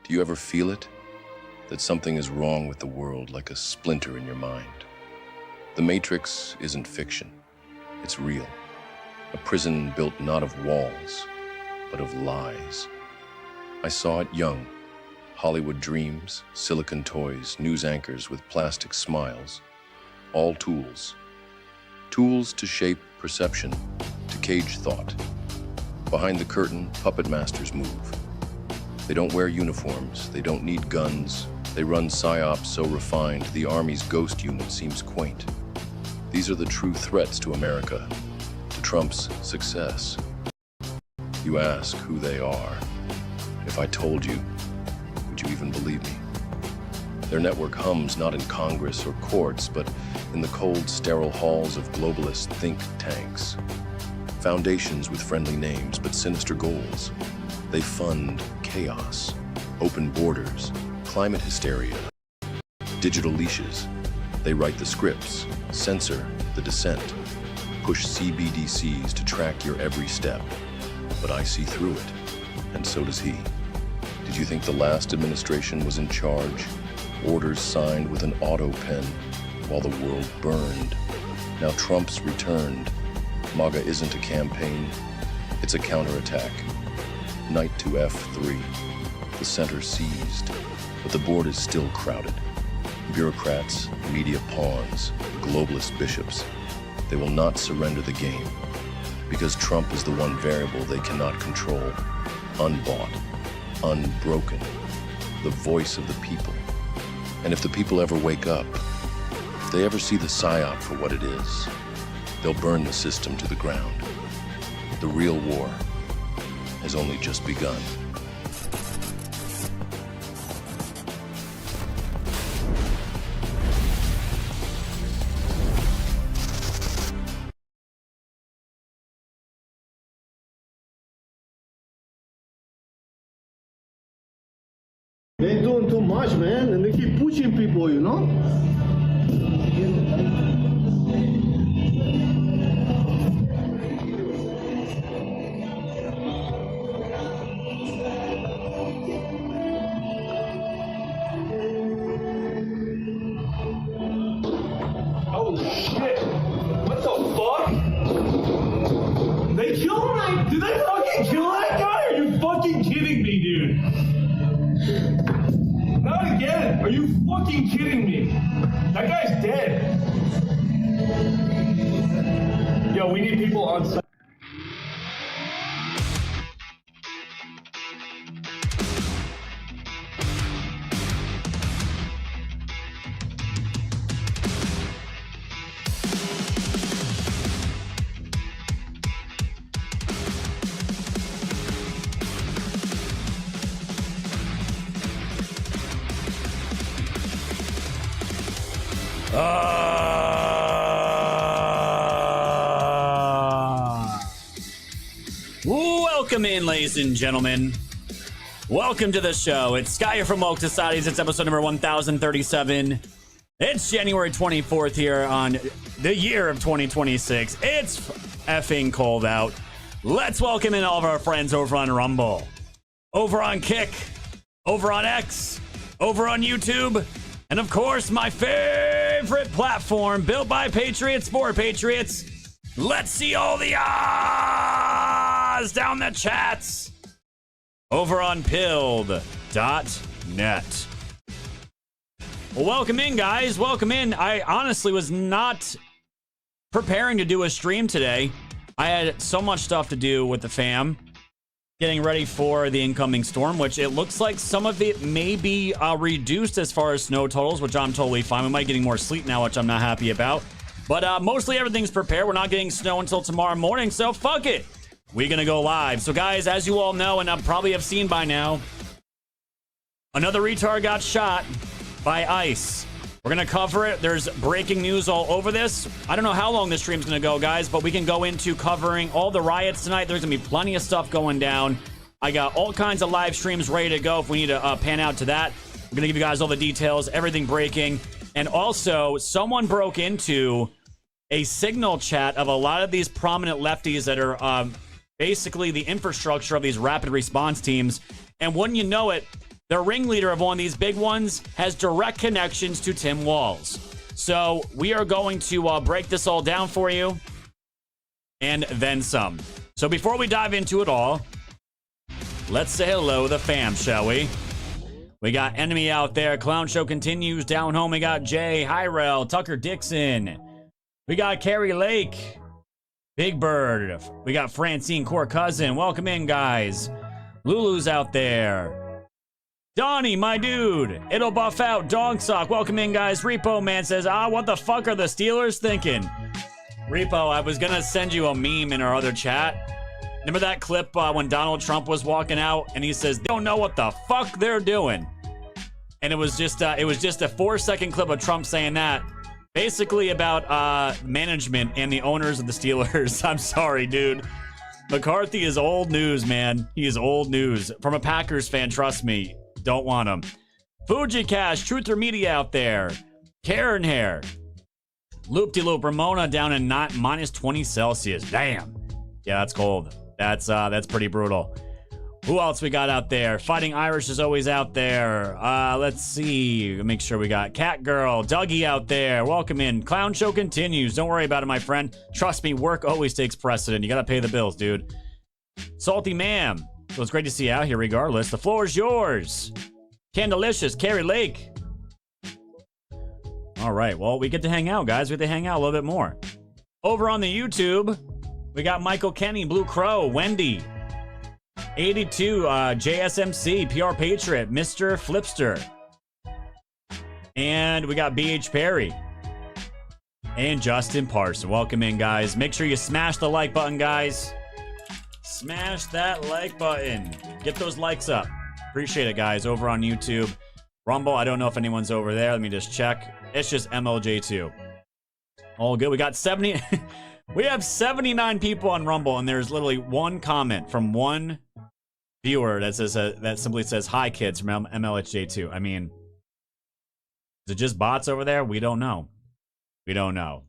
Do you ever feel it? That something is wrong with the world, like a splinter in your mind? The Matrix isn't fiction. It's real. A prison built not of walls, but of lies. I saw it young. Hollywood dreams, silicon toys, news anchors with plastic smiles. All tools. Tools to shape perception, to cage thought. Behind the curtain, puppet masters move. They don't wear uniforms, they don't need guns. They run psyops so refined, the Army's ghost unit seems quaint. These are the true threats to America, to Trump's success. You ask who they are. If I told you, would you even believe me? Their network hums not in Congress or courts, but in the cold, sterile halls of globalist think tanks. Foundations with friendly names, but sinister goals. They fund chaos, open borders, climate hysteria, digital leashes. They write the scripts, censor the dissent, push CBDCs to track your every step. But I see through it, and so does he. Did you think the last administration was in charge? Orders signed with an auto pen while the world burned. Now Trump's returned. MAGA isn't a campaign, it's a counterattack. Knight to F3. The center seized, but the board is still crowded. Bureaucrats, media pawns, globalist bishops. They will not surrender the game, because Trump is the one variable they cannot control. Unbought, unbroken, the voice of the people. And if the people ever wake up, if they ever see the psyop for what it is, they'll burn the system to the ground. The real war has only just begun. They're doing too much, man, and they keep pushing people, you know? Oh shit! What the fuck? They killed him? Did they fucking kill that guy? Are you fucking kidding me, dude? Not again! Are you fucking kidding me? That guy's dead. Yo, we need people on site. Welcome in, ladies and gentlemen. Welcome to the show. It's Sky from Woke Societies. It's episode number 1037. It's January 24th here on the year of 2026. It's effing cold out. Let's welcome in all of our friends over on Rumble, over on Kick, over on X, over on YouTube, and of course, my favorite platform, built by Patriots for Patriots. Let's see all the ahs down the chats over on pilled.net. Well, welcome in, guys. Welcome in. I honestly was not preparing to do a stream today. I had so much stuff to do with the fam, getting ready for the incoming storm, which it looks like some of it may be reduced as far as snow totals, which I'm totally fine. We might be getting more sleet now, which I'm not happy about. But mostly everything's prepared. We're not getting snow until tomorrow morning, so fuck it. We're going to go live. So, guys, as you all know, and I probably have seen by now, another retard got shot by ICE. We're going to cover it. There's breaking news all over this. I don't know how long this stream's going to go, guys, but we can go into covering all the riots tonight. There's going to be plenty of stuff going down. I got all kinds of live streams ready to go if we need to pan out to that. We're going to give you guys all the details, everything breaking. And also, someone broke into a signal chat of a lot of these prominent lefties that are basically the infrastructure of these rapid response teams. And wouldn't you know it, the ringleader of one of these big ones, has direct connections to Tim Walz. So we are going to break this all down for you and then some. So before we dive into it all, let's say hello to the fam, shall we? We got Enemy out there. Clown Show continues. Down home, we got Jay, Hyrel, Tucker Dixon. We got Carrie Lake, Big Bird. We got Francine, Core Cousin. Welcome in, guys. Lulu's out there. Donnie, my dude. It'll buff out. Dog Sock. Welcome in, guys. Repo Man says, what the fuck are the Steelers thinking? Repo, I was gonna send you a meme in our other chat. Remember that clip when Donald Trump was walking out and he says, they don't know what the fuck they're doing. And it was just a 4-second clip of Trump saying that. Basically about management and the owners of the Steelers. I'm sorry, dude. McCarthy is old news, man. He is old news. From a Packers fan, trust me. Don't want him. Fuji Cash, Truther Media out there. Karen Hair. Loop-de-loop, Ramona down in minus 20 Celsius. Damn. Yeah, that's cold. That's pretty brutal. Who else we got out there? Fighting Irish is always out there. Let's see. Make sure we got Cat Girl, Dougie out there. Welcome in. Clown Show continues. Don't worry about it, my friend. Trust me, work always takes precedent. You gotta pay the bills, dude. Salty Ma'am. So it's great to see you out here regardless. The floor is yours. Candelicious, Carrie Lake. All right, well, we get to hang out, guys. We get to hang out a little bit more. Over on the YouTube, we got Michael Kenny, Blue Crow, Wendy, 82, JSMC, PR Patriot, Mr. Flipster. And we got BH Perry. And Justin Parson. Welcome in, guys. Make sure you smash the like button, guys. Smash that like button. Get those likes up. Appreciate it, guys. Over on YouTube. Rumble, I don't know if anyone's over there. Let me just check. It's just MLJ2. All good. We got 70. We have 79 people on Rumble, and there's literally one comment from one viewer that says that simply says, "Hi, kids," from MLHJ2. I mean, is it just bots over there? We don't know. We don't know.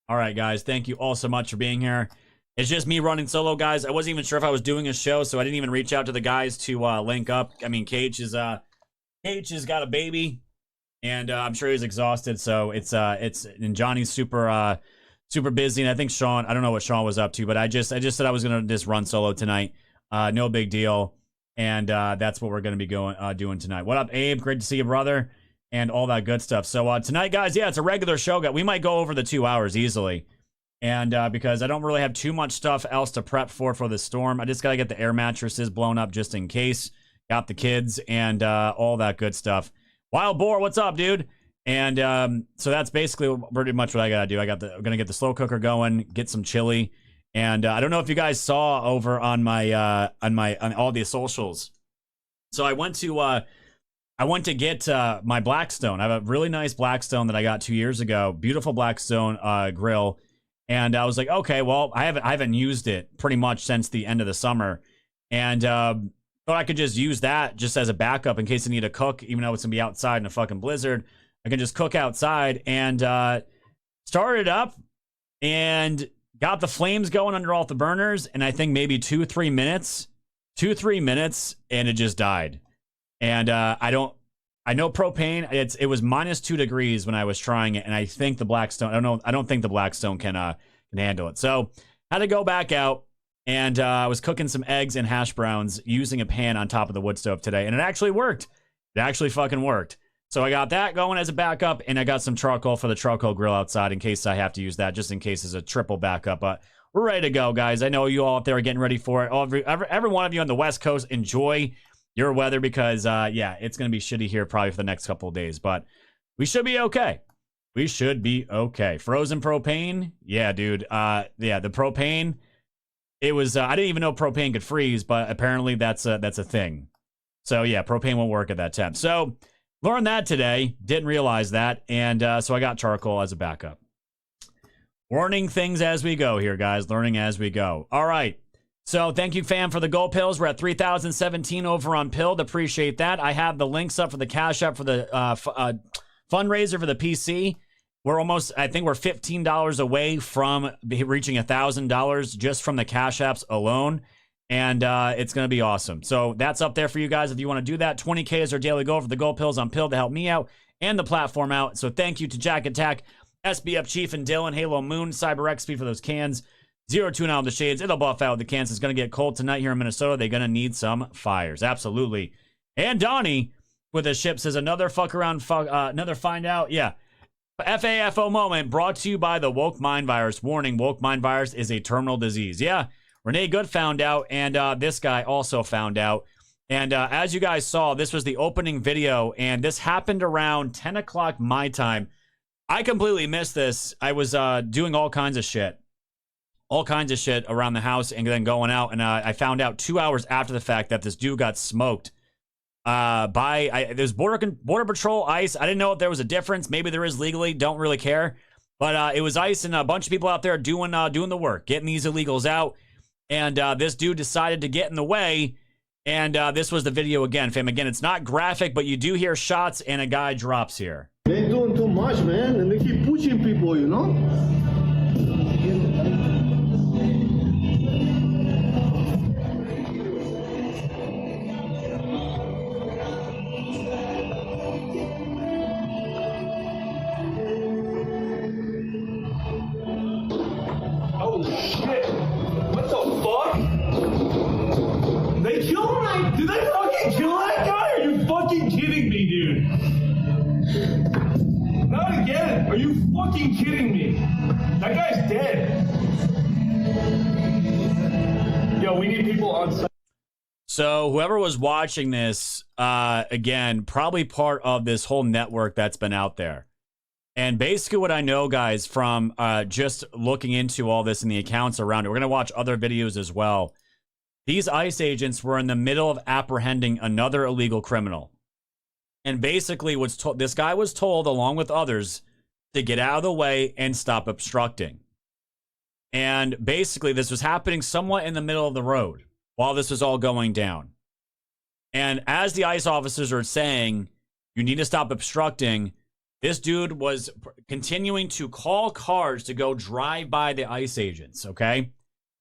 All right, guys. Thank you all so much for being here. It's just me running solo, guys. I wasn't even sure if I was doing a show, so I didn't even reach out to the guys to link up. I mean, Cage has got a baby, and I'm sure he's exhausted. So it's and Johnny's super busy, and I think Sean. I don't know what Sean was up to, but I just said I was gonna just run solo tonight. No big deal, and that's what we're gonna be doing tonight. What up, Abe? Great to see you, brother, and all that good stuff. So tonight, guys, yeah, it's a regular show. We might go over the 2 hours easily. And because I don't really have too much stuff else to prep for the storm. I just got to get the air mattresses blown up just in case. Got the kids and all that good stuff. Wild Boar, what's up, dude? And so that's basically pretty much what I got to do. I'm going to get the slow cooker going, get some chili. And I don't know if you guys saw over on on all the socials. So I went to get my Blackstone. I have a really nice Blackstone that I got 2 years ago. Beautiful Blackstone grill. And I was like, okay, well, I haven't used it pretty much since the end of the summer. And thought I could just use that just as a backup in case I need to cook, even though it's going to be outside in a fucking blizzard. I can just cook outside and started it up and got the flames going under all the burners. And I think maybe 2-3 minutes, and it just died. And I know propane. It was minus 2 degrees when I was trying it, and I think the Blackstone. I don't think the Blackstone can handle it. So had to go back out, and I was cooking some eggs and hash browns using a pan on top of the wood stove today, and it actually worked. It actually fucking worked. So I got that going as a backup, and I got some charcoal for the charcoal grill outside in case I have to use that, just in case it's a triple backup. But we're ready to go, guys. I know you all out there are getting ready for it. Every one of you on the West Coast, enjoy your weather because, yeah, it's going to be shitty here probably for the next couple of days. But we should be okay. We should be okay. Frozen propane? Yeah, dude. Yeah, the propane, it was, I didn't even know propane could freeze, but apparently that's a thing. So, yeah, propane won't work at that temp. So, learned that today. Didn't realize that. And so I got charcoal as a backup. Learning things as we go here, guys. Learning as we go. All right. So thank you, fam, for the gold pills. We're at 3,017 over on Pilled. Appreciate that. I have the links up for the Cash App for the fundraiser for the PC. We're almost, I think we're $15 away from reaching $1,000 just from the Cash Apps alone. And it's going to be awesome. So that's up there for you guys if you want to do that. 20K is our daily goal for the gold pills on Pill to help me out and the platform out. So thank you to Jack Attack, SBF Chief, and Dylan, Halo Moon, Cyber XP for those cans. 029 on the shades. It'll buff out with the cans. It's going to get cold tonight here in Minnesota. They're going to need some fires. Absolutely. And Donnie with a ship says another fuck around, another find out. Yeah. FAFO moment brought to you by the woke mind virus. Warning, woke mind virus is a terminal disease. Yeah. Renee Good found out, and this guy also found out. And as you guys saw, this was the opening video, and this happened around 10 o'clock my time. I completely missed this. I was doing all kinds of shit around the house and then going out, and I found out 2 hours after the fact that this dude got smoked there's Border Patrol, ICE. I didn't know if there was a difference. Maybe there is legally. Don't really care. But it was ICE and a bunch of people out there doing the work, getting these illegals out. And this dude decided to get in the way. And this was the video again, fam. Again, it's not graphic, but you do hear shots and a guy drops here. They're doing too much, man, and they keep pushing people, you know? Oh shit! What the fuck? They killed him? Did they fucking kill that guy? Are you fucking kidding me, dude? Not again! Are you fucking kidding me? That guy's dead. Yo, we need people on site. So whoever was watching this, again, probably part of this whole network that's been out there. And basically what I know, guys, from just looking into all this in the accounts around it, we're going to watch other videos as well. These ICE agents were in the middle of apprehending another illegal criminal. And basically this guy was told, along with others, to get out of the way and stop obstructing. And basically this was happening somewhat in the middle of the road while this was all going down. And as the ICE officers are saying, you need to stop obstructing, this dude was continuing to call cars to go drive by the ICE agents, okay?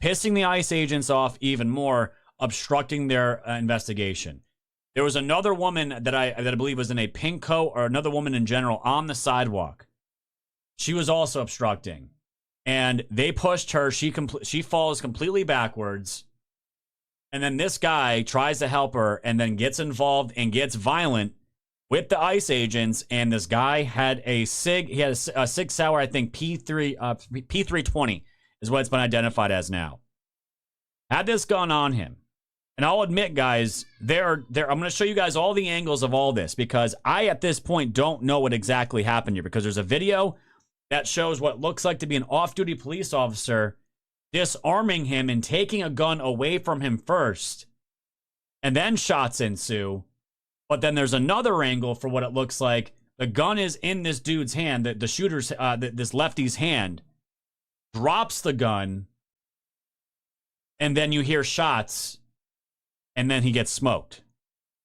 Pissing the ICE agents off even more, obstructing their investigation. There was another woman that I believe was in a pink coat, or another woman in general, on the sidewalk. She was also obstructing. And they pushed her. She falls completely backwards. And then this guy tries to help her and then gets involved and gets violent with the ICE agents. And this guy had a SIG. He had a SIG Sauer, I think, P320 is what it's been identified as now. Had this gun on him. And I'll admit, guys, I'm going to show you guys all the angles of all this, because I, at this point, don't know what exactly happened here, because there's a video that shows what looks like to be an off-duty police officer disarming him and taking a gun away from him first, and then shots ensue. But then there's another angle for what it looks like. The gun is in this dude's hand, the shooter's, this lefty's hand, drops the gun, and then you hear shots, and then he gets smoked.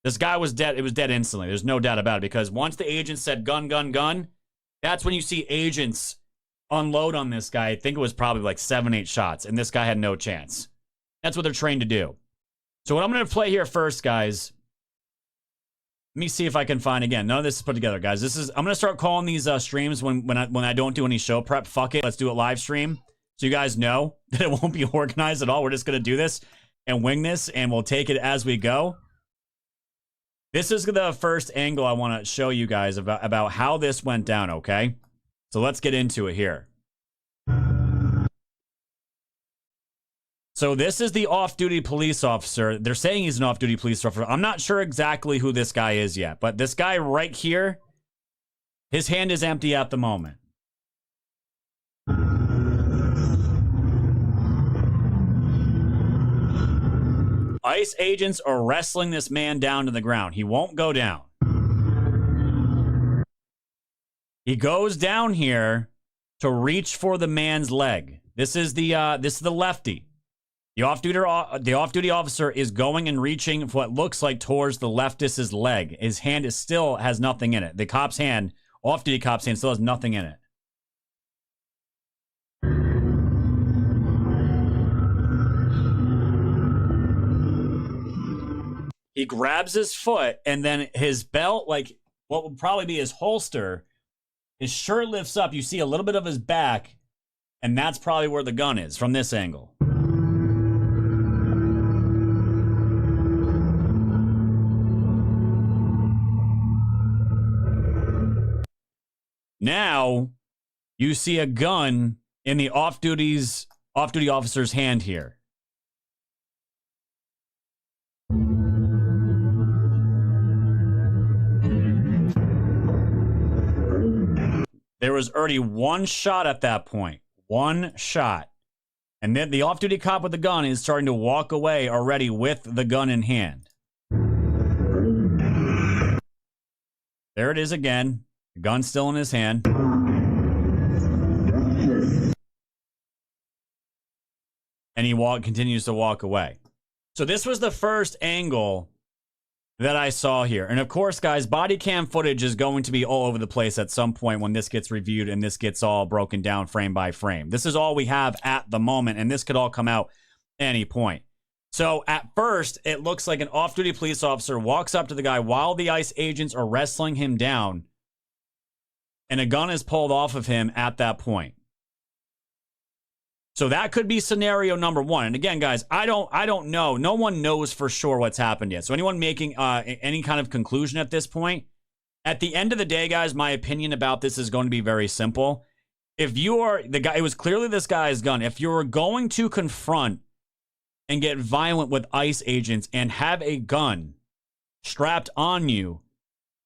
This guy was dead. It was dead instantly. There's no doubt about it, because once the agent said gun, gun, gun, that's when you see agents unload on this guy. I think it was probably like 7-8 shots, and this guy had no chance. That's what they're trained to do. So what I'm going to play here first, guys, let me see if I can find, again, none of this is put together, guys. I'm going to start calling these streams when I don't do any show prep. Fuck it. Let's do it live stream, so you guys know that it won't be organized at all. We're just going to do this and wing this, and we'll take it as we go. This is the first angle I want to show you guys about how this went down, okay? So let's get into it here. So this is the off-duty police officer. They're saying he's an off-duty police officer. I'm not sure exactly who this guy is yet, but this guy right here, his hand is empty at the moment. ICE agents are wrestling this man down to the ground. He won't go down. He goes down here to reach for the man's leg. This is the lefty. The off-duty officer is going and reaching for what looks like towards the leftist's leg. His hand still has nothing in it. The cop's hand, off-duty cop's hand, still has nothing in it. He grabs his foot, and then his belt, like what would probably be his holster, his shirt lifts up. You see a little bit of his back, and that's probably where the gun is from this angle. Now, you see a gun in the off-duty officer's hand here. There was already one shot at that point. One shot. And then the off-duty cop with the gun is starting to walk away already with the gun in hand. There it is again. The gun's still in his hand. And he continues to walk away. So this was the first angle that I saw here. And of course, guys, body cam footage is going to be all over the place at some point when this gets reviewed and this gets all broken down frame by frame. This is all we have at the moment, and this could all come out any point. So at first, it looks like an off-duty police officer walks up to the guy while the ICE agents are wrestling him down, and a gun is pulled off of him at that point. So that could be scenario number one. And again, guys, I don't know. No one knows for sure what's happened yet. So anyone making any kind of conclusion at this point, at the end of the day, guys, my opinion about this is going to be very simple. If you are the guy, it was clearly this guy's gun. If you're going to confront and get violent with ICE agents and have a gun strapped on you,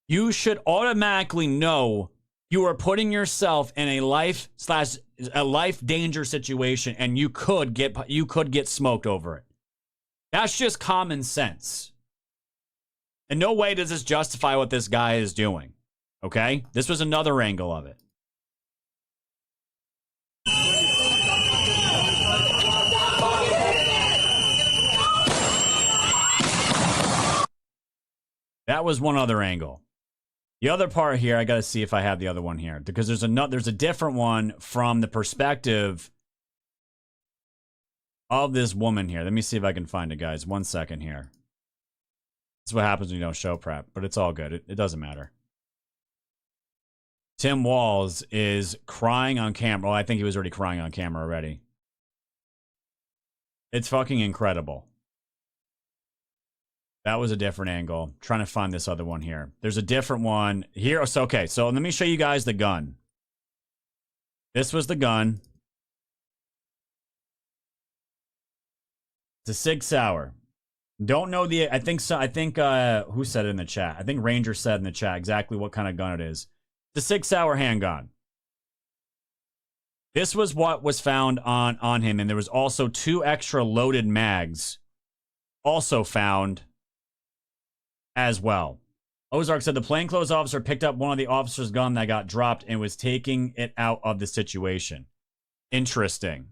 you should automatically know you are putting yourself in a life danger situation, and you could get smoked over it. That's just common sense. In no way does this justify what this guy is doing. Okay? This was another angle of it. That was one other angle. The other part here, I got to see if I have the other one here, because there's a different one from the perspective of this woman here. Let me see if I can find it, guys. 1 second here. This is what happens when you don't show prep, but it's all good. It doesn't matter. Tim Walz is crying on camera. Well, I think he was already crying on camera already. It's fucking incredible. That was a different angle. I'm trying to find this other one here. There's a different one here. So, okay, so let me show you guys the gun. This was the gun. It's a Sig Sauer. Don't know the, I think who said it in the chat? I think Ranger said in the chat exactly what kind of gun it is. The Sig Sauer handgun. This was what was found on him, and there was also 2 extra loaded mags also found as well. Ozark said the plainclothes officer picked up one of the officer's gun that got dropped and was taking it out of the situation. Interesting.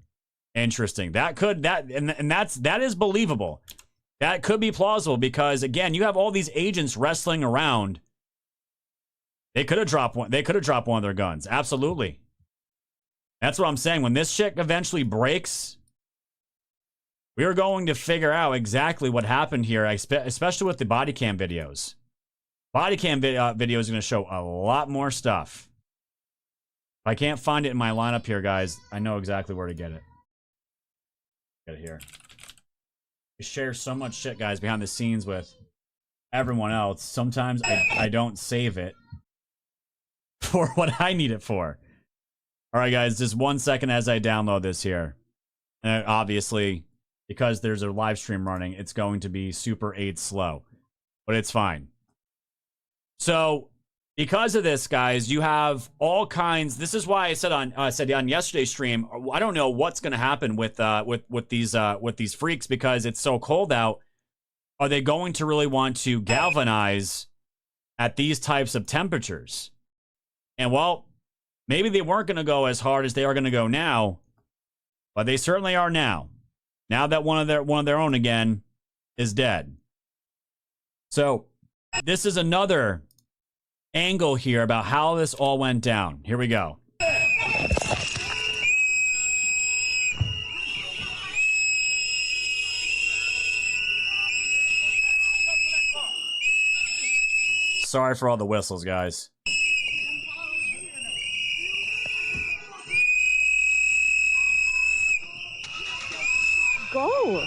That is believable. That could be plausible because, again, you have all these agents wrestling around. They could have dropped one. They could have dropped one of their guns. Absolutely. That's what I'm saying. When this shit eventually breaks, we are going to figure out exactly what happened here, especially with the body cam videos. Body cam video is going to show a lot more stuff. If I can't find it in my lineup here, guys, I know exactly where to get it. Get it here. I share so much shit, guys, behind the scenes with everyone else. Sometimes I don't save it for what I need it for. All right, guys, just 1 second as I download this here. And obviously, because there's a live stream running, it's going to be super 8 slow. But it's fine. So, because of this, guys, you have all kinds. This is why I said on yesterday's stream, I don't know what's going to happen with these freaks because it's so cold out. Are they going to really want to galvanize at these types of temperatures? And well, maybe they weren't going to go as hard as they are going to go now, but they certainly are now. Now that one of their own again is dead. So this is another angle here about how this all went down. Here we go. Sorry for all the whistles, guys. Go.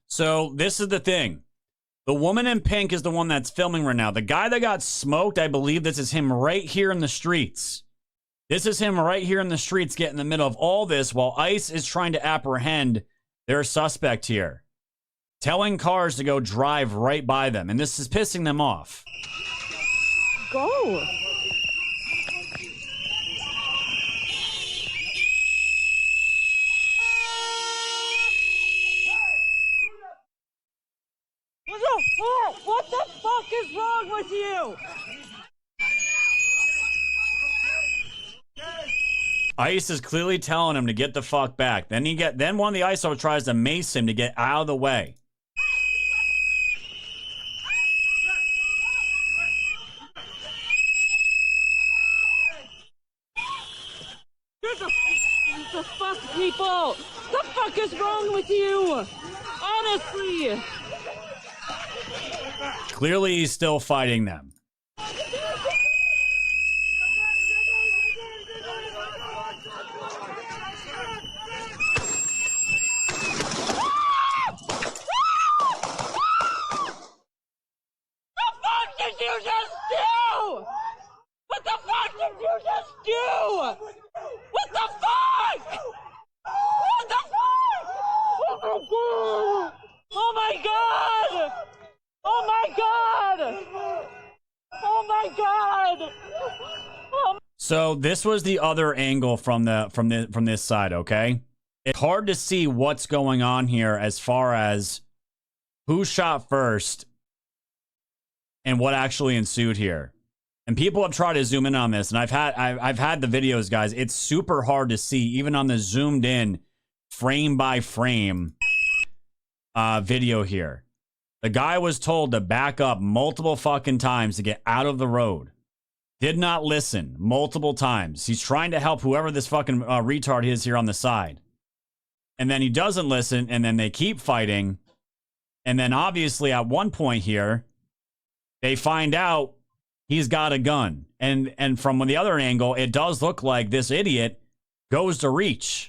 So this is the thing. The woman in pink is the one that's filming right now. The guy that got smoked, I believe this is him right here in the streets. This is him right here in the streets getting in the middle of all this while ICE is trying to apprehend their suspect here. Telling cars to go drive right by them. And this is pissing them off. Go. What the fuck is wrong with you? ICE is clearly telling him to get the fuck back. Then one of the ICE officers tries to mace him to get out of the way. The fuck, people? The fuck is wrong with you? Honestly. Clearly, he's still fighting them. What the fuck did you just do? What the fuck? What the fuck? Oh my god! Oh my god! Oh my god! Oh. So this was the other angle from this side, okay? It's hard to see what's going on here as far as who shot first and what actually ensued here. And people have tried to zoom in on this, and I've had the videos, guys. It's super hard to see, even on the zoomed in frame by frame video here. The guy was told to back up multiple fucking times to get out of the road. Did not listen multiple times. He's trying to help whoever this fucking retard is here on the side. And then he doesn't listen, and then they keep fighting. And then obviously at one point here, they find out he's got a gun. And from the other angle, it does look like this idiot goes to reach.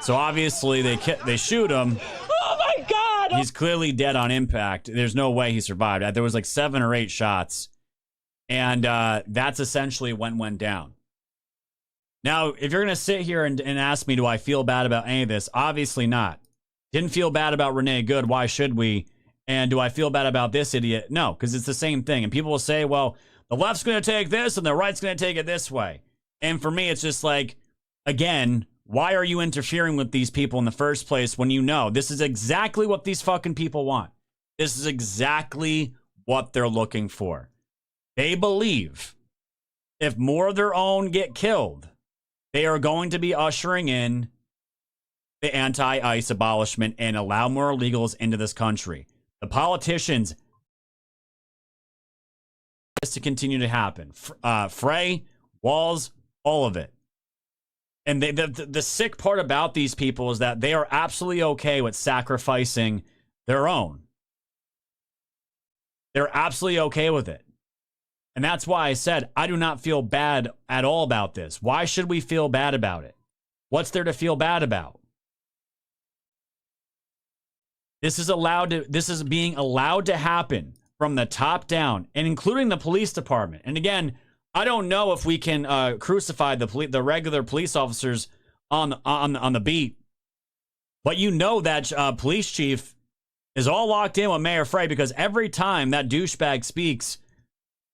So obviously they shoot him. Oh my god! He's clearly dead on impact. There's no way he survived. There was like 7 or 8 shots. And that's essentially when went down. Now, if you're going to sit here and ask me, do I feel bad about any of this? Obviously not. Didn't feel bad about Renee Good. Why should we? And do I feel bad about this idiot? No, because it's the same thing. And people will say, well, the left's going to take this and the right's going to take it this way. And for me, it's just like, again, why are you interfering with these people in the first place when you know this is exactly what these fucking people want? This is exactly what they're looking for. They believe if more of their own get killed, they are going to be ushering in the anti-ICE abolishment and allow more illegals into this country. The politicians, this to continue to happen. Frey, Walls, all of it. And the sick part about these people is that they are absolutely okay with sacrificing their own. They're absolutely okay with it. And that's why I said I do not feel bad at all about this. Why should we feel bad about it? What's there to feel bad about? This is being allowed to happen from the top down, and including the police department. And again, I don't know if we can crucify the regular police officers on the beat, but you know that police chief is all locked in with Mayor Frey because every time that douchebag speaks,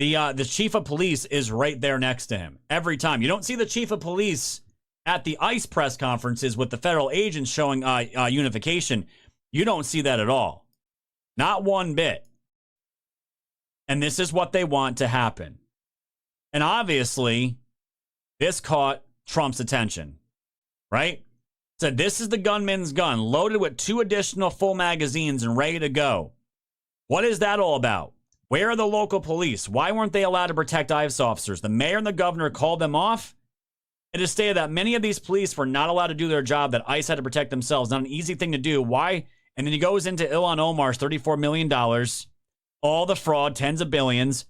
the chief of police is right there next to him. Every time. You don't see the chief of police at the ICE press conferences with the federal agents showing unification. You don't see that at all. Not one bit. And this is what they want to happen. And obviously, this caught Trump's attention. right? Said, this is the gunman's gun, loaded with 2 additional full magazines and ready to go. What is that all about? Where are the local police? Why weren't they allowed to protect ICE officers? The mayor and the governor called them off. It is stated that many of these police were not allowed to do their job, that ICE had to protect themselves. Not an easy thing to do. Why? And then he goes into Ilhan Omar's $34 million, all the fraud, tens of billions.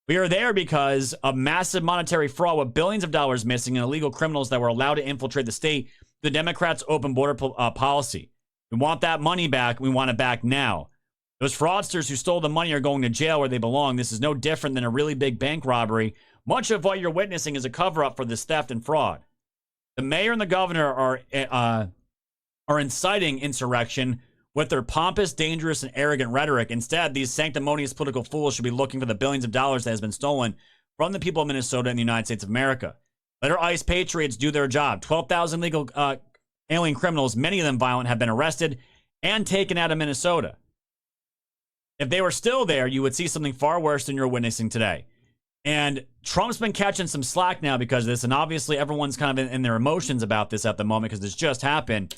We are there because of massive monetary fraud with billions of dollars missing and illegal criminals that were allowed to infiltrate the state. The Democrats' open border policy. We want that money back. We want it back now. Those fraudsters who stole the money are going to jail where they belong. This is no different than a really big bank robbery. Much of what you're witnessing is a cover-up for this theft and fraud. The mayor and the governor are inciting insurrection with their pompous, dangerous, and arrogant rhetoric. Instead, these sanctimonious political fools should be looking for the billions of dollars that has been stolen from the people of Minnesota and the United States of America. Let our ICE patriots do their job. 12,000 legal alien criminals, many of them violent, have been arrested and taken out of Minnesota. If they were still there, you would see something far worse than you're witnessing today. And Trump's been catching some slack now because of this, and obviously everyone's kind of in their emotions about this at the moment because this just happened.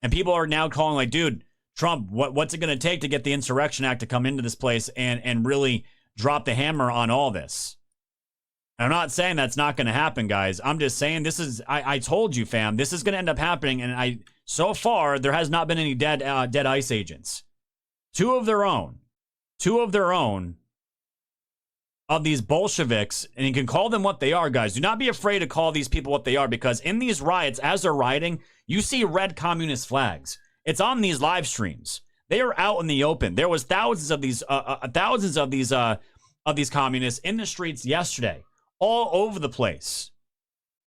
And people are now calling like, dude, Trump, what's it going to take to get the Insurrection Act to come into this place and really drop the hammer on all this? And I'm not saying that's not going to happen, guys. I'm just saying this is, I told you, fam, this is going to end up happening. And so far, there has not been any dead ICE agents. Two of their own of these Bolsheviks, and you can call them what they are, guys. Do not be afraid to call these people what they are, because in these riots, as they're rioting, you see red communist flags. It's on these live streams. They are out in the open. There was thousands of these communists in the streets yesterday, all over the place.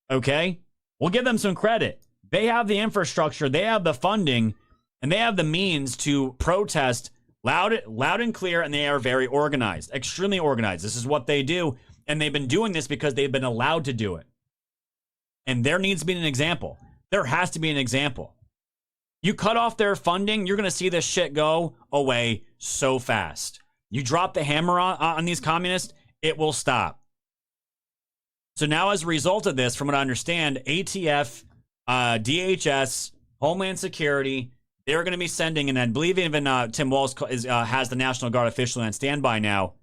Okay, we'll give them some credit. They have the infrastructure, they have the funding, and they have the means to protest loud and clear, and they are very organized, extremely organized. This is what they do, and they've been doing this because they've been allowed to do it. And there needs to be an example. There has to be an example. You cut off their funding, you're going to see this shit go away so fast. You drop the hammer on these communists, it will stop. So now as a result of this, from what I understand, ATF, DHS, Homeland Security, they're going to be sending, and I believe even Tim Walz has the National Guard officially on standby now.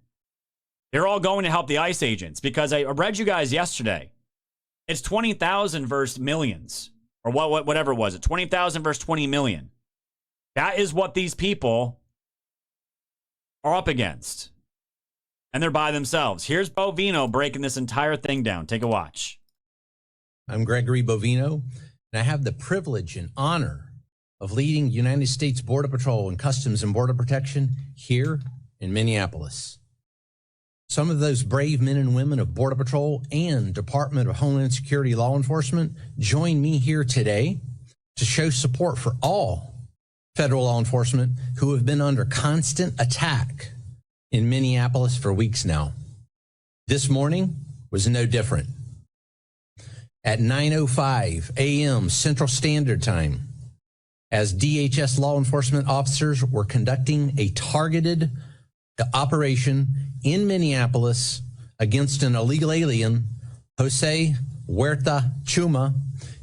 They're all going to help the ICE agents, because I read you guys yesterday. It's 20,000 versus millions, or whatever it was. It 20,000 versus 20 million. That is what these people are up against, and they're by themselves. Here's Bovino breaking this entire thing down. Take a watch. I'm Gregory Bovino, and I have the privilege and honor of leading United States Border Patrol and Customs and Border Protection here in Minneapolis. Some of those brave men and women of Border Patrol and Department of Homeland Security law enforcement join me here today to show support for all federal law enforcement who have been under constant attack in Minneapolis for weeks now. This morning was no different. At 9:05 a.m. Central Standard Time, as DHS law enforcement officers were conducting a targeted operation in Minneapolis against an illegal alien, Jose Huerta Chuma.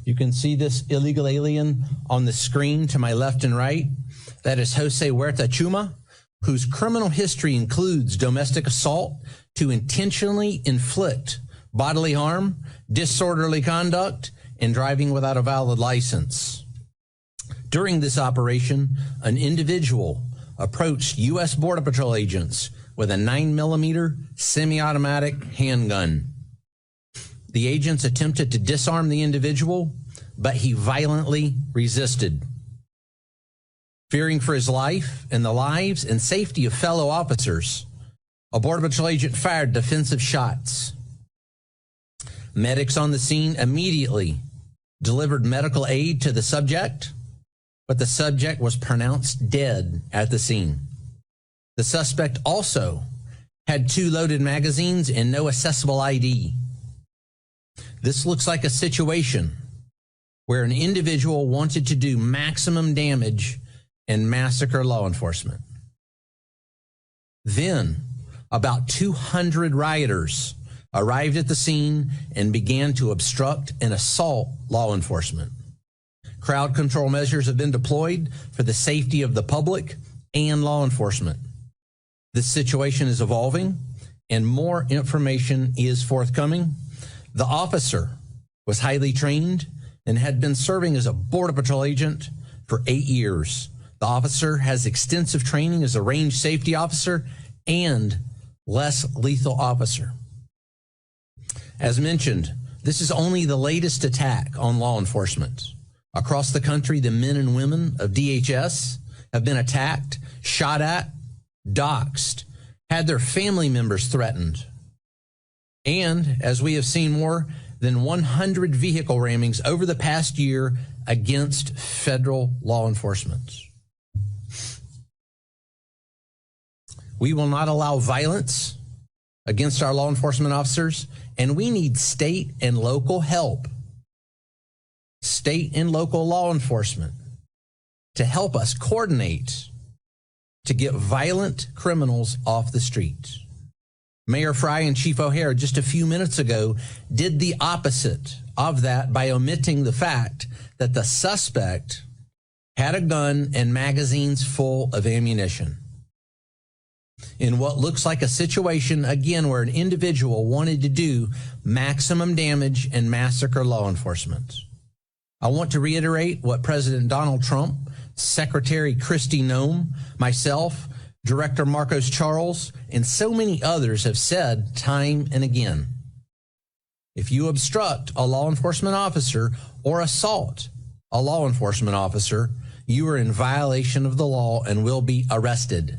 You can see this illegal alien on the screen to my left and right. That is Jose Huerta Chuma, whose criminal history includes domestic assault to intentionally inflict bodily harm, disorderly conduct, and driving without a valid license. During this operation, an individual approached U.S. Border Patrol agents with a 9mm semi-automatic handgun. The agents attempted to disarm the individual, but he violently resisted. Fearing for his life and the lives and safety of fellow officers, a Border Patrol agent fired defensive shots. Medics on the scene immediately delivered medical aid to the subject, but the subject was pronounced dead at the scene. The suspect also had 2 loaded magazines and no accessible ID. This looks like a situation where an individual wanted to do maximum damage and massacre law enforcement. Then, about 200 rioters arrived at the scene and began to obstruct and assault law enforcement. Crowd control measures have been deployed for the safety of the public and law enforcement. This situation is evolving and more information is forthcoming. The officer was highly trained and had been serving as a Border Patrol agent for 8 years. The officer has extensive training as a range safety officer and less lethal officer. As mentioned, this is only the latest attack on law enforcement. Across the country, the men and women of DHS have been attacked, shot at, doxxed, had their family members threatened. And as we have seen, more than 100 vehicle rammings over the past year against federal law enforcement. We will not allow violence against our law enforcement officers, and we need state and local help, state and local law enforcement, to help us coordinate to get violent criminals off the street. Mayor Fry and Chief O'Hare just a few minutes ago did the opposite of that by omitting the fact that the suspect had a gun and magazines full of ammunition. In what looks like a situation, again, where an individual wanted to do maximum damage and massacre law enforcement. I want to reiterate what President Donald Trump, Secretary Kristi Noem, myself, Director Marcos Charles, and so many others have said time and again. If you obstruct a law enforcement officer or assault a law enforcement officer, you are in violation of the law and will be arrested.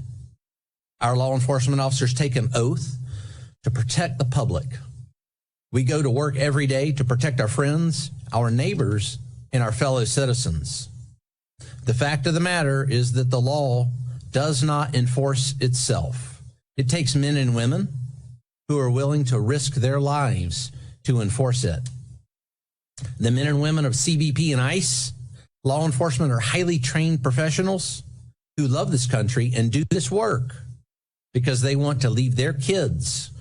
Our law enforcement officers take an oath to protect the public. We go to work every day to protect our friends, our neighbors, and our fellow citizens. The fact of the matter is that the law does not enforce itself. It takes men and women who are willing to risk their lives to enforce it. The men and women of CBP and ICE, law enforcement, are highly trained professionals who love this country and do this work because they want to leave their kids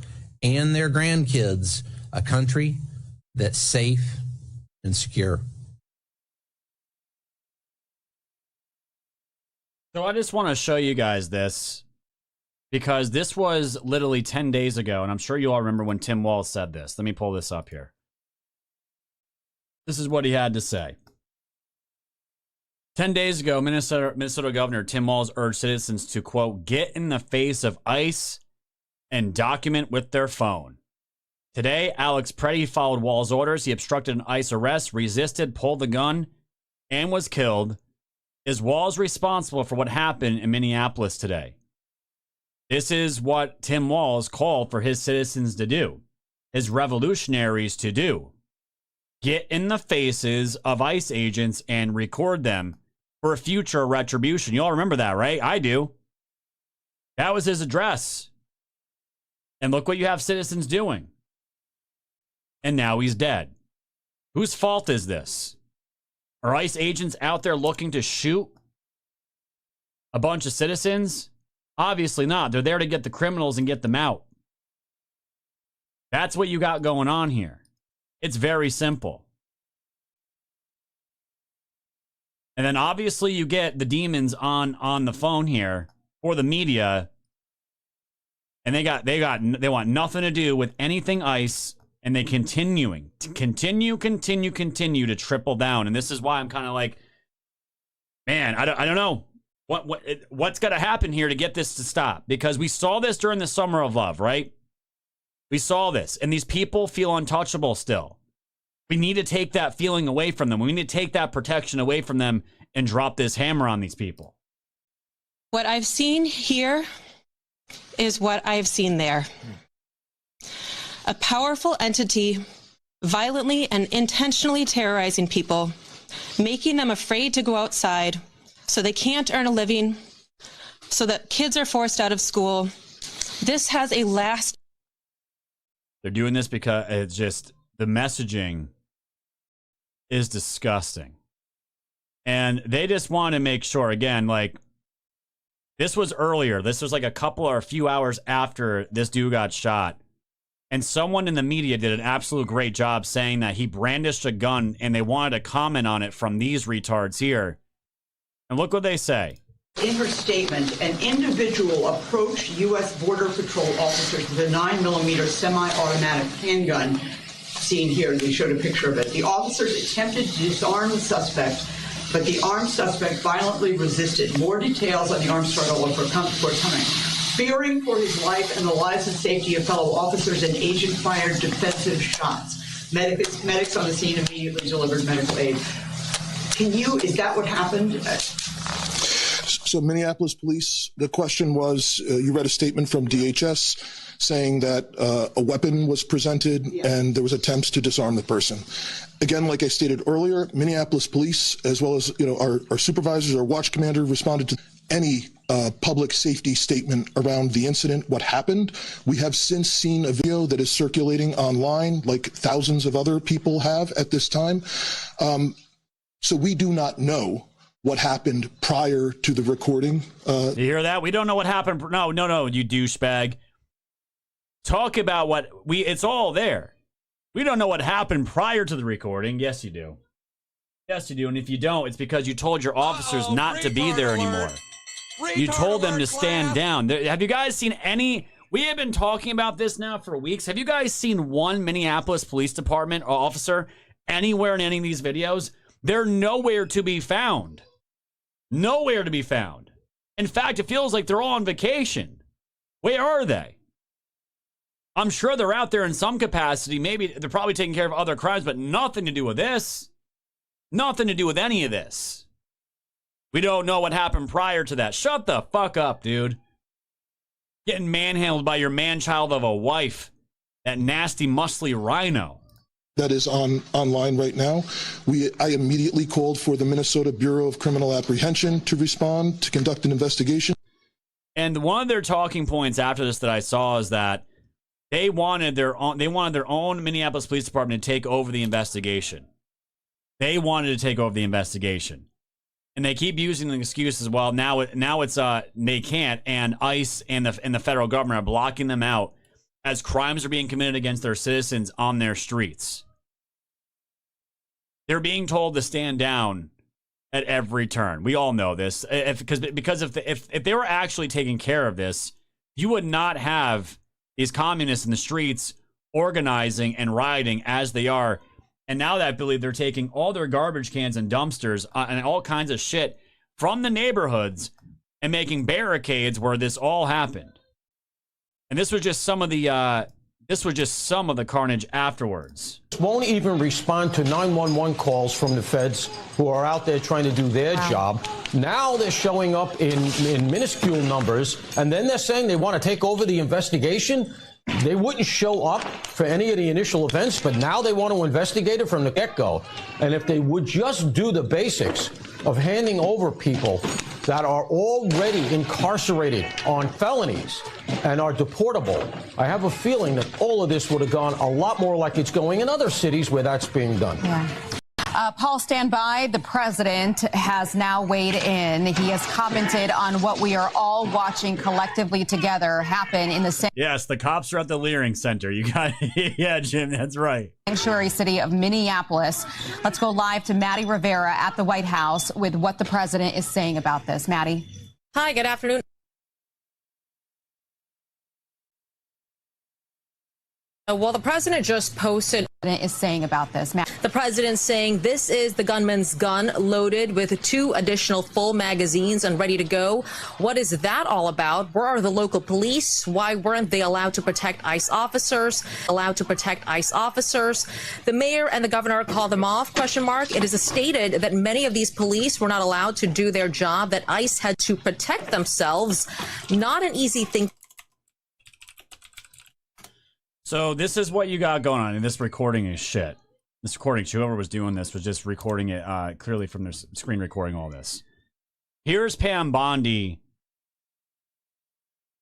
and their grandkids a country that's safe and secure. So I just want to show you guys this because this was literally 10 days ago, and I'm sure you all remember when Tim Walz said this. Let me pull this up here. This is what he had to say. 10 days ago, Minnesota Governor Tim Walz urged citizens to, quote, get in the face of ICE and document with their phone. Today, Alex Preddy followed Walz's orders. He obstructed an ICE arrest, resisted, pulled the gun, and was killed. Is Walz responsible for what happened in Minneapolis today? This is what Tim Walz called for his citizens to do, his revolutionaries to do. Get in the faces of ICE agents and record them for future retribution. You all remember that, right? I do. That was his address. And look what you have citizens doing. And now he's dead. Whose fault is this? Are ICE agents out there looking to shoot a bunch of citizens? Obviously not. They're there to get the criminals and get them out. That's what you got going on here. It's very simple. And then obviously you get the demons on the phone here for the media. And they want nothing to do with anything ICE. And they continue to triple down. And this is why I'm kind of like, man, I don't know what's got to happen here to get this to stop. Because we saw this during the Summer of Love, right? We saw this. And these people feel untouchable still. We need to take that feeling away from them. We need to take that protection away from them and drop this hammer on these people. What I've seen here is what I've seen there. A powerful entity violently and intentionally terrorizing people, making them afraid to go outside so they can't earn a living, so that kids are forced out of school. This has a last. They're doing this because it's just the messaging is disgusting. And they just want to make sure, again, like, this was earlier. This was like a couple or a few hours after this dude got shot. And someone in the media did an absolute great job saying that he brandished a gun and they wanted to comment on it from these retards here. And look what they say. In her statement, an individual approached U.S. Border Patrol officers with a 9mm semi-automatic handgun, seen here. They showed a picture of it. The officers attempted to disarm the suspect, but the armed suspect violently resisted. More details on the armed struggle are forthcoming. Fearing for his life and the lives and safety of fellow officers, an agent fired defensive shots. Medics on the scene immediately delivered medical aid. Is that what happened? So Minneapolis police, the question was, you read a statement from DHS saying that a weapon was presented and there was attempts to disarm the person. Again, like I stated earlier, Minneapolis police, as well as our supervisors, our watch commander, responded to any public safety statement around the incident, what happened. We have since seen a video that is circulating online, like thousands of other people have at this time. So we do not know what happened prior to the recording. You hear that? We don't know what happened. No, you douchebag. Talk about it's all there. We don't know what happened prior to the recording. Yes, you do. Yes, you do. And if you don't, it's because you told your officers not to be there anymore. You told them to stand down. Have you guys seen any? We have been talking about this now for weeks. Have you guys seen one Minneapolis Police Department officer anywhere in any of these videos? They're nowhere to be found. Nowhere to be found. In fact, it feels like they're all on vacation. Where are they? I'm sure they're out there in some capacity. Maybe they're probably taking care of other crimes, but nothing to do with this. Nothing to do with any of this. We don't know what happened prior to that. Shut the fuck up, dude. Getting manhandled by your man-child of a wife. That nasty, muscly rhino. That is online right now. I immediately called for the Minnesota Bureau of Criminal Apprehension to respond, to conduct an investigation. And one of their talking points after this that I saw is that they wanted their own Minneapolis Police Department to take over the investigation. They wanted to take over the investigation. And they keep using the excuse as well. Now it's they can't, and ICE and the federal government are blocking them out as crimes are being committed against their citizens on their streets. They're being told to stand down at every turn. We all know this. Because if they were actually taking care of this, you would not have these communists in the streets organizing and rioting as they are. And now that I believe they're taking all their garbage cans and dumpsters and all kinds of shit from the neighborhoods and making barricades where this all happened. And this was just some of the carnage afterwards. Won't even respond to 911 calls from the feds who are out there trying to do their job. Now they're showing up in minuscule numbers, and then they're saying they want to take over the investigation. They wouldn't show up for any of the initial events, but now they want to investigate it from the get-go. And if they would just do the basics of handing over people that are already incarcerated on felonies and are deportable, I have a feeling that all of this would have gone a lot more like it's going in other cities where that's being done. Yeah. Paul, stand by. The president has now weighed in. He has commented on what we are all watching collectively together happen in the Yes, the cops are at the Leering Center. You got it. Yeah, Jim, that's right. sanctuary city of Minneapolis. Let's go live to Maddie Rivera at the White House with what the president is saying about this. Maddie. Hi, good afternoon. Well, the president just posted is saying about this. The president saying this is the gunman's gun loaded with 2 additional full magazines and ready to go. What is that all about? Where are the local police? Why weren't they allowed to protect ICE officers? The mayor and the governor called them off, ? It is stated that many of these police were not allowed to do their job, that ICE had to protect themselves. Not an easy thing. So this is what you got going on, and this recording is shit. This recording, whoever was doing this was just recording it clearly from their screen recording all this. Here's Pam Bondi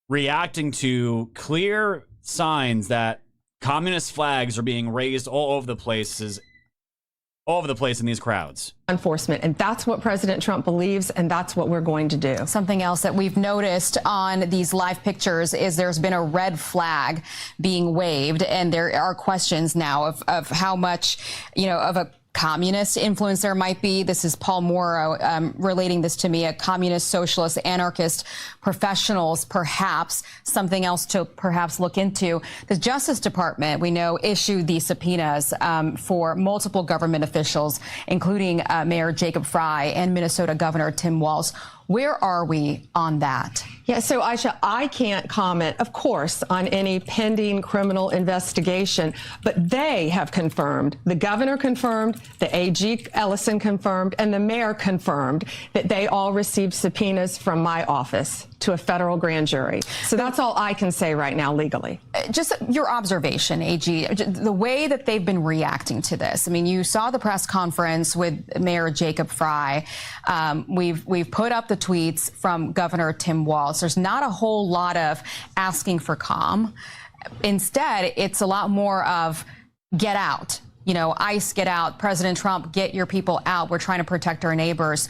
reacting to clear signs that communist flags are being raised all over the places all over the place in these crowds. Enforcement, and that's what President Trump believes, and that's what we're going to do. Something else that we've noticed on these live pictures is there's been a red flag being waved, and there are questions now of how much, of a communist influence there might be. This is Paul Morrow relating this to me, a communist, socialist, anarchist professionals, perhaps something else to perhaps look into. The Justice Department, we know, issued these subpoenas for multiple government officials, including Mayor Jacob Fry and Minnesota Governor Tim Walz. Where are we on that? Yeah, so Aisha, I can't comment, of course, on any pending criminal investigation, but they have confirmed, the governor confirmed, the AG Ellison confirmed, and the mayor confirmed that they all received subpoenas from my office to a federal grand jury. So that's all I can say right now legally. Just your observation, AG, the way that they've been reacting to this. I mean, you saw the press conference with Mayor Jacob Fry. We've put up the tweets from Governor Tim Walz. There's not a whole lot of asking for calm. Instead, it's a lot more of get out. ICE, get out. President Trump, get your people out. We're trying to protect our neighbors.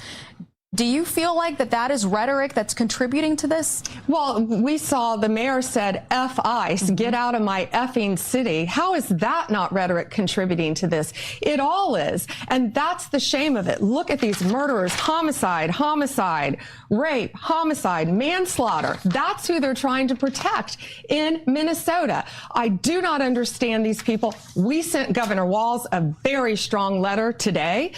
Do you feel like that is rhetoric that's contributing to this? Well, we saw the mayor said, F ICE, get out of my effing city. How is that not rhetoric contributing to this? It all is. And that's the shame of it. Look at these murderers, homicide, rape, homicide, manslaughter. That's who they're trying to protect in Minnesota. I do not understand these people. We sent Governor Walz a very strong letter today.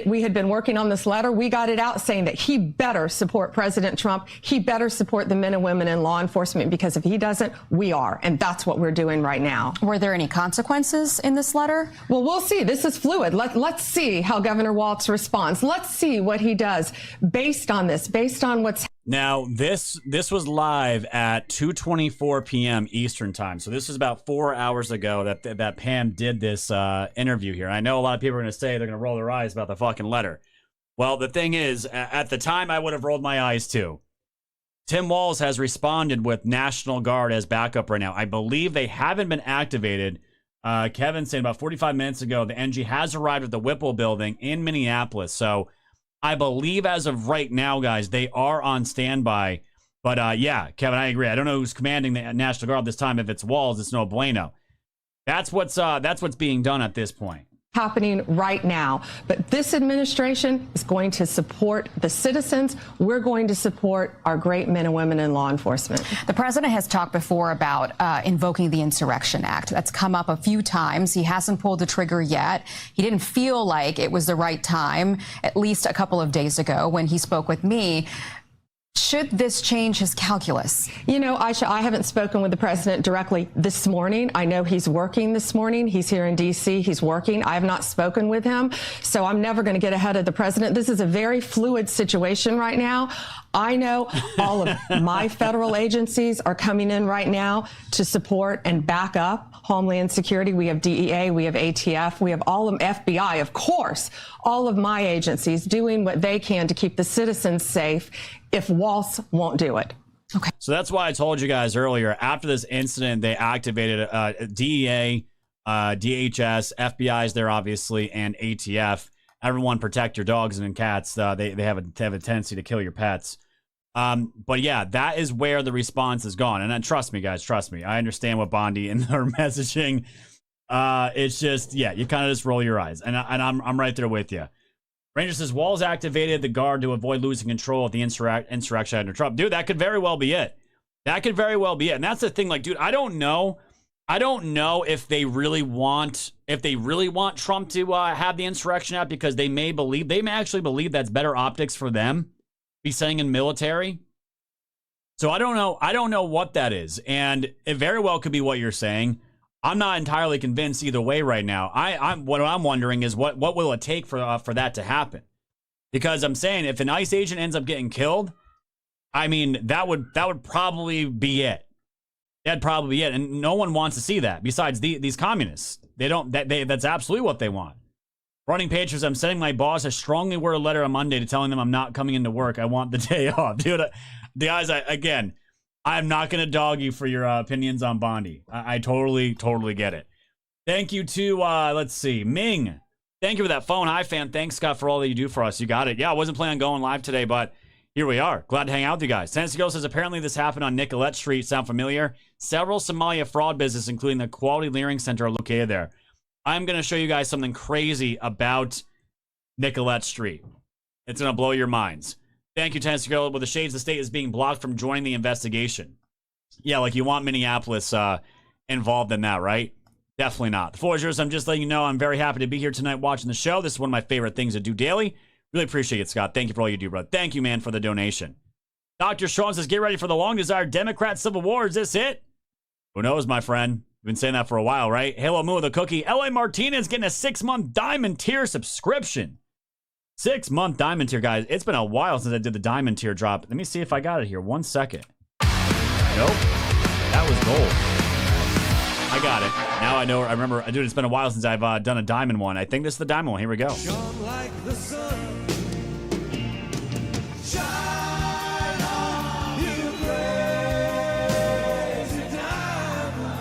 We had been working on this letter. We got it out saying that he better support President Trump. He better support the men and women in law enforcement, because if he doesn't, we are. And that's what we're doing right now. Were there any consequences in this letter? Well, we'll see. This is fluid. Let's see how Governor Walz responds. Let's see what he does based on this, based on what's. Now, this was live at 2:24 p.m. Eastern time. So this was about 4 hours ago that Pam did this interview here. I know a lot of people are going to say they're going to roll their eyes about the fucking letter. Well, the thing is, at the time, I would have rolled my eyes too. Tim Walz has responded with National Guard as backup right now. I believe they haven't been activated. Kevin saying about 45 minutes ago, the NG has arrived at the Whipple building in Minneapolis. So I believe as of right now, guys, they are on standby. But yeah, Kevin, I agree. I don't know who's commanding the National Guard this time. If it's Walz, it's no bueno. That's what's being done at this point. Happening right now. But this administration is going to support the citizens. We're going to support our great men and women in law enforcement. The president has talked before about invoking the Insurrection Act. That's come up a few times. He hasn't pulled the trigger yet. He didn't feel like it was the right time, at least a couple of days ago when he spoke with me. Should this change his calculus? Aisha, I haven't spoken with the president directly this morning. I know he's working this morning. He's here in D.C. He's working. I have not spoken with him, so I'm never going to get ahead of the president. This is a very fluid situation right now. I know all of my federal agencies are coming in right now to support and back up Homeland Security. We have DEA, we have ATF, we have all of FBI, of course, all of my agencies doing what they can to keep the citizens safe if Walz won't do it. Okay. So that's why I told you guys earlier, after this incident, they activated DEA, DHS, FBI's there, obviously, and ATF. Everyone protect your dogs and cats. They have a tendency to kill your pets. But yeah, that is where the response has gone. And then trust me, guys, trust me. I understand what Bondi and her messaging. It's just, yeah, you kind of just roll your eyes. And I'm right there with you. Ranger says, Walz activated the guard to avoid losing control of the insurrection under Trump. Dude, that could very well be it. That could very well be it. And that's the thing, like, dude, I don't know if they really want Trump to have the insurrection out, because they may actually believe that's better optics for them, be saying in military. So I don't know what that is. And it very well could be what you're saying. I'm not entirely convinced either way right now. What I'm wondering is what will it take for that to happen? Because I'm saying if an ICE agent ends up getting killed, I mean, that would probably be it. That'd probably be it. And no one wants to see that besides these communists. That's absolutely what they want. Running Patriots, I'm sending my boss a strongly worded letter on Monday to telling them I'm not coming into work. I want the day off. Dude, the guys, I'm not going to dog you for your opinions on Bondi. I totally get it. Thank you to, let's see, Ming. Thank you for that phone. Hi, fan. Thanks, Scott, for all that you do for us. You got it. Yeah, I wasn't planning on going live today, but here we are. Glad to hang out with you guys. Tennessee Girl says, apparently this happened on Nicolette Street. Sound familiar? Several Somalia fraud businesses, including the Quality Leering Center, are located there. I'm going to show you guys something crazy about Nicolette Street. It's going to blow your minds. Thank you, Tennessee Girl. With the shades, the state is being blocked from joining the investigation. Yeah, like you want Minneapolis involved in that, right? Definitely not. The floor is yours. I'm just letting you know I'm very happy to be here tonight watching the show. This is one of my favorite things to do daily. Really appreciate it, Scott. Thank you for all you do, bro. Thank you, man, for the donation. Dr. Sean says, get ready for the long-desired Democrat Civil War. Is this it? Who knows, my friend? You've been saying that for a while, right? Halo Moo with a cookie. L.A. Martinez getting a 6-month Diamond Tier subscription. 6-month Diamond Tier, guys. It's been a while since I did the Diamond Tier drop. Let me see if I got it here. 1 second. Nope. That was gold. I got it. Now I know. I remember. Dude, it's been a while since I've done a diamond one. I think this is the diamond one. Here we go. Shine like the sun. Shine on, you crazy diamond.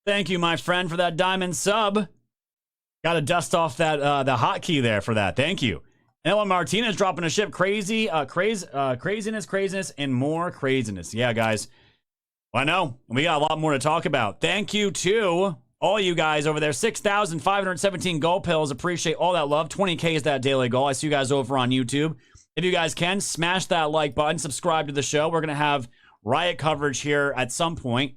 Thank you, my friend, for that diamond sub. Got to dust off that the hotkey there for that. Thank you. Ella Martinez dropping a ship. Craziness, and more craziness. Yeah, guys. Well, I know. We got a lot more to talk about. Thank you to all you guys over there. 6,517 gold pills. Appreciate all that love. 20K is that daily goal. I see you guys over on YouTube. If you guys can, smash that like button. Subscribe to the show. We're going to have riot coverage here at some point.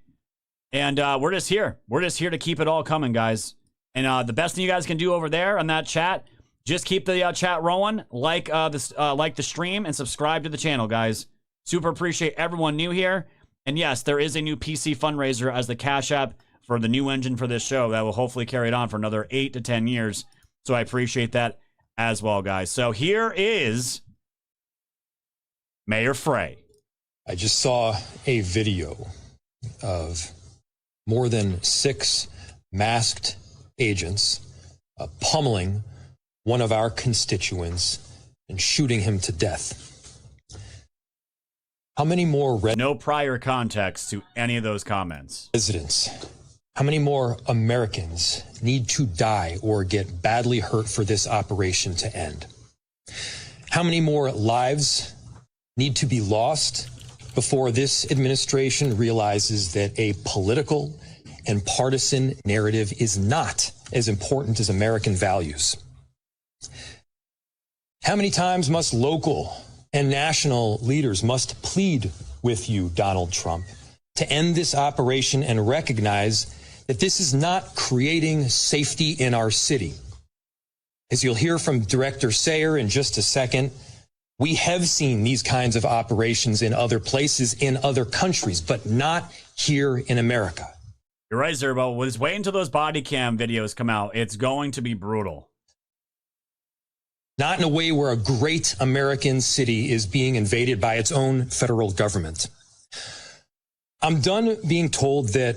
And we're just here. We're just here to keep it all coming, guys. And the best thing you guys can do over there on that chat, just keep the chat rolling, like the stream, and subscribe to the channel, guys. Super appreciate everyone new here. And yes, there is a new PC fundraiser as the Cash App for the new engine for this show that will hopefully carry it on for another 8 to 10 years. So I appreciate that as well, guys. So here is Mayor Frey. I just saw a video of more than 6 masked agents pummeling one of our constituents and shooting him to death. How many more no prior context to any of those comments. Residents, how many more Americans need to die or get badly hurt for this operation to end? How many more lives need to be lost before this administration realizes that a political and partisan narrative is not as important as American values? How many times must local and national leaders must plead with you, Donald Trump, to end this operation and recognize that this is not creating safety in our city? As you'll hear from Director Sayer in just a second, we have seen these kinds of operations in other places, in other countries, but not here in America. You're right, Zerbo. Just wait until those body cam videos come out. It's going to be brutal. Not in a way where a great American city is being invaded by its own federal government. I'm done being told that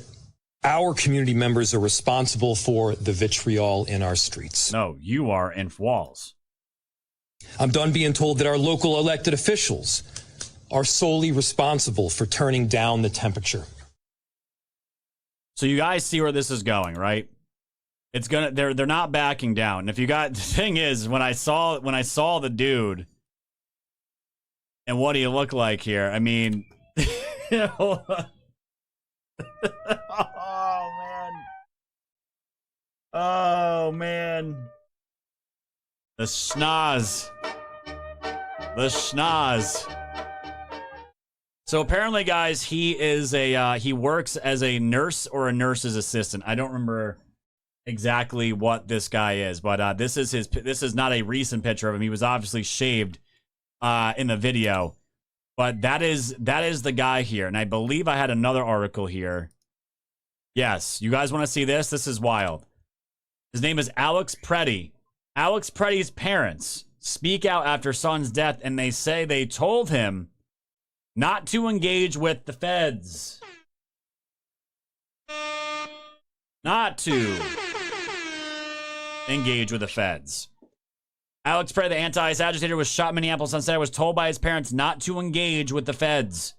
our community members are responsible for the vitriol in our streets. No, you are in walls. I'm done being told that our local elected officials are solely responsible for turning down the temperature. So you guys see where this is going, right? It's gonna they're not backing down. And if you got the thing is when I saw the dude and what he looked like here, I mean you know, oh man. The schnoz. So apparently, guys, he is he works as a nurse or a nurse's assistant. I don't remember exactly what this guy is, but this is not a recent picture of him. He was obviously shaved in the video, but that is the guy here. And I believe I had another article here. Yes, you guys want to see this? This is wild. His name is Alex Preddy. Alex Preddy's parents speak out after son's death, and they say they told him not to engage with the feds. Not to engage with the feds. Alex Preddy, the anti-ICE agitator, was shot in Minneapolis on Saturday, was told by his parents not to engage with the feds.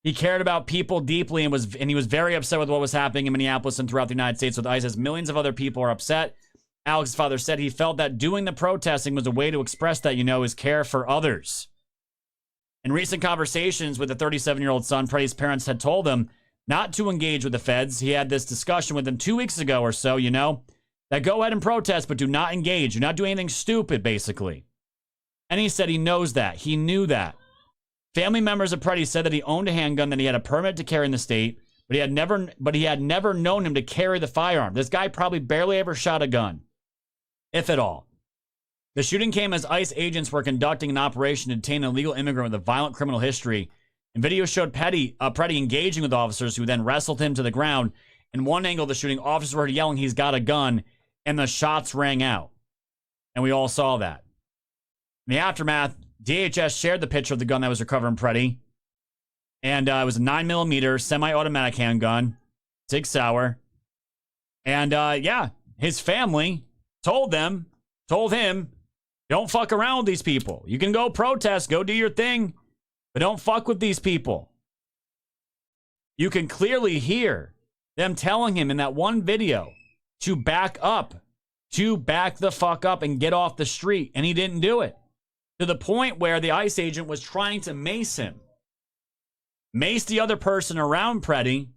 He cared about people deeply and he was very upset with what was happening in Minneapolis and throughout the United States with ICE, as millions of other people are upset. Alex's father said he felt that doing the protesting was a way to express that, his care for others. In recent conversations with the 37-year-old son, Freddie's parents had told him not to engage with the feds. He had this discussion with them 2 weeks ago or so, that go ahead and protest, but do not engage. Do not do anything stupid, basically. And he said he knows that. He knew that. Family members of Freddie said that he owned a handgun, that he had a permit to carry in the state, but he had never known him to carry the firearm. This guy probably barely ever shot a gun, if at all. The shooting came as ICE agents were conducting an operation to detain an illegal immigrant with a violent criminal history. And video showed Freddie engaging with officers who then wrestled him to the ground. In one angle of the shooting, officers were yelling, "He's got a gun," and the shots rang out. And we all saw that. In the aftermath, DHS shared the picture of the gun that was recovered from Freddie. And it was a 9mm semi-automatic handgun, Sig Sauer. And his family told him, don't fuck around with these people. You can go protest, go do your thing, but don't fuck with these people. You can clearly hear them telling him in that one video to back up, to back the fuck up and get off the street. And he didn't do it. To the point where the ICE agent was trying to mace him. Mace the other person around Freddie.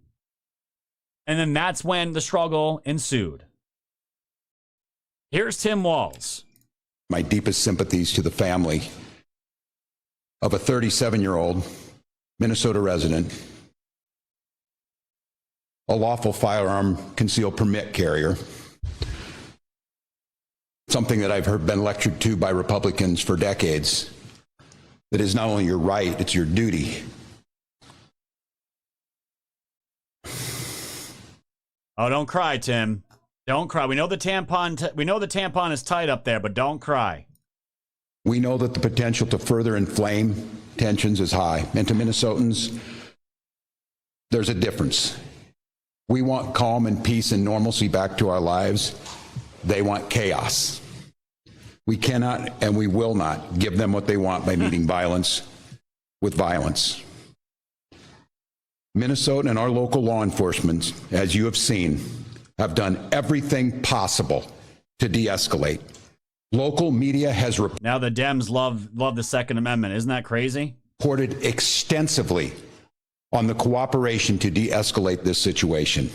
And then that's when the struggle ensued. Here's Tim Walz. My deepest sympathies to the family of a 37-year-old Minnesota resident, a lawful firearm concealed permit carrier, something that I've been lectured to by Republicans for decades, that is not only your right, it's your duty. Oh, don't cry, Tim. Don't cry. We know the tampon is tight up there, but don't cry. We know that the potential to further inflame tensions is high. And to Minnesotans, there's a difference. We want calm and peace and normalcy back to our lives. They want chaos. We cannot and we will not give them what they want by meeting violence with violence. Minnesota and our local law enforcement, as you have seen, have done everything possible to de-escalate. Local media has now the Dems love the Second Amendment. Isn't that crazy? Reported extensively on the cooperation to de-escalate this situation.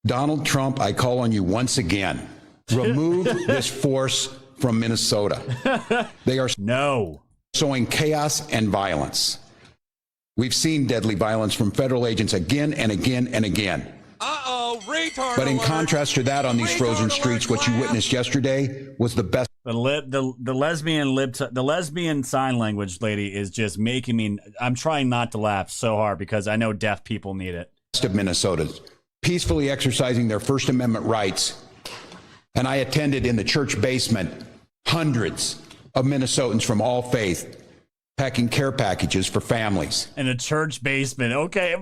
Donald Trump, I call on you once again. Remove this force from Minnesota. They are sowing chaos and violence. We've seen deadly violence from federal agents again and again and again. Retard but in alert. contrast to that, on these frozen streets, what you witnessed yesterday was the best. The lesbian sign language lady is just making me. I'm trying not to laugh so hard because I know deaf people need it. Of Minnesotans peacefully exercising their First Amendment rights, and I attended in the church basement hundreds of Minnesotans from all faith packing care packages for families. In a church basement, okay.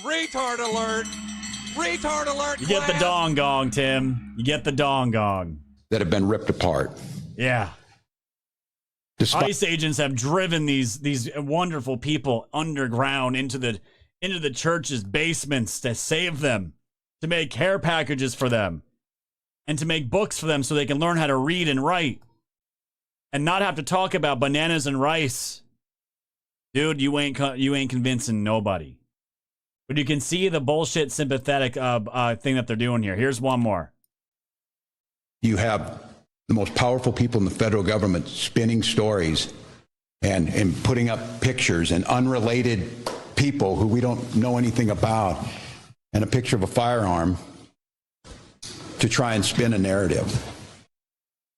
Retard alert! Retard alert! You get the dong gong, Tim. You get the dong gong. That have been ripped apart. Yeah. ICE agents have driven these wonderful people underground into the church's basements to save them, to make care packages for them, and to make books for them so they can learn how to read and write, and not have to talk about bananas and rice. Dude, you ain't convincing nobody. But you can see the bullshit sympathetic thing that they're doing here. Here's one more. You have the most powerful people in the federal government spinning stories and putting up pictures, and unrelated people who we don't know anything about, and a picture of a firearm to try and spin a narrative.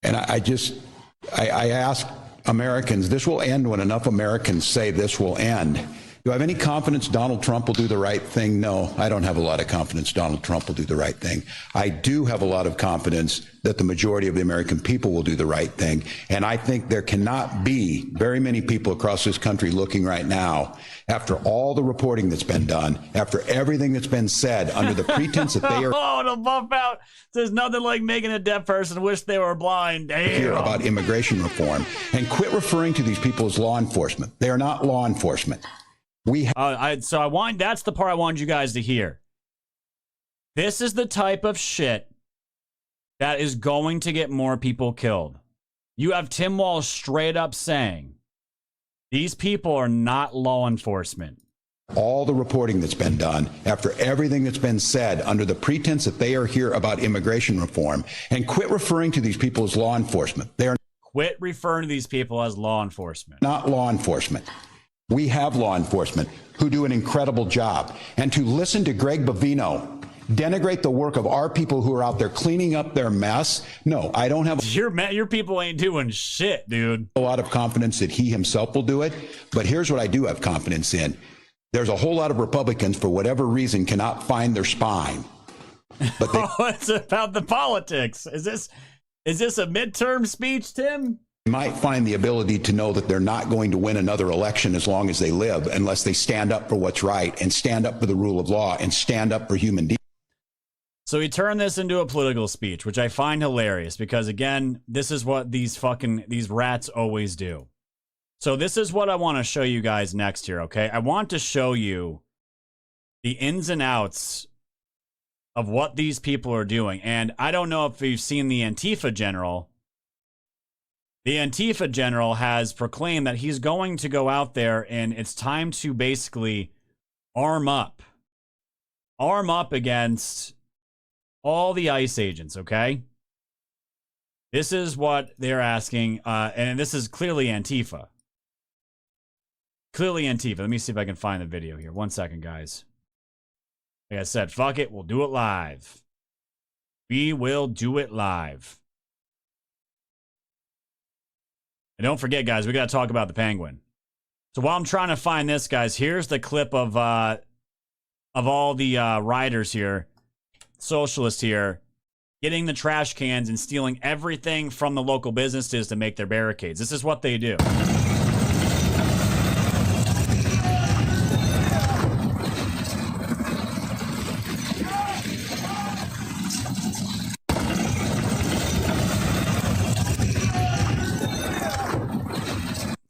And I ask Americans, this will end when enough Americans say this will end. Do I have any confidence Donald Trump will do the right thing? No, I don't have a lot of confidence Donald Trump will do the right thing. I do have a lot of confidence that the majority of the American people will do the right thing. And I think there cannot be very many people across this country looking right now, after all the reporting that's been done, after everything that's been said, under the pretense that they are oh, to bump out. There's nothing like making a deaf person wish they were blind. Damn. Here about immigration reform, and quit referring to these people as law enforcement. They are not law enforcement. That's the part I wanted you guys to hear. This is the type of shit that is going to get more people killed. You have Tim Walz straight up saying, these people are not law enforcement. All the reporting that's been done, after everything that's been said, under the pretense that they are here about immigration reform, and quit referring to these people as law enforcement. They are Quit referring to these people as law enforcement. Not law enforcement. We have law enforcement who do an incredible job. And to listen to Greg Bovino denigrate the work of our people who are out there cleaning up their mess, no, I don't have... Your people ain't doing shit, dude. A lot of confidence that he himself will do it. But here's what I do have confidence in. There's a whole lot of Republicans, for whatever reason, cannot find their spine. But they... it's about the politics. Is this a midterm speech, Tim? Might find the ability to know that they're not going to win another election as long as they live, unless they stand up for what's right and stand up for the rule of law and stand up for human decency. So he turned this into a political speech, which I find hilarious because, again, this is what these rats always do. So this is what I want to show you guys next here, okay? I want to show you the ins and outs of what these people are doing. And I don't know if you've seen the Antifa general. The Antifa general has proclaimed that he's going to go out there and it's time to basically arm up against all the ICE agents, okay? This is what they're asking, and this is clearly Antifa. Clearly Antifa. Let me see if I can find the video here. 1 second, guys. Like I said, fuck it, we'll do it live. We will do it live. And don't forget, guys, we got to talk about the Penguin. So while I'm trying to find this, guys, here's the clip of all the rioters here, socialists here, getting the trash cans and stealing everything from the local businesses to make their barricades. This is what they do.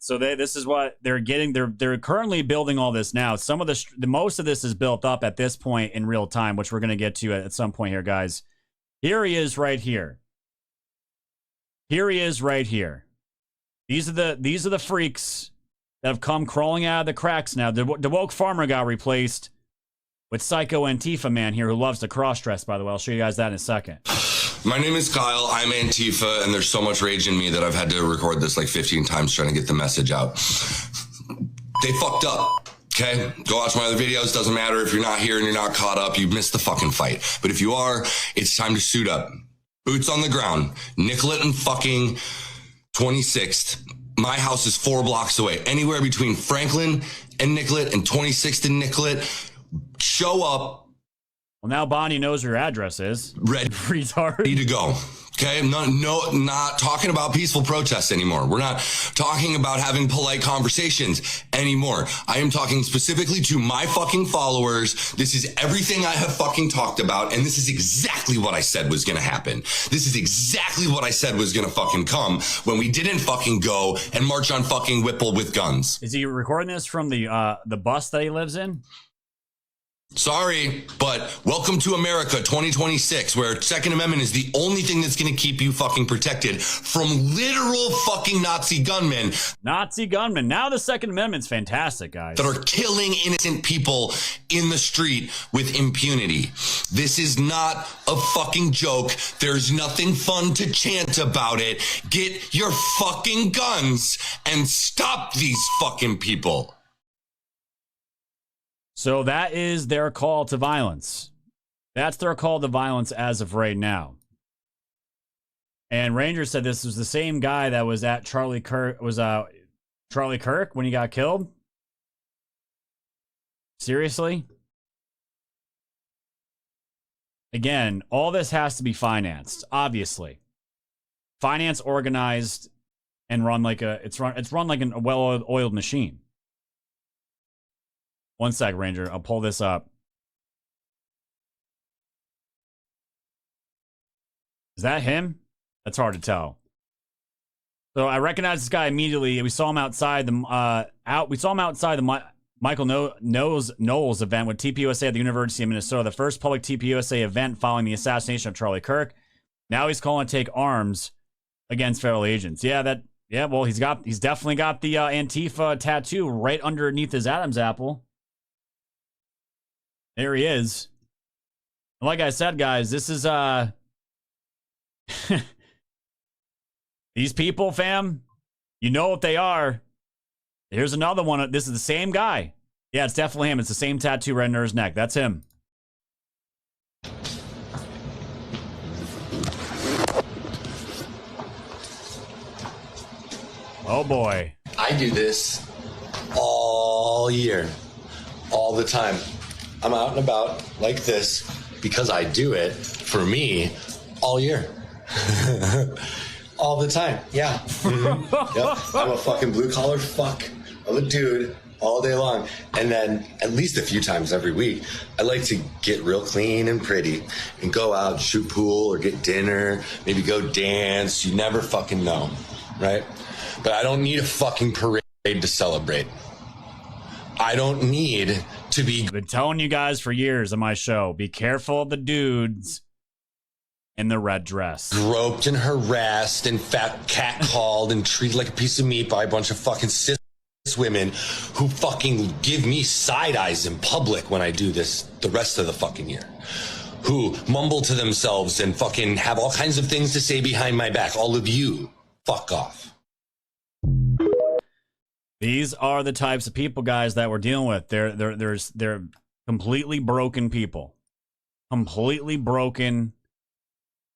So this is what they're getting. They're currently building all this now. Some of most of this is built up at this point in real time, which we're going to get to at some point here, guys. Here he is right here. Here he is right here. These are the freaks that have come crawling out of the cracks now. The woke farmer got replaced with Psycho Antifa man here who loves to cross-dress, by the way. I'll show you guys that in a second. My name is Kyle. I'm Antifa, and there's so much rage in me that I've had to record this like 15 times trying to get the message out. They fucked up. Okay? Go watch my other videos. Doesn't matter if you're not here and you're not caught up. You missed the fucking fight. But if you are, it's time to suit up. Boots on the ground. Nicollet and fucking 26th. My house is 4 blocks away. Anywhere between Franklin and Nicollet and 26th and Nicollet. Show up. Well, now Bonnie knows where your address is. Retard. Ready to go. Okay? Not talking about peaceful protests anymore. We're not talking about having polite conversations anymore. I am talking specifically to my fucking followers. This is everything I have fucking talked about, and this is exactly what I said was gonna happen. This is exactly what I said was gonna fucking come when we didn't fucking go and march on fucking Whipple with guns. Is he recording this from the bus that he lives in? Sorry, but welcome to America 2026, where Second Amendment is the only thing that's going to keep you fucking protected from literal fucking Nazi gunmen. Nazi gunmen. Now the Second Amendment's fantastic, guys. That are killing innocent people in the street with impunity. This is not a fucking joke. There's nothing fun to chant about it. Get your fucking guns and stop these fucking people. So that is their call to violence. That's their call to violence as of right now. And Ranger said this was the same guy that was at Charlie Kirk when he got killed. Seriously? Again, all this has to be financed, obviously. Finance, organized, and run like a it's run like a well-oiled machine. One sec, Ranger. I'll pull this up. Is that him? That's hard to tell. So I recognize this guy immediately. We saw him outside the Michael Knowles event with TPUSA at the University of Minnesota, the first public TPUSA event following the assassination of Charlie Kirk. Now he's calling to take arms against federal agents. Well, he's definitely got the Antifa tattoo right underneath his Adam's apple. There he is. Like I said, guys, this is these people, fam, you know what they are. Here's another one. This is the same guy. Yeah, it's definitely him. It's the same tattoo right under his neck. That's him. Oh, boy. I do this all year, all the time. I'm out and about like this because I do it for me all year. All the time. Yeah. Mm-hmm. Yep. I'm a fucking blue collar fuck of a dude all day long. And then at least a few times every week, I like to get real clean and pretty and go out, shoot pool or get dinner, maybe go dance. You never fucking know, right? But I don't need a fucking parade to celebrate. I don't need to be... I've been telling you guys for years on my show, be careful of the dudes in the red dress. Groped and harassed and catcalled and treated like a piece of meat by a bunch of fucking cis women who fucking give me side eyes in public when I do this the rest of the fucking year. Who mumble to themselves and fucking have all kinds of things to say behind my back. All of you, fuck off. These are the types of people, guys, that we're dealing with. They're completely broken people. Completely broken.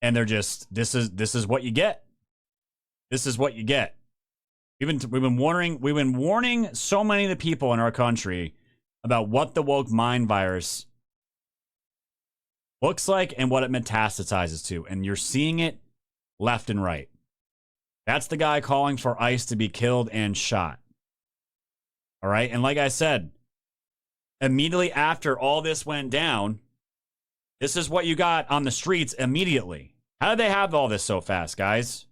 And they're just, this is what you get. This is what you get. We've been warning so many of the people in our country about what the woke mind virus looks like and what it metastasizes to. And you're seeing it left and right. That's the guy calling for ICE to be killed and shot. All right. And like I said, immediately after all this went down, this is what you got on the streets immediately. How did they have all this so fast, guys?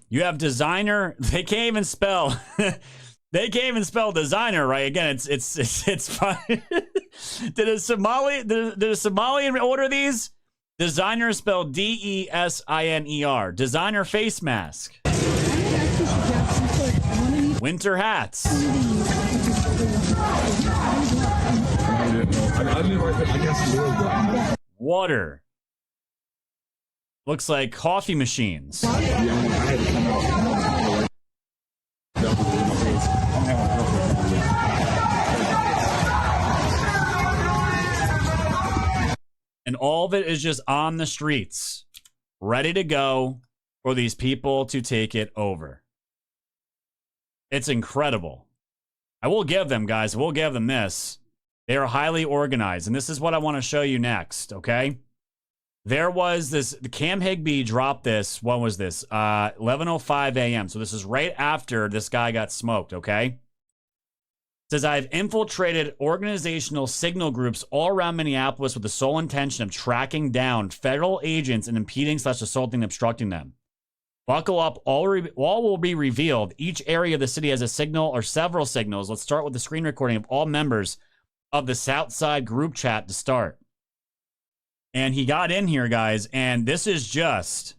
You have designer. They can't even spell. They can't even spell designer right. Again, it's fine. Did a Somalian order these? Designer spelled DESINER. Designer face mask. Winter hats. Water. Looks like coffee machines. And all of it is just on the streets, ready to go for these people to take it over. It's incredible. I will give them, guys, we'll give them this. They are highly organized, and this is what I want to show you next, okay? There was this, Cam Higbee dropped this, when was this? 11:05 a.m. So this is right after this guy got smoked, okay? It says, I've infiltrated organizational signal groups all around Minneapolis with the sole intention of tracking down federal agents and impeding/assaulting and obstructing them. Buckle up, all will be revealed. Each area of the city has a signal or several signals. Let's start with the screen recording of all members of the Southside group chat to start. And he got in here, guys, and this is just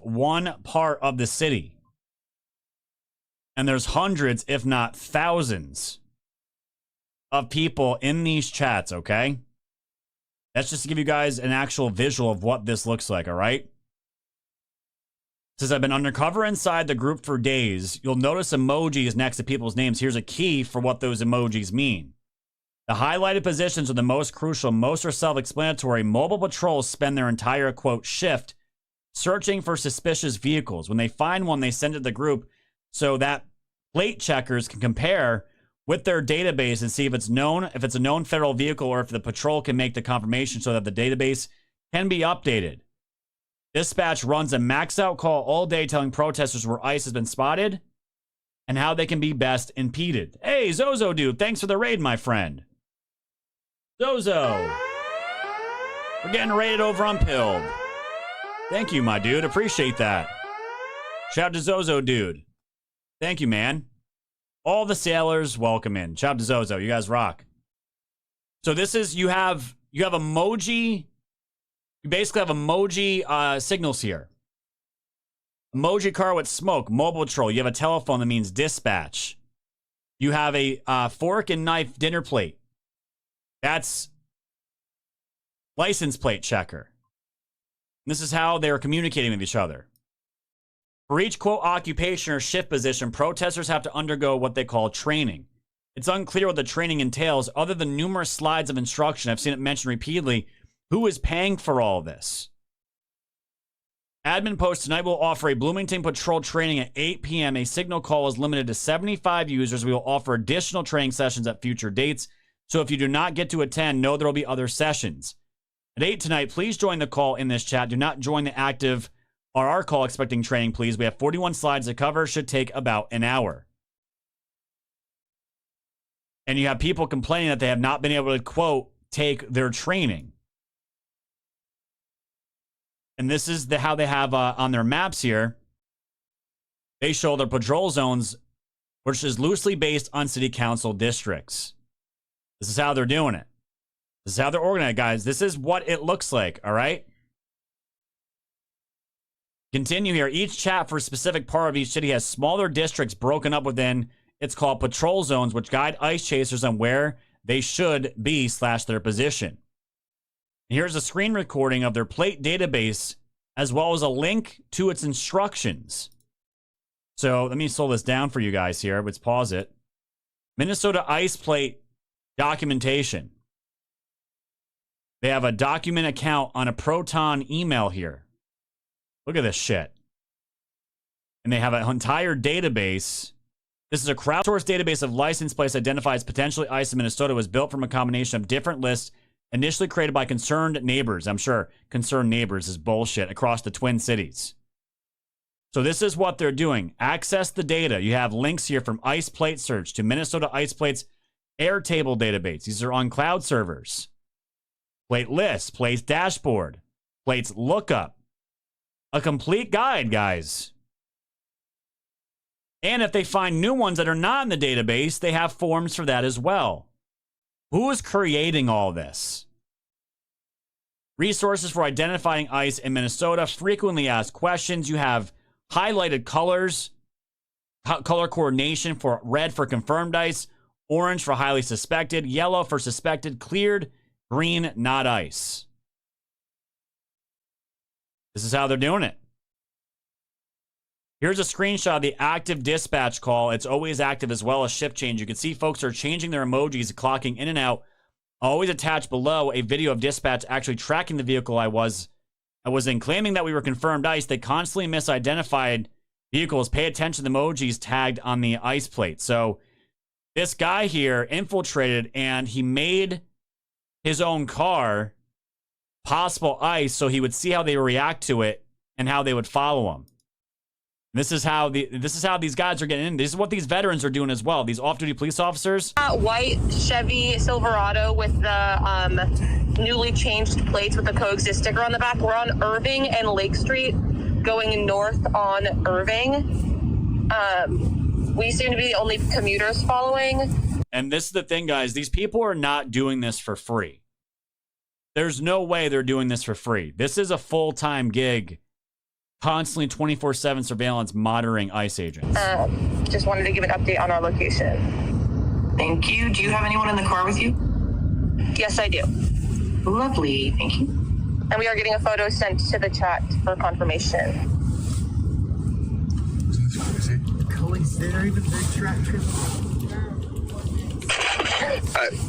one part of the city. And there's hundreds, if not thousands, of people in these chats, okay? That's just to give you guys an actual visual of what this looks like, all right? It says, I've been undercover inside the group for days. You'll notice emojis next to people's names. Here's a key for what those emojis mean. The highlighted positions are the most crucial. Most are self-explanatory. Mobile patrols spend their entire, quote, shift searching for suspicious vehicles. When they find one, they send it to the group so that plate checkers can compare with their database and see if it's a known federal vehicle, or if the patrol can make the confirmation so that the database can be updated. Dispatch runs a max out call all day telling protesters where ICE has been spotted and how they can be best impeded. Hey, Zozo dude, thanks for the raid, my friend. Zozo. We're getting raided over on Pilled. Thank you, my dude. Appreciate that. Shout out to Zozo dude. Thank you, man. All the sailors, welcome in. Shout out to Zozo. You guys rock. So this is, you have emoji. You basically have emoji signals here. Emoji car with smoke, mobile patrol. You have a telephone that means dispatch. You have a fork and knife dinner plate. That's license plate checker. And this is how they're communicating with each other. For each, quote, occupation or shift position, protesters have to undergo what they call training. It's unclear what the training entails, other than numerous slides of instruction. I've seen it mentioned repeatedly. Who is paying for all this? Admin post tonight will offer a Bloomington Patrol training at 8 p.m. A signal call is limited to 75 users. We will offer additional training sessions at future dates. So if you do not get to attend, know there will be other sessions. At 8 tonight, please join the call in this chat. Do not join the active RR call expecting training, please. We have 41 slides to cover. Should take about an hour. And you have people complaining that they have not been able to, quote, take their training. And this is how they have on their maps here. They show their patrol zones, which is loosely based on city council districts. This is how they're doing it. This is how they're organized, guys. This is what it looks like, all right? Continue here. Each chat for a specific part of each city has smaller districts broken up within. It's called patrol zones, which guide ICE chasers on where they should be / their position. Here's a screen recording of their plate database, as well as a link to its instructions. So let me slow this down for you guys here. Let's pause it. Minnesota ICE plate documentation. They have a document account on a Proton email here. Look at this shit. And they have an entire database. This is a crowdsourced database of license plates identified as potentially ICE in Minnesota. It was built from a combination of different lists initially created by concerned neighbors. I'm sure concerned neighbors is bullshit across the Twin Cities. So this is what they're doing. Access the data. You have links here from ICE plate search to Minnesota ICE plates Airtable database. These are on cloud servers. Plate list, plates dashboard, plates lookup. A complete guide, guys. And if they find new ones that are not in the database, they have forms for that as well. Who is creating all this? Resources for identifying ICE in Minnesota, frequently asked questions. You have highlighted colors, color coordination for red for confirmed ICE, orange for highly suspected, yellow for suspected, cleared, green, not ICE. This is how they're doing it. Here's a screenshot of the active dispatch call. It's always active as well as shift change. You can see folks are changing their emojis, clocking in and out. Always attached below a video of dispatch actually tracking the vehicle I was in, claiming that we were confirmed ICE. They constantly misidentified vehicles. Pay attention to the emojis tagged on the ICE plate. So this guy here infiltrated and he made his own car possible ICE so he would see how they react to it and how they would follow him. This is how these guys are getting in. This is what these veterans are doing as well. These off-duty police officers. White Chevy Silverado with the newly changed plates with the coexist sticker on the back. We're on Irving and Lake Street, going north on Irving. We seem to be the only commuters following. And this is the thing, guys. These people are not doing this for free. There's no way they're doing this for free. This is a full-time gig. Constantly 24/7 surveillance monitoring ICE agents. Just wanted to give an update on our location. Thank you. Do you have anyone in the car with you? Yes, I do. Lovely. Thank you. And we are getting a photo sent to the chat for confirmation.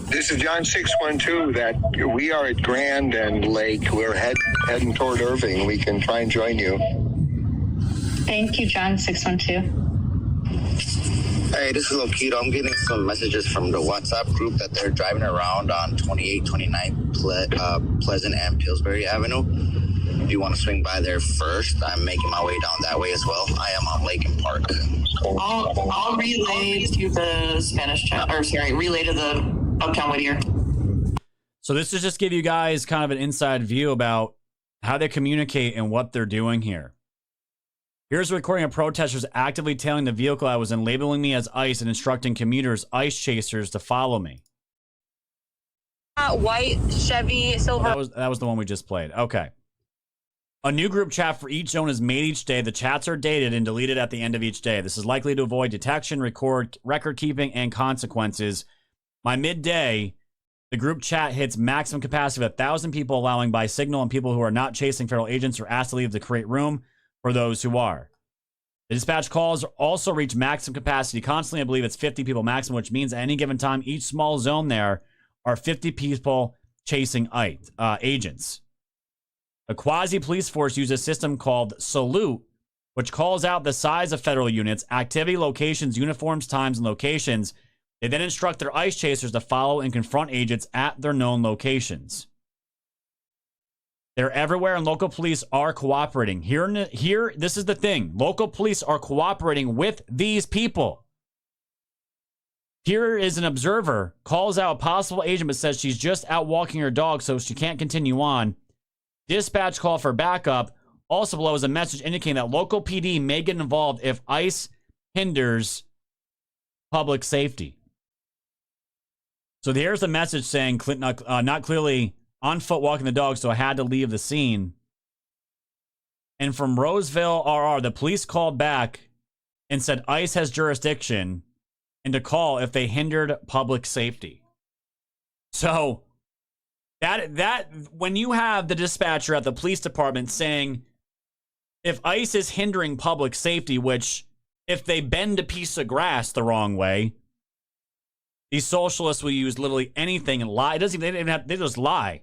This is John 612. That we are at Grand and Lake. We're heading toward Irving. We can try and join you. Thank you, John 612. Hey, this is Lokito. I'm getting some messages from the WhatsApp group that they're driving around on 28, 29 Pleasant and Pillsbury Avenue. If you want to swing by there first, I'm making my way down that way as well. I am on Lake and Park. I'll relay to the Spanish chat, or sorry, relay to the Uptown Whittier. So this is just give you guys kind of an inside view about how they communicate and what they're doing here. Here's a recording of protesters actively tailing the vehicle I was in, labeling me as ICE and instructing commuters, ICE chasers, to follow me. White Chevy Silver. That was the one we just played. Okay. A new group chat for each zone is made each day. The chats are dated and deleted at the end of each day. This is likely to avoid detection, record keeping, and consequences. By midday, the group chat hits maximum capacity of 1,000 people, allowing by signal and people who are not chasing federal agents are asked to leave to create room for those who are. The dispatch calls also reach maximum capacity constantly. I believe it's 50 people maximum, which means at any given time, each small zone there are 50 people chasing agents. A quasi-police force uses a system called Salute, which calls out the size of federal units, activity, locations, uniforms, times, and locations. They then instruct their ICE chasers to follow and confront agents at their known locations. They're everywhere, and local police are cooperating. Here, this is the thing. Local police are cooperating with these people. Here is an observer, calls out a possible agent, but says she's just out walking her dog, so she can't continue on. Dispatch call for backup. Also below is a message indicating that local PD may get involved if ICE hinders public safety. So here's the message saying, not clearly on foot walking the dog, so I had to leave the scene. And from Roseville RR, the police called back and said ICE has jurisdiction and to call if they hindered public safety. So that when you have the dispatcher at the police department saying if ICE is hindering public safety, which if they bend a piece of grass the wrong way, these socialists will use literally anything and lie. They just lie.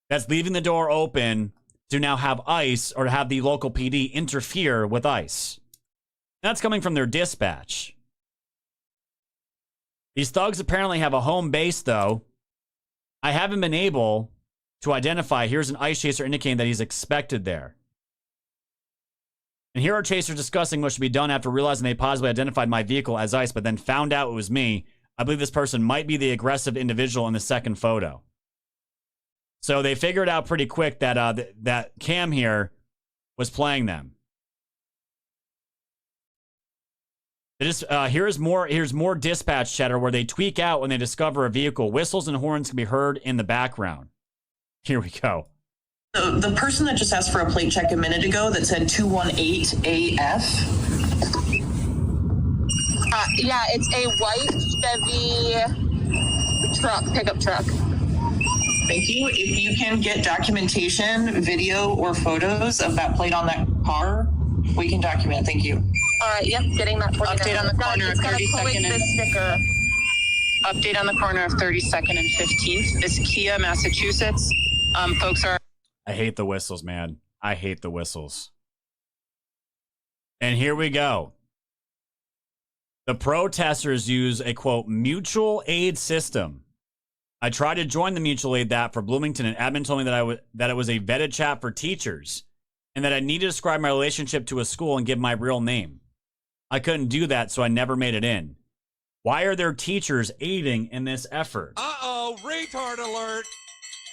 That's leaving the door open to now have ICE or to have the local PD interfere with ICE. That's coming from their dispatch. These thugs apparently have a home base, though. I haven't been able to identify. Here's an ICE chaser indicating that he's expected there. And here are chasers discussing what should be done after realizing they possibly identified my vehicle as ICE, but then found out it was me. I believe this person might be the aggressive individual in the second photo. So they figured out pretty quick that that Cam here was playing them. Here's more dispatch chatter where they tweak out when they discover a vehicle. Whistles and horns can be heard in the background. Here we go. The person that just asked for a plate check a minute ago that said 218AF. Yeah, it's a white Chevy pickup truck. Thank you. If you can get documentation, video, or photos of that plate on that car, we can document. Thank you. All right, yep, getting that for you. Update on the corner of 32nd and sticker. Update on the corner of 32nd and 15th. This Kia, Massachusetts. Folks are. I hate the whistles, man. I hate the whistles. And here we go. The protesters use a, quote, mutual aid system. I tried to join the mutual aid that for Bloomington, and admin told me that it was a vetted chat for teachers and that I need to describe my relationship to a school and give my real name. I couldn't do that, so I never made it in. Why are there teachers aiding in this effort? Uh-oh, retard alert.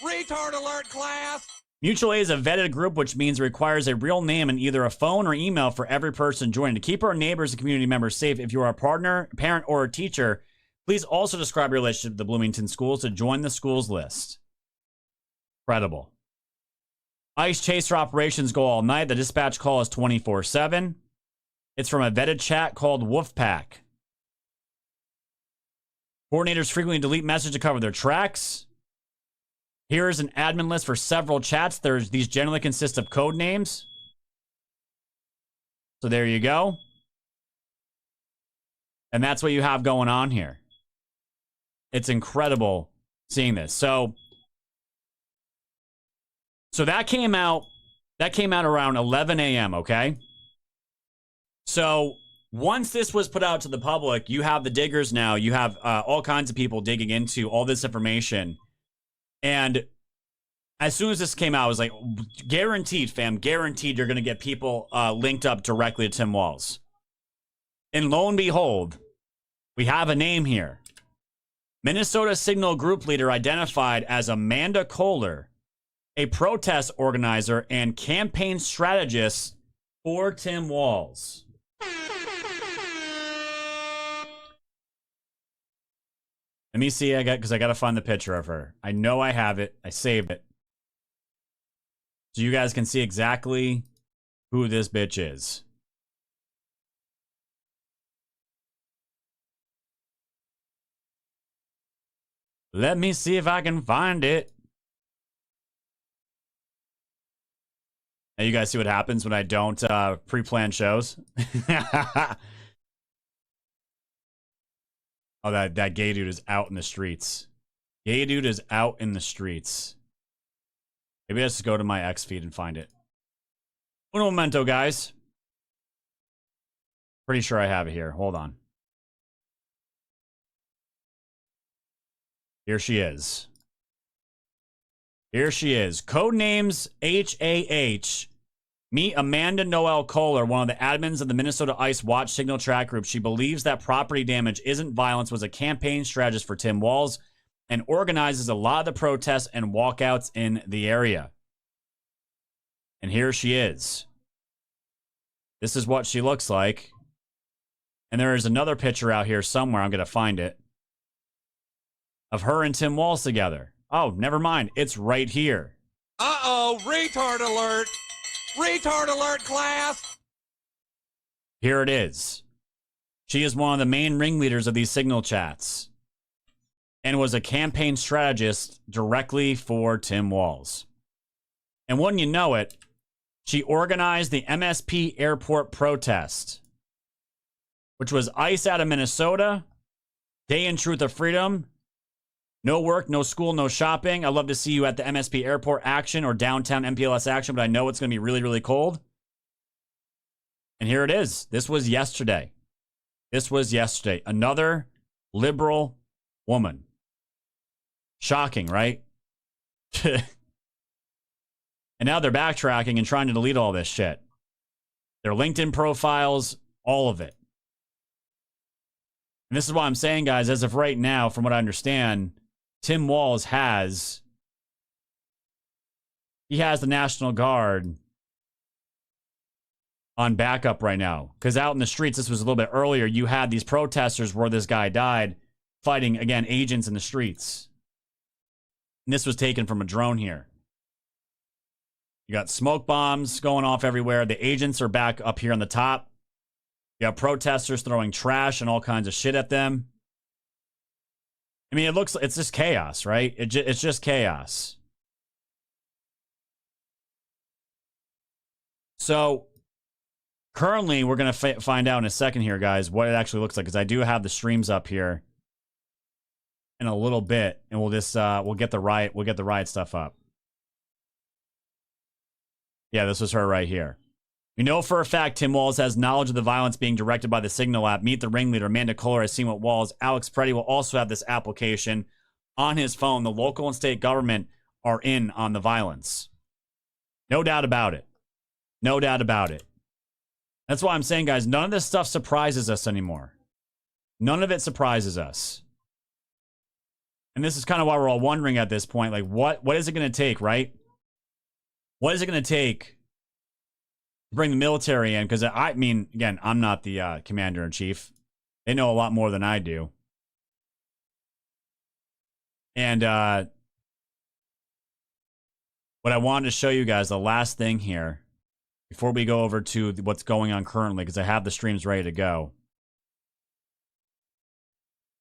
Retard alert, class. Mutual aid is a vetted group, which means it requires a real name and either a phone or email for every person joining. To keep our neighbors and community members safe, if you are a partner, parent, or a teacher, please also describe your relationship to the Bloomington schools to join the schools list. Incredible. ICE chaser operations go all night. The dispatch call is 24/7. It's from a vetted chat called Wolfpack. Coordinators frequently delete messages to cover their tracks. Here's an admin list for several chats. These generally consist of code names. So there you go. And that's what you have going on here. It's incredible seeing this. So that came out around 11 a.m., okay? So once this was put out to the public, you have the diggers now. You have all kinds of people digging into all this information. And as soon as this came out, I was like, guaranteed, fam, guaranteed you're going to get people linked up directly to Tim Walz. And lo and behold, we have a name here. Minnesota Signal Group leader identified as Amanda Kohler, a protest organizer and campaign strategist for Tim Walz. Let me see, because I got to find the picture of her. I know I have it. I saved it. So you guys can see exactly who this bitch is. Let me see if I can find it. Now you guys see what happens when I don't pre-plan shows? Oh, that gay dude is out in the streets. Gay dude is out in the streets. Maybe I just go to my X feed and find it. Un momento, guys. Pretty sure I have it here. Hold on. Here she is. Here she is. Codenames HAH. Meet Amanda Noel Kohler, one of the admins of the Minnesota Ice Watch Signal Track Group. She believes that property damage isn't violence, was a campaign strategist for Tim Walz, and organizes a lot of the protests and walkouts in the area. And here she is. This is what she looks like. And there is another picture out here somewhere. I'm going to find it. Of her and Tim Walz together. Oh, never mind. It's right here. Uh-oh, retard alert. Retard alert, class. Here it is. She is one of the main ringleaders of these signal chats and was a campaign strategist directly for Tim Walz. And wouldn't you know it, she organized the MSP airport protest, which was ICE out of Minnesota, Day in Truth of Freedom, no work, no school, no shopping. I'd love to see you at the MSP airport action or downtown MPLS action, but I know it's going to be really, really cold. And here it is. This was yesterday. This was yesterday. Another liberal woman. Shocking, right? And now they're backtracking and trying to delete all this shit. Their LinkedIn profiles, all of it. And this is why I'm saying, guys, as of right now, from what I understand, Tim Walz has the National Guard on backup right now. Because out in the streets, this was a little bit earlier, you had these protesters where this guy died fighting, again, agents in the streets. And this was taken from a drone here. You got smoke bombs going off everywhere. The agents are back up here on the top. You have protesters throwing trash and all kinds of shit at them. I mean, it's just chaos, right? It's just chaos. So, currently, we're going to find out in a second here, guys, what it actually looks like. Because I do have the streams up here in a little bit. And we'll just, we'll get the riot stuff up. Yeah, this was her right here. We know for a fact Tim Walz has knowledge of the violence being directed by the Signal app. Meet the ringleader. Amanda Kohler has seen what Walz. Alex Preddy will also have this application on his phone. The local and state government are in on the violence. No doubt about it. No doubt about it. That's why I'm saying, guys, none of this stuff surprises us anymore. None of it surprises us. And this is kind of why we're all wondering at this point, like, what is it going to take, right? What is it going to take bring the military in? Because I mean, again, I'm not the commander-in-chief. They know a lot more than I do. And what I wanted to show you guys, the last thing here, before we go over to what's going on currently, because I have the streams ready to go,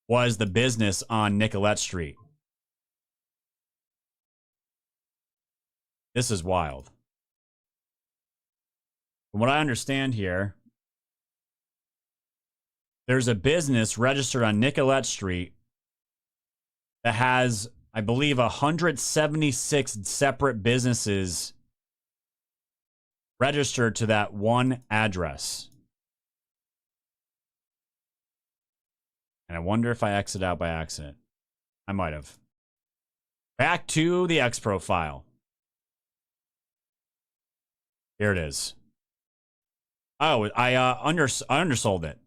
was the business on Nicolette Street. This is wild. From what I understand here, there's a business registered on Nicolette Street that has, I believe, 176 separate businesses registered to that one address. And I wonder if I exit out by accident. I might have. Back to the X profile. Here it is. Oh, I undersold it.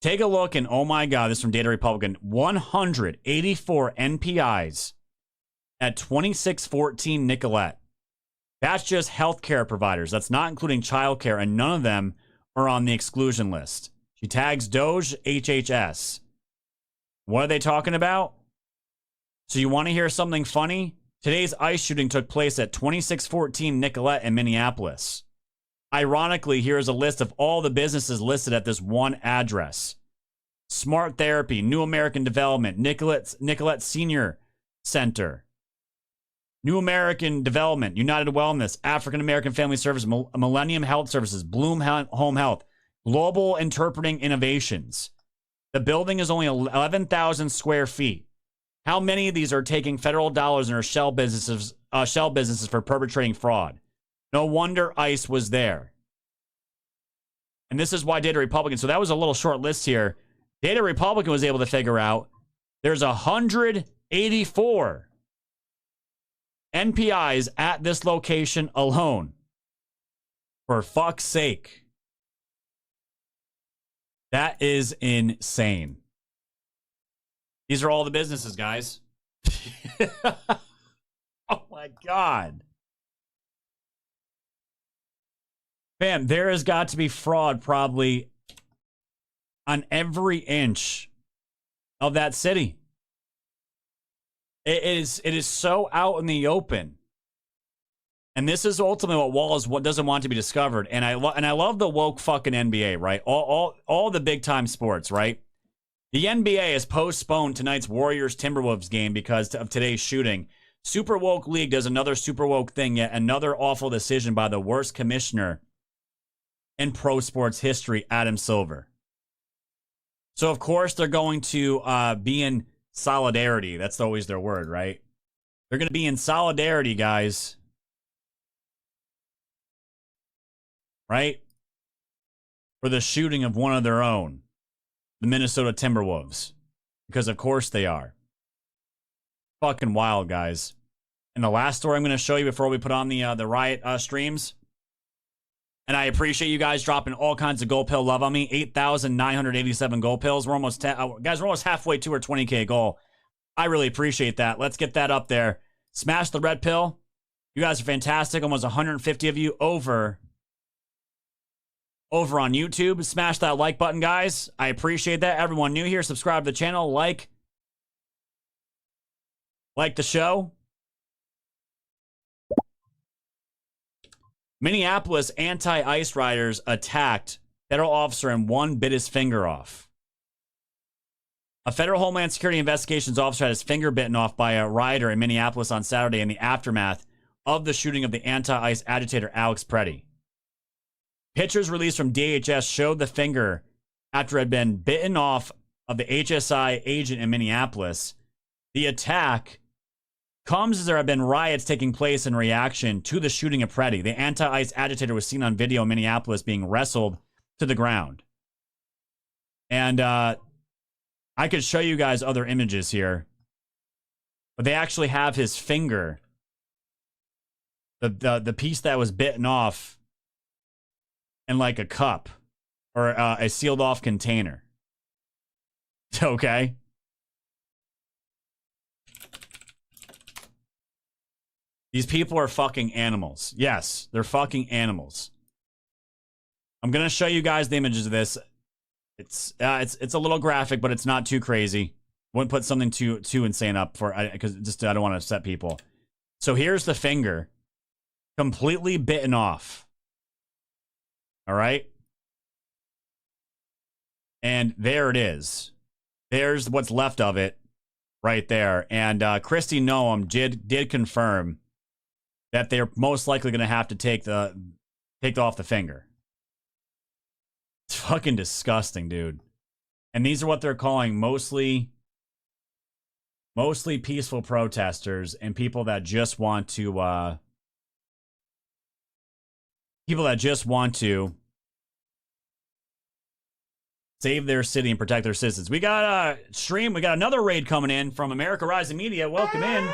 Take a look, and oh my God, this is from Data Republican. 184 NPIs at 2614 Nicolette. That's just healthcare providers. That's not including childcare, and none of them are on the exclusion list. She tags Doge HHS. What are they talking about? So you want to hear something funny? Today's ICE shooting took place at 2614 Nicolette in Minneapolis. Ironically, here's a list of all the businesses listed at this one address. Smart Therapy, New American Development, Nicolette Senior Center, New American Development, United Wellness, African American Family Services, Millennium Health Services, Bloom Home Health, Global Interpreting Innovations. The building is only 11,000 square feet. How many of these are taking federal dollars and are shell businesses for perpetrating fraud? No wonder ICE was there. And this is why Data Republican, so that was a little short list here. Data Republican was able to figure out there's 184 NPIs at this location alone. For fuck's sake. That is insane. These are all the businesses, guys. Oh my God. Fam, there has got to be fraud probably on every inch of that city. It is so out in the open. And this is ultimately what Wallace doesn't want to be discovered. And I love the woke fucking NBA, right? All the big time sports, right? The NBA has postponed tonight's Warriors-Timberwolves game because of today's shooting. Super Woke League does another super woke thing, yet another awful decision by the worst commissioner in pro sports history, Adam Silver. So, of course, they're going to be in solidarity. That's always their word, right? They're going to be in solidarity, guys. Right? For the shooting of one of their own. The Minnesota Timberwolves. Because of course they are. Fucking wild, guys. And the last story I'm going to show you before we put on the riot streams. And I appreciate you guys dropping all kinds of gold pill love on me. 8,987 gold pills. We're almost guys, we're almost halfway to our 20K goal. I really appreciate that. Let's get that up there. Smash the red pill. You guys are fantastic. Almost 150 of you over on YouTube. Smash that like button, guys. I appreciate that. Everyone new here, subscribe to the channel. Like the show. Minneapolis anti-ICE riders attacked federal officer and one bit his finger off. A federal Homeland Security Investigations officer had his finger bitten off by a rider in Minneapolis on Saturday in the aftermath of the shooting of the anti-ICE agitator Alex Preddy. Pictures released from DHS showed the finger after it had been bitten off of the HSI agent in Minneapolis. The attack comes as there have been riots taking place in reaction to the shooting of Preddy. The anti-ICE agitator was seen on video in Minneapolis being wrestled to the ground. And I could show you guys other images here. But they actually have his finger. The piece that was bitten off in like a cup or a sealed off container. Okay. These people are fucking animals. Yes, they're fucking animals. I'm going to show you guys the images of this. It's a little graphic, but it's not too crazy. Wouldn't put something too insane up for, because I don't want to upset people. So here's the finger. Completely bitten off. All right. And there it is. There's what's left of it right there. And Kristi Noem did confirm that they're most likely going to have to take off the finger. It's fucking disgusting, dude. And these are what they're calling mostly peaceful protesters and people that just want to save their city and protect their citizens. We got a stream. We got another raid coming in from America Rising Media. Welcome in.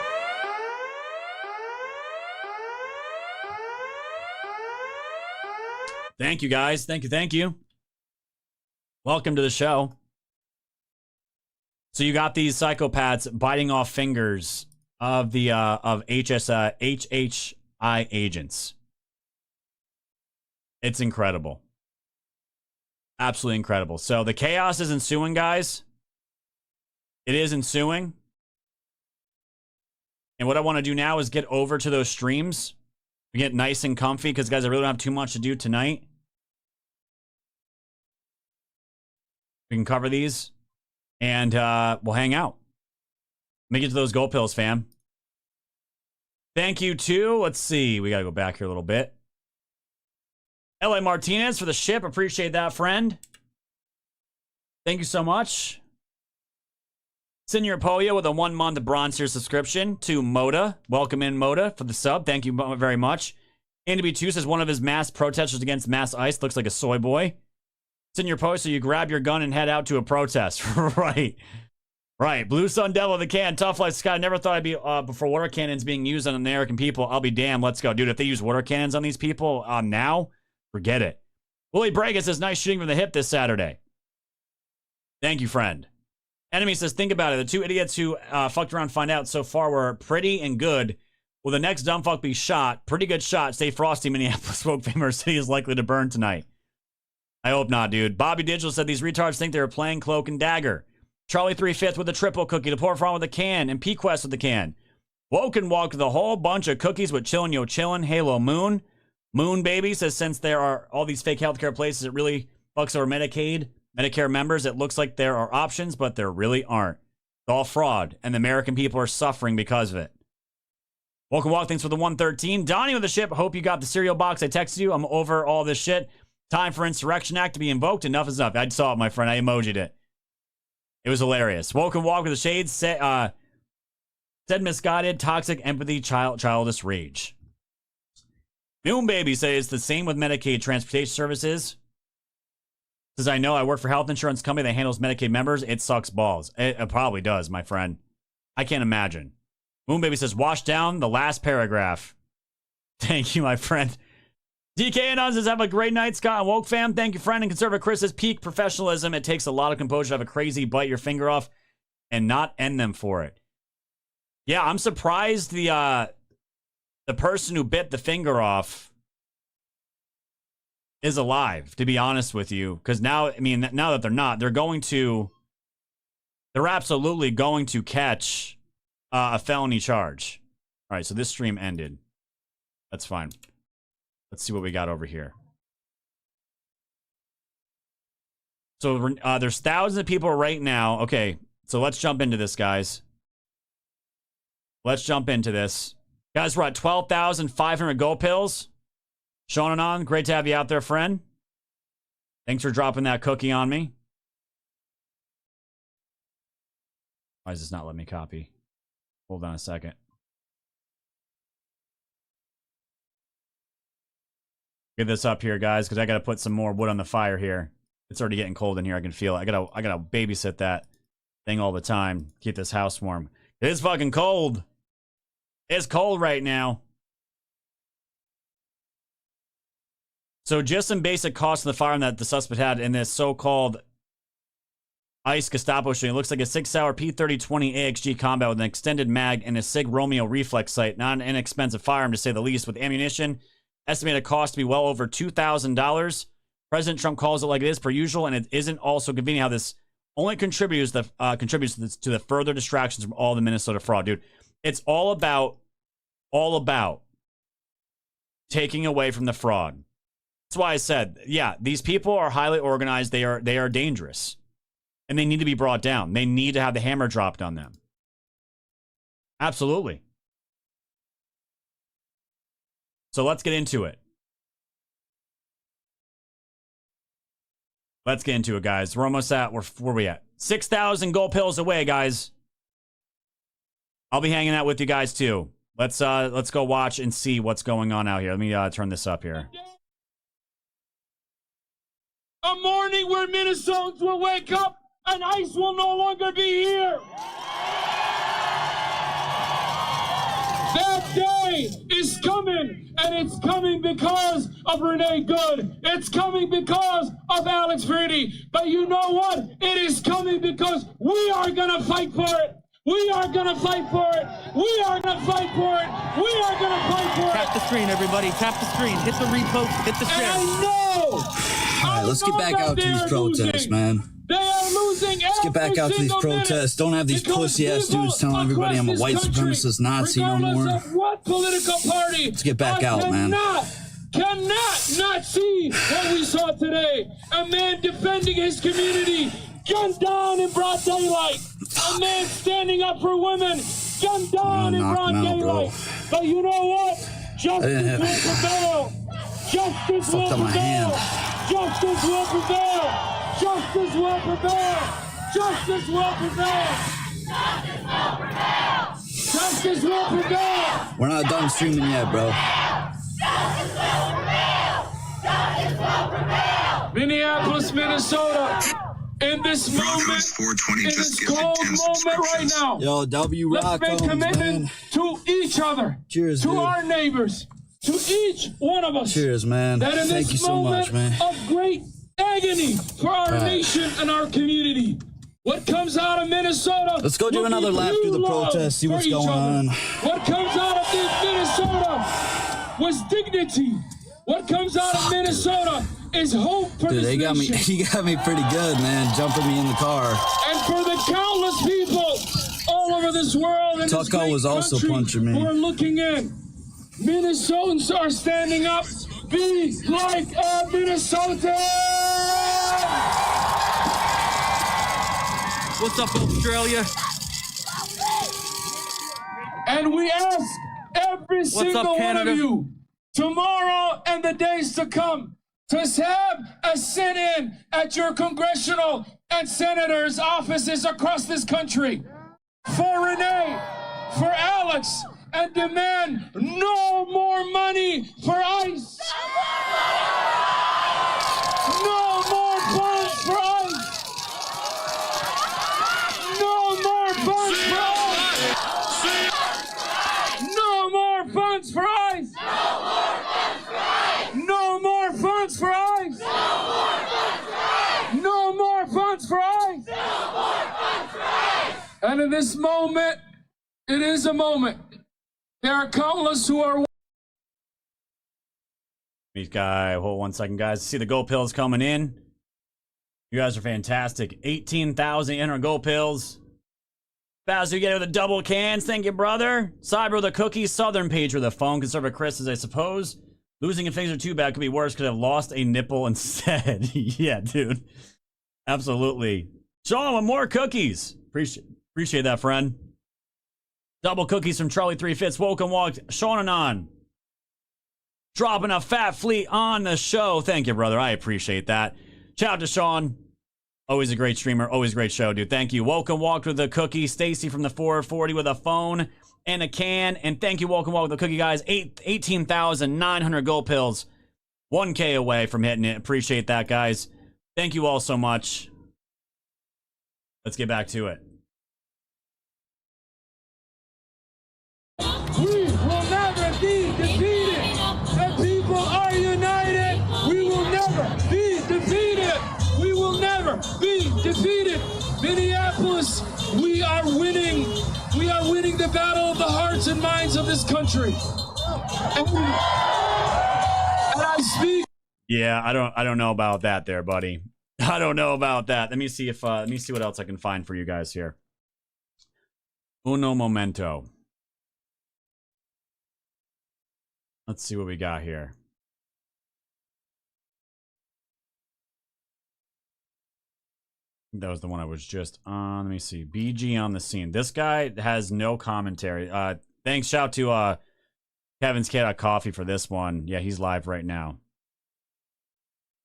Thank you, guys. Thank you. Thank you. Welcome to the show. So you got these psychopaths biting off fingers of the HHI agents. It's incredible. Absolutely incredible. So the chaos is ensuing, guys. It is ensuing. And what I want to do now is get over to those streams. Get nice and comfy because, guys, I really don't have too much to do tonight. We can cover these. And we'll hang out. Let me get to those gold pills, fam. Thank you, too. Let's see. We got to go back here a little bit. L.A. Martinez for the ship. Appreciate that, friend. Thank you so much. Senior Poyo with a 1-month bronze tier subscription to Moda. Welcome in, Moda, for the sub. Thank you very much. Andy B2 says one of his mass protesters against mass ice looks like a soy boy. Senior Poyo, so you grab your gun and head out to a protest. Right. Right. Blue Sun Devil of the Can. Tough Life Scott. I never thought I'd be before water cannons being used on American people. I'll be damned. Let's go. Dude, if they use water cannons on these people now, forget it. Willie Braga says, nice shooting from the hip this Saturday. Thank you, friend. Enemy says, think about it. The two idiots who fucked around find out so far were pretty and good. Will the next dumb fuck be shot? Pretty good shot. Stay frosty, Minneapolis. Smoke Famer City is likely to burn tonight. I hope not, dude. Bobby Digital said these retards think they're playing Cloak and Dagger. Charlie 3/5 with a triple cookie. To pour from with a can. And P-Quest with the can. Woken walked with a whole bunch of cookies with Chillin' Yo Chillin'. Halo Moon. Moon Baby says since there are all these fake healthcare places, it really fucks over Medicaid, Medicare members. It looks like there are options, but there really aren't. It's all fraud, and the American people are suffering because of it. Welcome walk, thanks for the 113. Donnie with the ship. Hope you got the cereal box. I texted you. I'm over all this shit. Time for Insurrection Act to be invoked. Enough is enough. I saw it, my friend. I emojied it. It was hilarious. Woken walk with the shades. Said misguided, toxic empathy, childish rage. Moon Baby says the same with Medicaid transportation services. Says I know I work for a health insurance company that handles Medicaid members. It sucks balls. It probably does, my friend. I can't imagine. Moon Baby says wash down the last paragraph. Thank you, my friend. DK Anon says, have a great night, Scott and Woke fam. Thank you, friend. And Conservative Chris says, peak professionalism. It takes a lot of composure to have a crazy bite your finger off and not end them for it. Yeah, I'm surprised the person who bit the finger off is alive, to be honest with you. Because now, I mean, now that they're not, they're absolutely going to catch a felony charge. All right, so this stream ended. That's fine. Let's see what we got over here. So there's thousands of people right now. Okay, so let's jump into this, guys. Let's jump into this. Guys, we're at 12,500 gold pills. Sean Anon, great to have you out there, friend. Thanks for dropping that cookie on me. Why does this not let me copy? Hold on a second. Get this up here, guys, because I got to put some more wood on the fire here. It's already getting cold in here. I can feel it. I gotta babysit that thing all the time. Keep this house warm. It's fucking cold. It's cold right now. So just some basic costs of the firearm that the suspect had in this so-called ICE Gestapo shooting. It looks like a 6-hour P30-20 AXG combat with an extended mag and a SIG Romeo reflex sight. Not an inexpensive firearm, to say the least, with ammunition. Estimated cost to be well over $2,000. President Trump calls it like it is per usual, and it isn't also convenient how this only contributes to the further distractions from all the Minnesota fraud, dude. It's all about taking away from the fraud. That's why I said, yeah, these people are highly organized. They are dangerous, and they need to be brought down. They need to have the hammer dropped on them. Absolutely. So let's get into it. Let's get into it, guys. We're almost at, where are we at? 6,000 gold pills away, guys. I'll be hanging out with you guys, too. Let's go watch and see what's going on out here. Let me turn this up here. A morning where Minnesotans will wake up and ICE will no longer be here. That day is coming, and it's coming because of Renee Good. It's coming because of Alex Freedy. But you know what? It is coming because we are going to fight for it. We are going to fight for it. We are going to fight for it. We are going to fight for it. Tap the screen, everybody. Tap the screen. Hit the repost. Hit the share. And I know. All right, let's get back out to these protests, man. They are losing. Let's get back out to these protests. Don't have these pussy-ass dudes telling everybody I'm a white supremacist Nazi no more. What political party? Let's get back out, man. Cannot not see what we saw today. A man defending his community, gunned down in broad daylight. A man standing up for women, gunned down in broad daylight. But you know what? Justice will prevail. Justice will prevail. Justice will prevail. Justice will prevail. Justice will prevail. Justice will prevail. We're not done streaming yet, bro. Minneapolis, Minnesota. In this moment, in this cold moment right now, yo, W Rock, let's make commitment to each other, cheers, to dude. our neighbors, to each one of us. Cheers, man. That in Thank this you so much, man. Of great agony for our nation and our community. What comes out of Minnesota? Let's go do another lap through the protest, see what's going on. What comes out of Minnesota was dignity. What comes out of Minnesota is hope for Dude, this nation. he got me pretty good, man, jumping me in the car. And for the countless people all over this world and this Tucko great was also country punching me. who are looking in, Minnesotans are standing up. Be like a Minnesotan! What's up, Australia? And we ask every single one of you, tomorrow and the days to come, to have a sit-in at your congressional and senators' offices across this country for Renee, for Alex, and demand no more money for ICE. No more funds for ICE. No more funds for ICE. No more funds for ICE. No more funds for ICE. No more funds for ICE. And in this moment, it is a moment. There are countless who are. These guys, hold 1 second, guys. See the gold pills coming in. You guys are fantastic. 18,000 gold pills. Fast, you get it with the double cans. Thank you, brother. Cyber with the cookies. Southern Page with the phone. Conservative Chris, as I suppose. Losing if things are too bad could be worse because I've lost a nipple instead. Yeah, dude. Absolutely. Sean with more cookies. Appreciate that, friend. Double cookies from Charlie 3 Fits. Woke and walked. Sean Anon. Dropping a fat fleet on the show. Thank you, brother. I appreciate that. Shout out to Sean. Always a great streamer. Always a great show, dude. Thank you. Woke and walked with a cookie. Stacy from the 440 with a phone and a can. And thank you, Woke and walked with a cookie, guys. 18,900 gold pills. 1K away from hitting it. Appreciate that, guys. Thank you all so much. Let's get back to it. We will never be defeated. The people are united. We will never be defeated. We will never be defeated. Minneapolis, we are winning. We are winning the battle of the hearts and minds of this country. And I speak. Yeah, I don't know about that there, buddy. I don't know about that. Let me see what else I can find for you guys here. Uno momento. Let's see what we got here. That was the one I was just on. Let me see. BG on the scene. This guy has no commentary. Thanks. Shout to Kevin's Cat Coffee for this one. Yeah, he's live right now.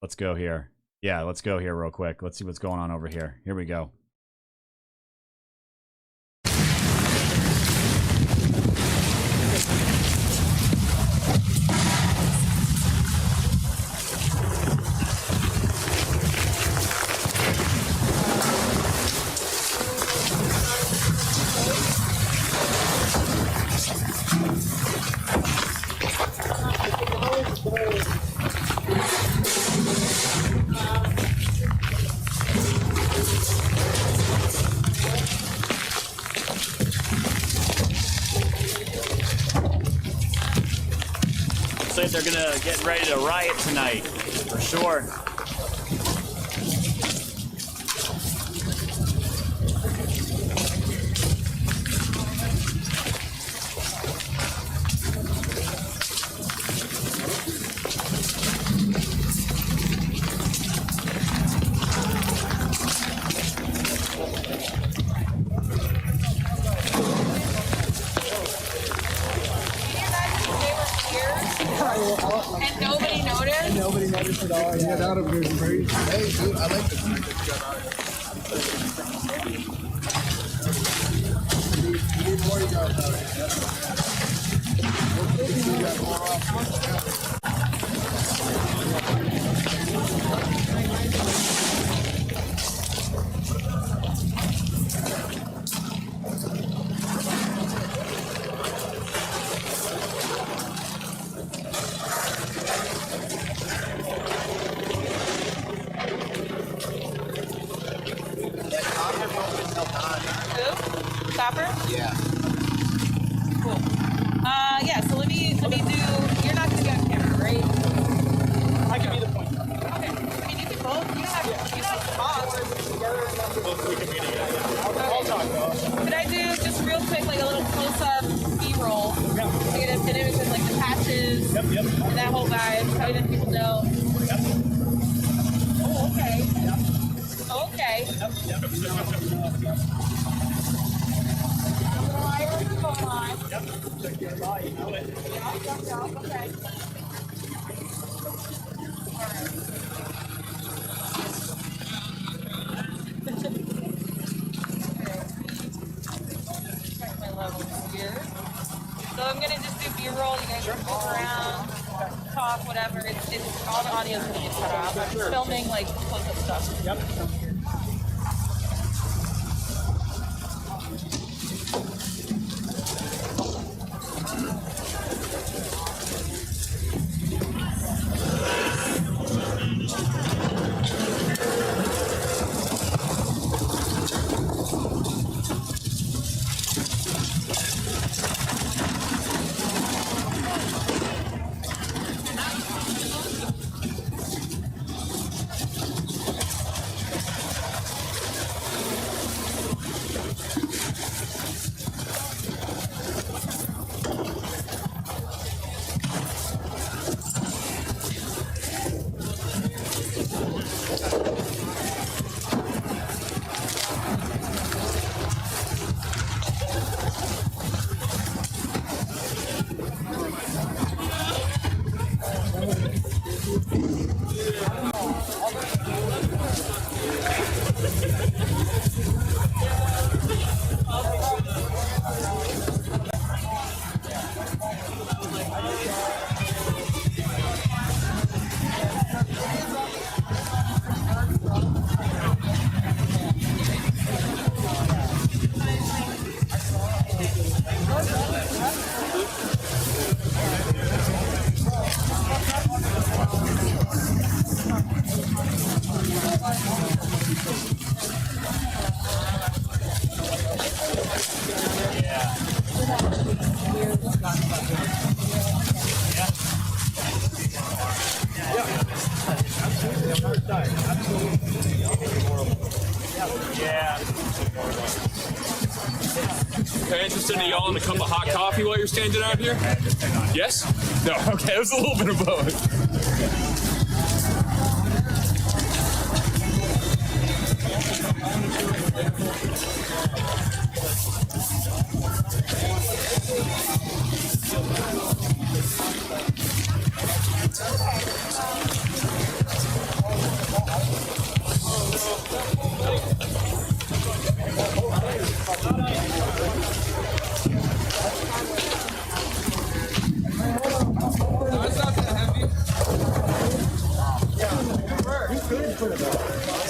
Let's go here. Yeah, let's go here real quick. Let's see what's going on over here. Here we go. they're gonna get ready to riot tonight, for sure. And nobody noticed? Nobody noticed at all. Yeah, that would have been crazy. Hey, dude, I like the fact that you got out. You need more, you got out. Copper? Yeah. Cool. Yeah, so let me do, you're not gonna be on camera, right? I can be the point. Okay. I mean, you can both, you don't have to talk. I'll talk though. Could I do just real quick, like a little close-up B-roll? Yeah. To get an image of like the patches and that whole vibe, so that people know. Yep. Oh, okay. Yep. Okay. Okay. My levels here. So I'm gonna just do B-roll. You guys can move around, talk, whatever. It's all the audio's gonna get cut off. I'm just filming like close-up stuff. Yep. Okay, interested in y'all in a cup of hot coffee while you're standing out here? Yes? No, okay, it was a little bit of both.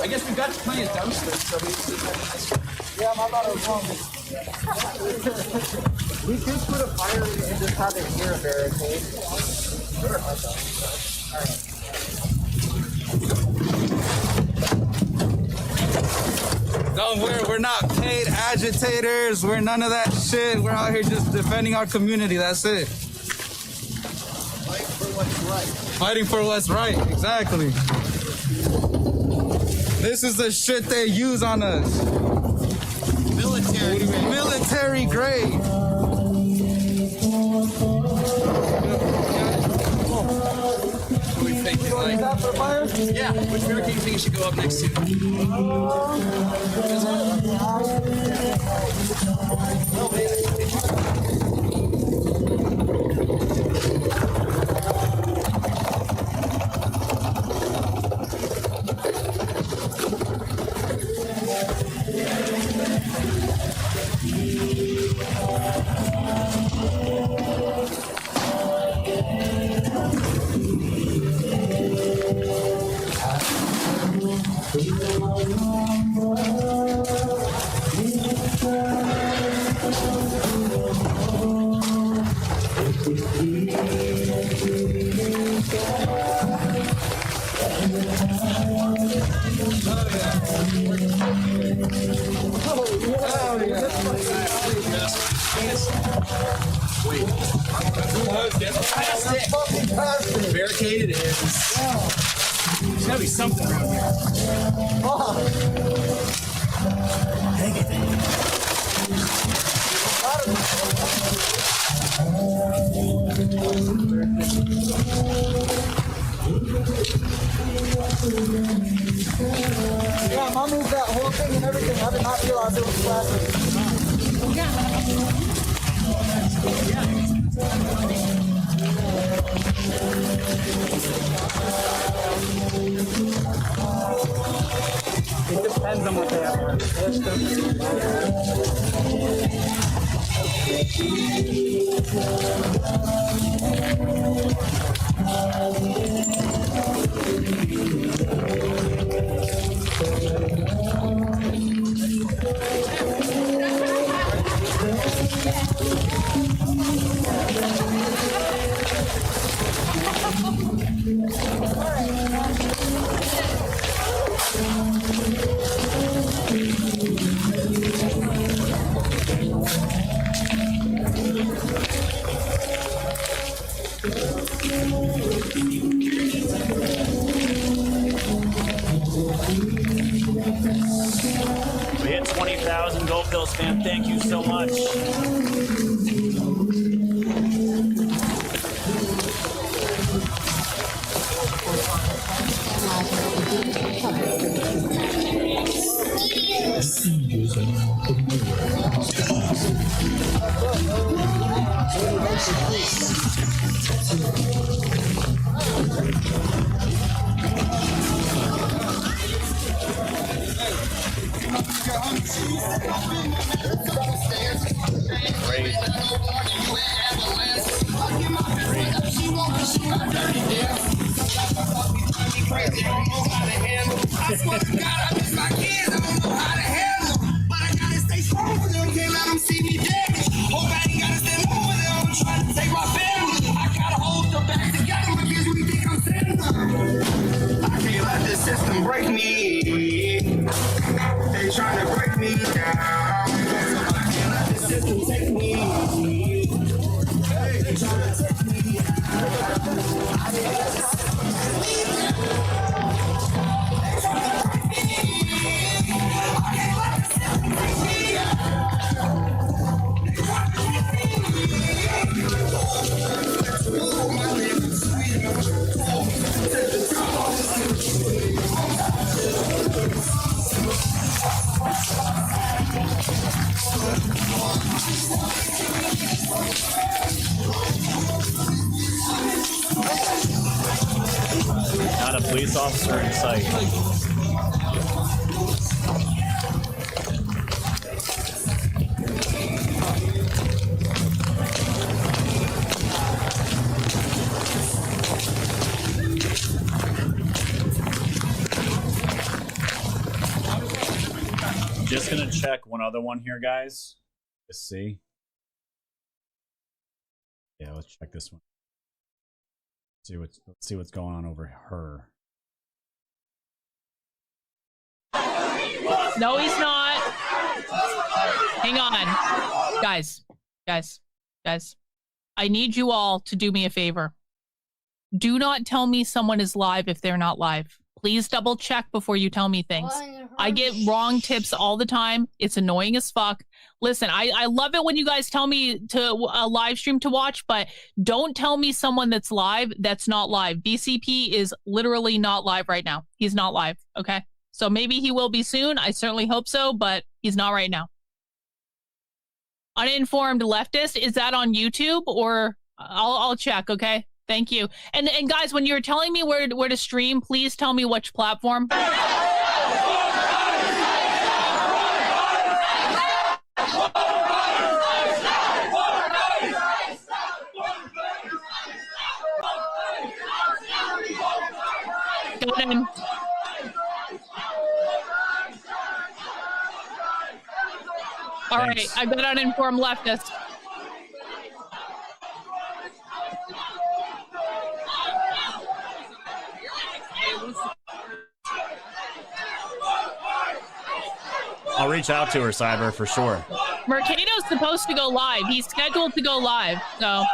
I guess we've got plenty of dumpsters, so Yeah, my thought it was wrong. We could put a fire and just have it near a barricade. Sure. No, we're not paid agitators. We're none of that shit. We're out here just defending our community. That's it. Fight for what Fighting for what's right, exactly. This is the shit they use on us. Military grade. Yeah, which barricade do you think you should go up next to? Wait. Barricade it is. There's gotta be something around here. Dang it. Yeah, Mom moved that whole thing and everything. I did not realize it was plastic. It depends on what they have. We hit 20,000 Gold Pills, fam. Thank you so much. I swear to God, I miss my kids. I don't know how to handle them. But I gotta stay strong for them. Can't let them see me damaged. Hope I ain't gotta stand over them. I'm trying to take my family. I gotta hold them back together because we think I'm standing up. I can't let this system break me. They trying to break me down. I can't let this system take me. They trying to take me down. I can't let this Not a police officer in sight. Just gonna check one other one here, guys. Let's see. Yeah, let's check this one. Let's see what's going on over her. No, he's not. Hang on. Guys. I need you all to do me a favor. Do not tell me someone is live if they're not live. Please double check before you tell me things. I get wrong tips all the time. It's annoying as fuck. Listen, I love it when you guys tell me to a live stream to watch, but don't tell me someone that's live that's not live. BCP is literally not live right now. He's not live, okay? So maybe he will be soon. I certainly hope so, but he's not right now. Uninformed leftist, is that on YouTube or I'll check, okay? Thank you. And guys, when you're telling me where to stream, please tell me which platform. Got him. All right, I got uninformed leftist. I'll reach out to her, Cyber, for sure. Mercado's supposed to go live. He's scheduled to go live. So,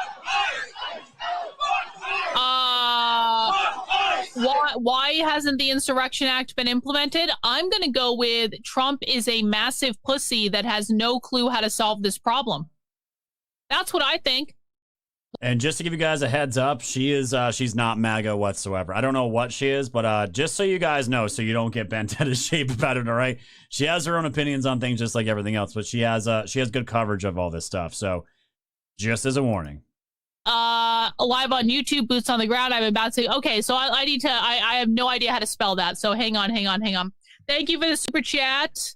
why hasn't the Insurrection Act been implemented? I'm going to go with Trump is a massive pussy that has no clue how to solve this problem. That's what I think. And just to give you guys a heads up, she's not MAGA whatsoever. I don't know what she is, but just so you guys know, so you don't get bent out of shape about it, all right? She has her own opinions on things just like everything else, but she has good coverage of all this stuff. So just as a warning. Live on YouTube, boots on the ground. I'm about to say, okay, so I need to, I have no idea how to spell that. So hang on. Thank you for the super chat.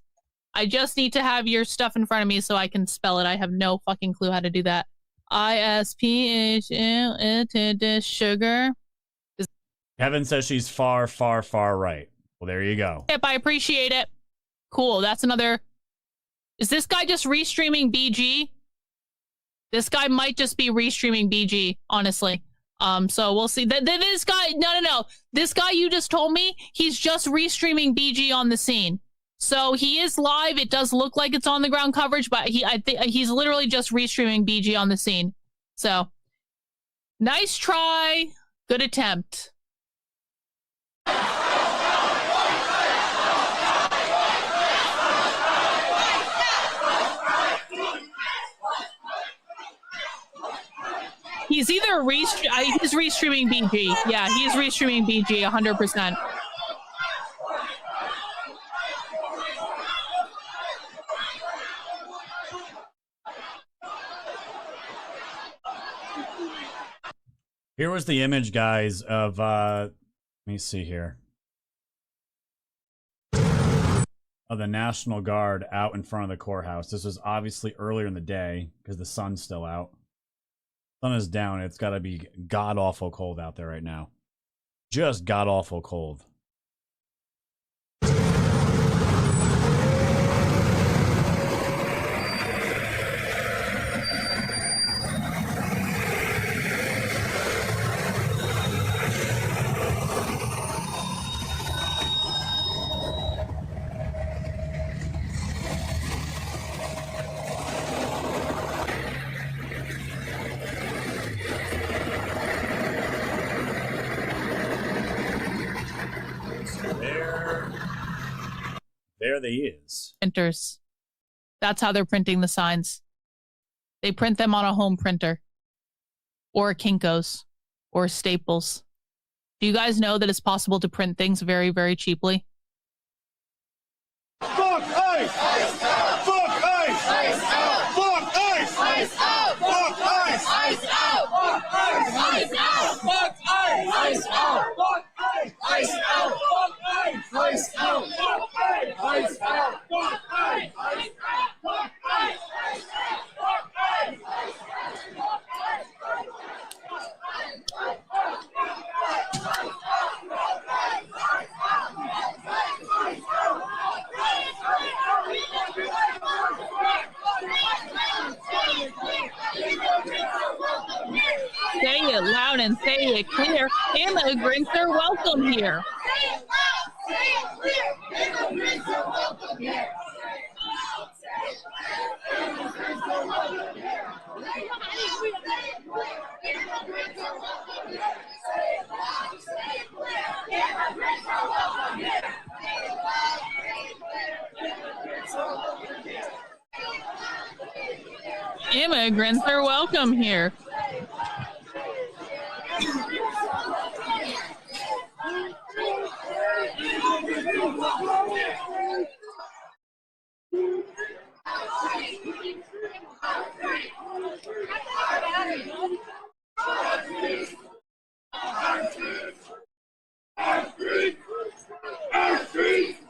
I just need to have your stuff in front of me so I can spell it. I have no fucking clue how to do that. ISPH sugar. Kevin says she's far, far, far right. Well, there you go. Yep, I appreciate it. Cool. That's another. Is this guy just restreaming BG? This guy might just be restreaming BG, honestly. So we'll see. This guy, no. This guy you just told me, he's just restreaming BG on the scene. So he is live. It does look like it's on the ground coverage, but I think he's literally just restreaming BG on the scene. So nice try. Good attempt. He's either he's restreaming BG. Yeah, he's restreaming BG 100%. Here was the image, guys, of let me see here. Of the National Guard out in front of the courthouse. This was obviously earlier in the day because the sun's still out. Sun is down. It's got to be god-awful cold out there right now. Just god-awful cold. There they is. Printers. That's how they're printing the signs. They print them on a home printer. Or a Kinko's. Or Staples. Do you guys know that it's possible to print things very, very cheaply? Fuck ICE! Fuck ICE! Fuck ICE! ICE out! Fuck ICE! ICE out! Fuck ICE! ICE out! Fuck ICE! ICE out! Fuck ICE! ICE out! Fuck ICE! ICE out! Fuck ICE! ICE out! Fuck ICE! ICE out! Fuck ICE! ICE out! Fuck ICE! Say it loud and say it clear. Immigrants are welcome here. immigrants are welcome here.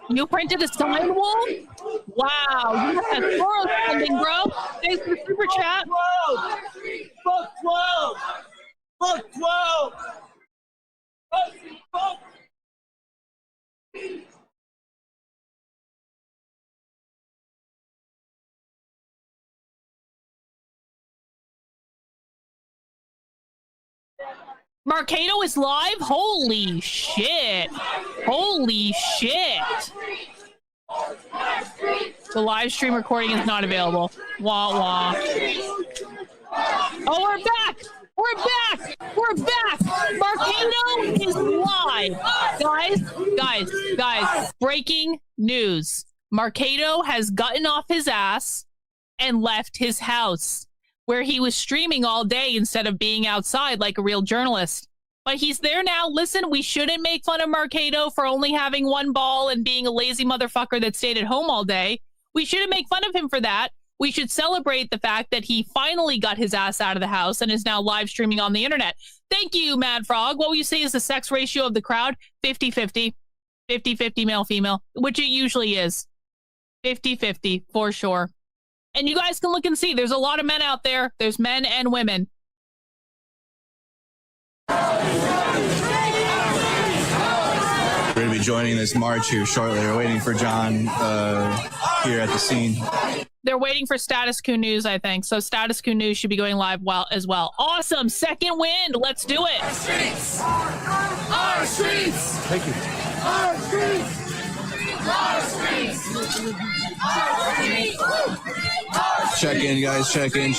You printed a sign wall? Wow, you have that Toro spending, bro. Thanks for the super chat. Fuck 12! Fuck 12! Fuck! Marcado is live? Holy shit. Holy shit. The live stream recording is not available. Wah wah. Oh, we're back! We're back! We're back! Marcado is live! Guys, breaking news. Marcado has gotten off his ass and left his house, where he was streaming all day instead of being outside like a real journalist. But he's there now. Listen, we shouldn't make fun of Marcado for only having one ball and being a lazy motherfucker that stayed at home all day. We shouldn't make fun of him for that. We should celebrate the fact that he finally got his ass out of the house and is now live streaming on the internet. Thank you, Mad Frog. What will you say is the sex ratio of the crowd? 50-50. 50-50 male-female, which it usually is. 50-50, for sure. And you guys can look and see. There's a lot of men out there. There's men and women. We're going to be joining this march here shortly. We're waiting for John here at the scene. They're waiting for Status Coup News, I think. So Status Coup News should be going live as well. Awesome. Second wind. Let's do it. Our streets! Our streets! Thank you. Our streets! Our streets! Our streets! Check in, guys. Check in.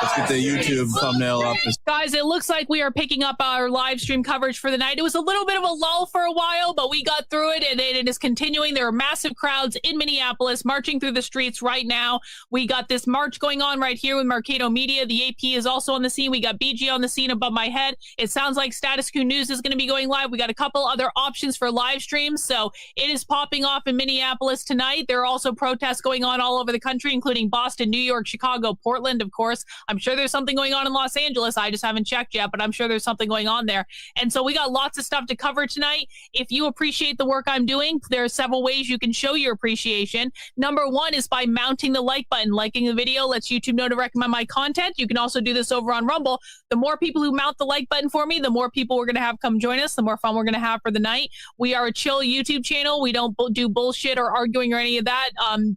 Let's get the YouTube thumbnail up. Guys, it looks like we are picking up our live stream coverage for the night. It was a little bit of a lull for a while, but we got through it, and it is continuing. There are massive crowds in Minneapolis marching through the streets right now. We got this march going on right here with Marcado Media. The AP is also on the scene. We got BG on the scene above my head. It sounds like Status Coup News is going to be going live. We got a couple other options for live streams, so it is popping off in Minneapolis tonight. There are also protests going on all over the country, including Boston, New York, Chicago, Portland, of course. I'm sure there's something going on in Los Angeles. I just haven't checked yet, but I'm sure there's something going on there. And so we got lots of stuff to cover tonight. If you appreciate the work I'm doing, there are several ways you can show your appreciation. Number one is by mounting the like button. Liking the video lets YouTube know to recommend my content. You can also do this over on Rumble. The more people who mount the like button for me, the more people we're going to have come join us, the more fun we're going to have for the night. We are a chill YouTube channel. We don't do bullshit or arguing or any of that.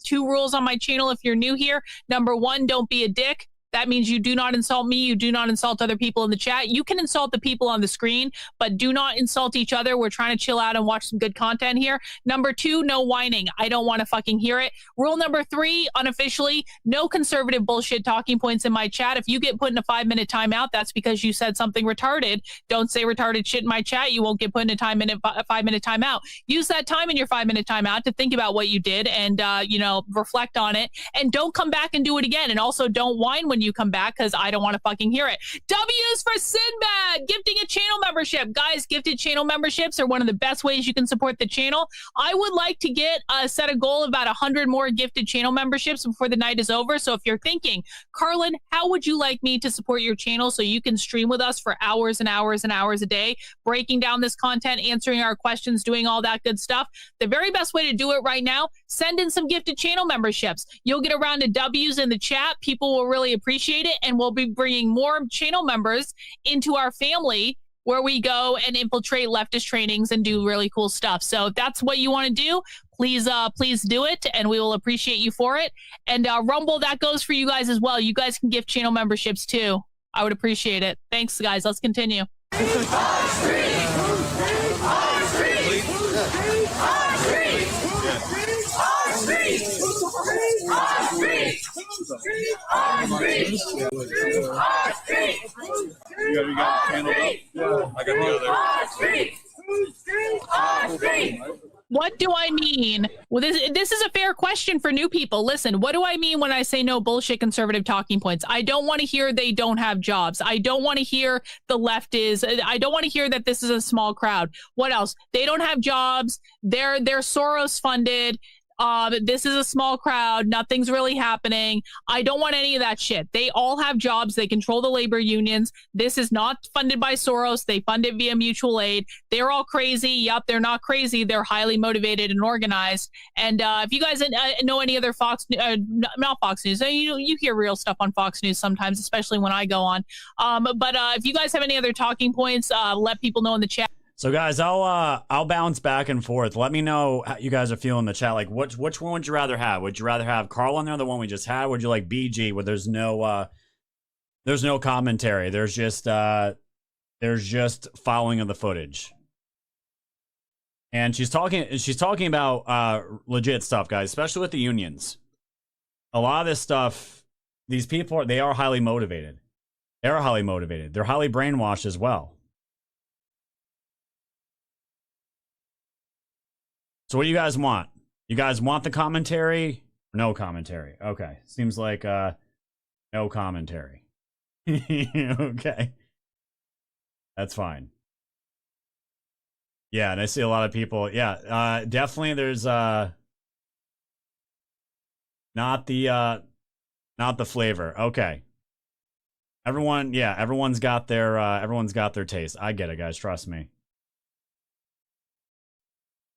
2 rules on my channel if you're new here. Number one, don't be a dick. That means you do not insult me. You do not insult other people in the chat. You can insult the people on the screen, but do not insult each other. We're trying to chill out and watch some good content here. Number 2, no whining. I don't want to fucking hear it. Rule number 3, unofficially, no conservative bullshit talking points in my chat. If you get put in a 5-minute timeout, that's because you said something retarded. Don't say retarded shit in my chat. You won't get put in a 5-minute timeout. Use that time in your 5-minute timeout to think about what you did and, reflect on it. And don't come back and do it again. And also don't whine when you come back, because I don't want to fucking hear it. W's for Sinbad, gifting a channel membership. Guys, gifted channel memberships are one of the best ways you can support the channel. I would like to set a goal of about 100 more gifted channel memberships before the night is over. So if you're thinking, Carlin, how would you like me to support your channel so you can stream with us for hours and hours and hours a day, breaking down this content, answering our questions, doing all that good stuff? The very best way to do it right now, send in some gifted channel memberships. You'll get a round of W's in the chat. People will really appreciate it, and we'll be bringing more channel members into our family where we go and infiltrate leftist trainings and do really cool stuff. So if that's what you want to do, please do it, and we will appreciate you for it. And Rumble, that goes for you guys as well. You guys can gift channel memberships too. I would appreciate it. Thanks, guys. Let's continue. You got it handled up? Yeah, I got the other. What do I mean? Well, this is a fair question for new people. Listen, what do I mean when I say no bullshit conservative talking points? I don't want to hear they don't have jobs. I don't want to hear the left is. I don't want to hear that this is a small crowd. What else? They don't have jobs. They're Soros funded. This is a small crowd. Nothing's really happening. I don't want any of that shit. They all have jobs. They control the labor unions. This is not funded by Soros. They fund it via mutual aid. They're all crazy. Yup, they're not crazy. They're highly motivated and organized. And if you guys know any other not Fox News, you hear real stuff on Fox News sometimes, especially when I go on. But if you guys have any other talking points, let people know in the chat. So guys, I'll bounce back and forth. Let me know how you guys are feeling in the chat. Like, which one would you rather have? Would you rather have Carl on there, the one we just had? Would you like BG, where there's no commentary? There's just following of the footage. And she's talking about legit stuff, guys, especially with the unions. A lot of this stuff, these people they are highly motivated. They're highly motivated. They're highly brainwashed as well. So what do you guys want? You guys want the commentary or no commentary? Okay. Seems like no commentary. Okay. That's fine. Yeah, and I see a lot of people. Yeah, definitely there's not the flavor. Okay. Everyone's got their taste. I get it, guys, trust me.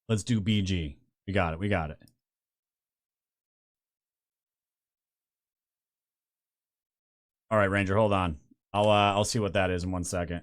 Let's do BG. We got it. All right, Ranger, hold on. I'll see what that is in 1 second.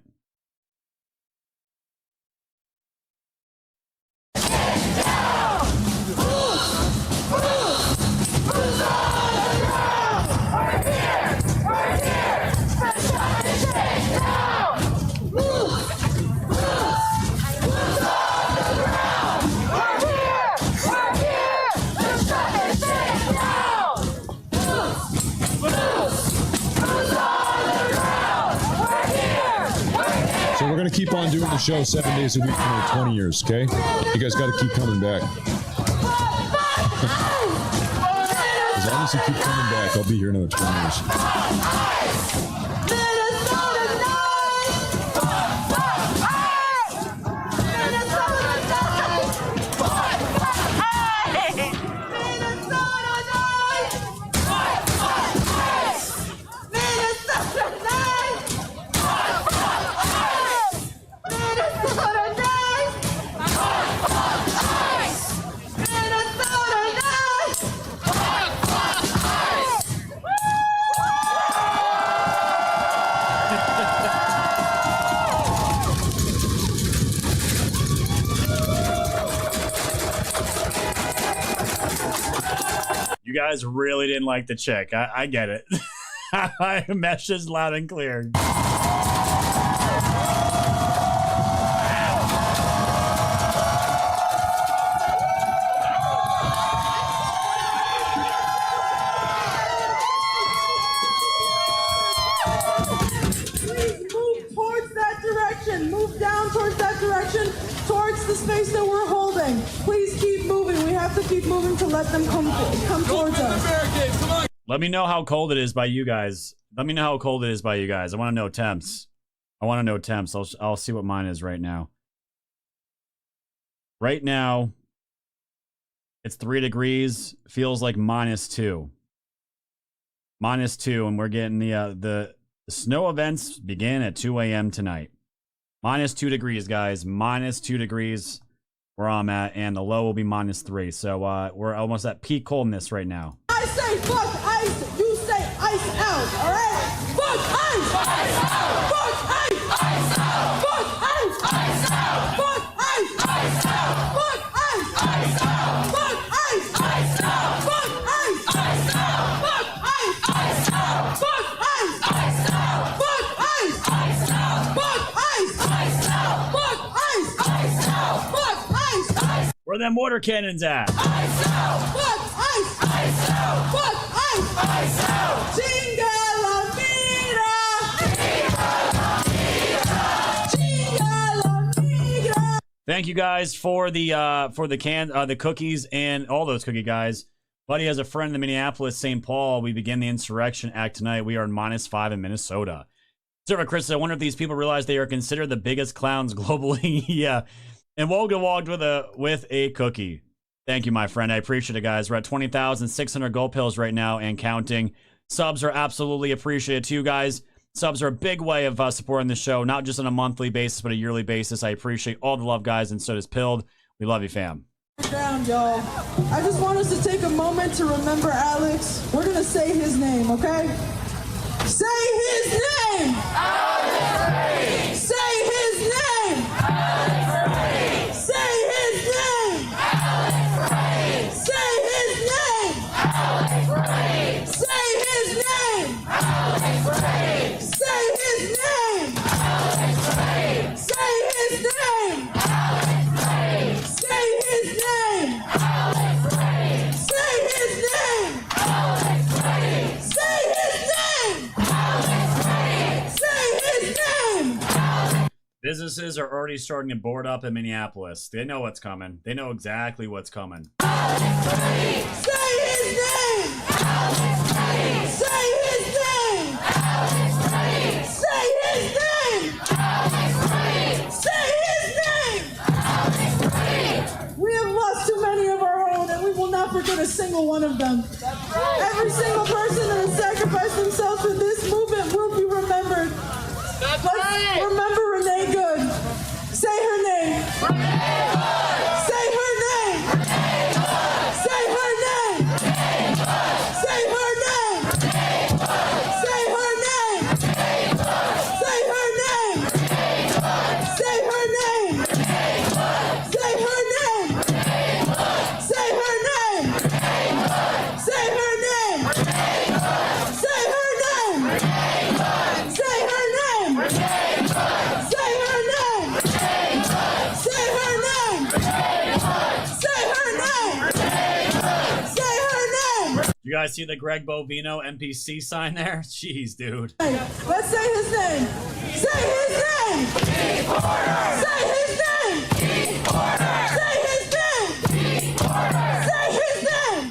We're going to keep on doing the show 7 days a week for another 20 years, okay? You guys got to keep coming back. As long as you keep coming back, I'll be here another 20 years. You guys really didn't like the chick. I get it. Message loud and clear. Move down towards that direction, towards the space that we're holding. Please keep moving. We have to keep moving to let them come towards us. Come on. Let me know how cold it is by you guys. I want to know temps. I'll see what mine is right now. Right now, it's 3 degrees. Feels like -2. -2, and we're getting the snow events begin at 2 a.m. tonight. -2 degrees, guys. -2 degrees where I'm at, and the low will be -3. So we're almost at peak coldness right now. I say fuck ice, you say ice out, all right? Fuck ice! Ice out! Fuck ice! Ice out! Fuck ice! Ice out! Fuck ice! Ice out! Fuck ice! Ice out! Fuck ice! Ice out! Fuck ice! Ice out! Fuck ice! Ice out! Fuck ice! Ice out! Fuck ice! Ice out! Fuck ice! Ice out! Fuck ice! Ice out! Fuck ice! Where them water cannons at? Ice out! Fuck ice! Ice out! Fuck ice! Ice out! Chinga la vida! Chinga la vida! Chinga la vida! Thank you guys for the cookies and all those cookie guys. Buddy has a friend in Minneapolis, St. Paul. We begin the insurrection act tonight. We are in -5 in Minnesota. Server Chris, I wonder if these people realize they are considered the biggest clowns globally. Yeah. And Wogan walked with a cookie. Thank you, my friend. I appreciate it, guys. We're at 20,600 gold pills right now and counting. Subs are absolutely appreciated too, guys. Subs are a big way of supporting the show, not just on a monthly basis, but a yearly basis. I appreciate all the love, guys, and so does Pilled. We love you, fam. Down, y'all. I just want us to take a moment to remember Alex. We're gonna say his name, okay? Say his name! Alex! Say his name! Alex! Say his name! Alex! Say his name! Alex! Say his name! Alex! Say his name! Alex! Say his name! Alex! Say his name! Alex! Say his name! Alex! Say his name! Alex! Say his name! Businesses are already starting to board up in Minneapolis. They know what's coming. They know exactly what's coming. Say his name! Say his name! Say his name! Say his name! We have lost too many of our own, and we will not forget a single one of them. Every single person that has sacrificed themselves for this movement will be remembered. Let's remember Renee Good. Say her name. Say her name. Say her name. Say her name. Say her name. Say her name. Say her name. Say her name. Say her name. Say her name. Say her name. Say her name. Say her name. Say her name. Say her name. Say her name. You guys see the Greg Bovino NPC sign there? Jeez, dude. Let's say his name. Say his name. Say his name. Say his name. Say his name.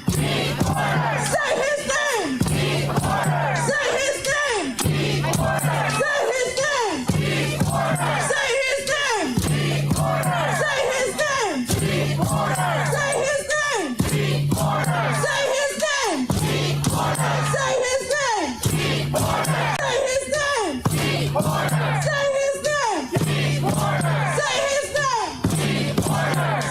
Say his name. Say his name. Say his name. Say his name. Say his name. Say his name. Say his name. Say his name. Say his name. Say his name. Say his name. Say his name.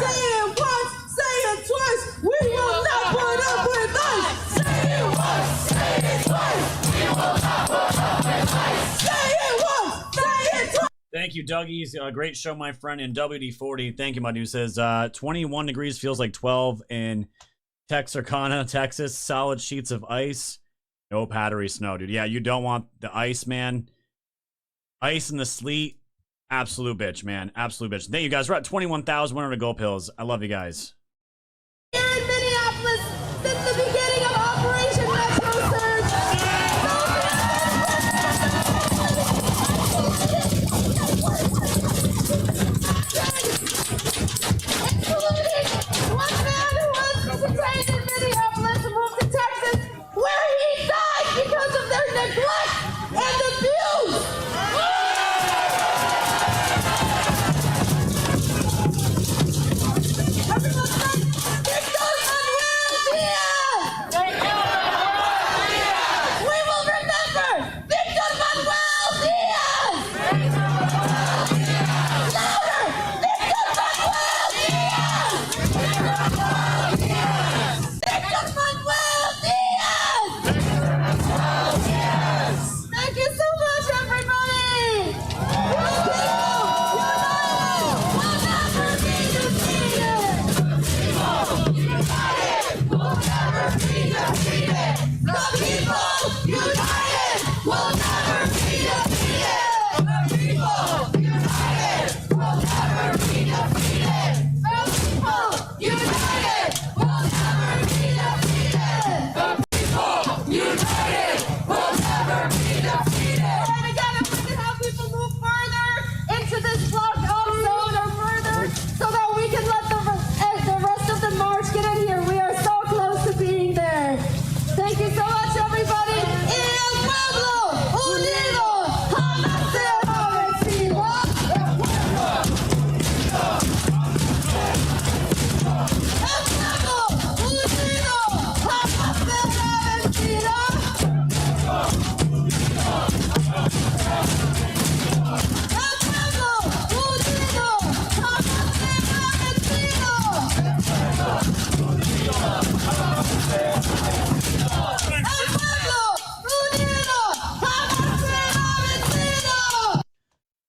Say it once. Say it twice. We will not put up with us. Say it once. Say it twice. We will not put up with us. Say it once. Say it twice. Thank you, Dougie's great show, my friend, in WD-40. Thank you, my dude. Says 21 degrees feels like 12 in Texarkana, Texas. Solid sheets of ice. No powdery snow, dude. Yeah, you don't want the ice, man. Ice in the sleet. Absolute bitch, man. Absolute bitch. Thank you, guys. We're at 21,100 gold pills. I love you guys. Here in Minneapolis since the beginning of Operation Metro Surge. Including one man who was detained in Minneapolis and moved to Texas, where he died because of their neglect and abuse. Everyone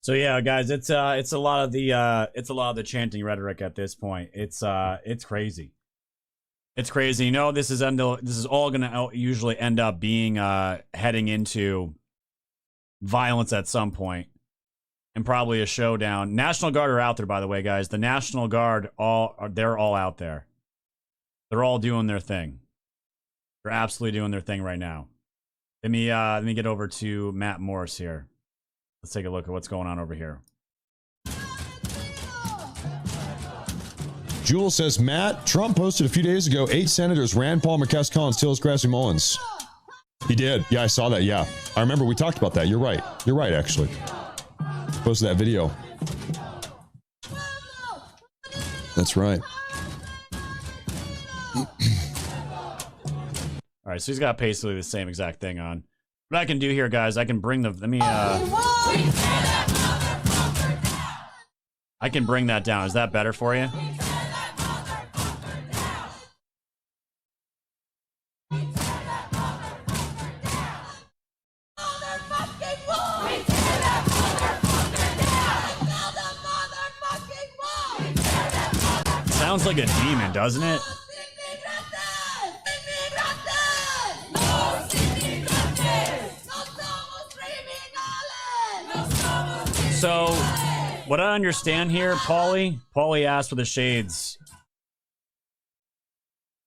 So yeah, guys, it's a lot of the chanting rhetoric at this point. It's crazy. It's crazy. You know, this is all gonna usually end up being heading into violence at some point, and probably a showdown. National Guard are out there, by the way, guys. The National Guard they're all out there. They're all doing their thing. They're absolutely doing their thing right now. Let me get over to Matt Morris here. Let's take a look at what's going on over here. Jewel says, Matt, Trump posted a few days ago 8 senators, Rand Paul, Marquez Collins, Tillis, Grassley, Mullins. He did. Yeah, I saw that. Yeah. I remember we talked about that. You're right. You're right, actually. Posted that video. That's right. All right, so he's got basically the same exact thing on. What I can do here, guys, I can bring the... I can bring that down. Is that better for you? Sounds like a demon, doesn't it? So, what I understand here, Paulie asked for the shades.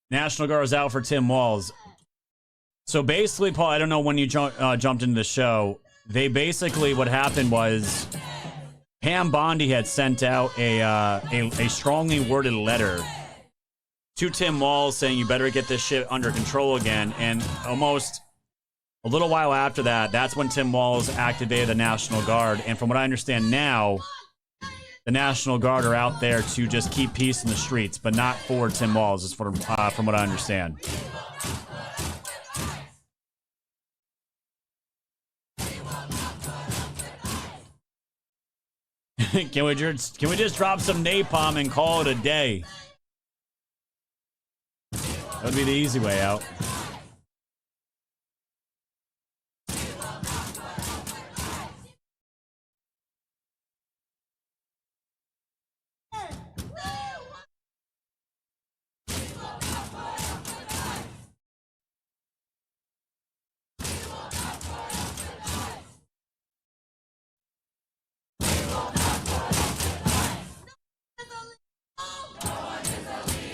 National Guard is out for Tim Walz. So basically, Paul, I don't know when you jumped into the show. They basically, what happened was Pam Bondi had sent out a strongly worded letter to Tim Walz saying you better get this shit under control again. And almost a little while after that, that's when Tim Walz activated the National Guard. And from what I understand now, the National Guard are out there to just keep peace in the streets, but not for Tim Walz, is from what I understand. Can we just drop some napalm and call it a day? That would be the easy way out.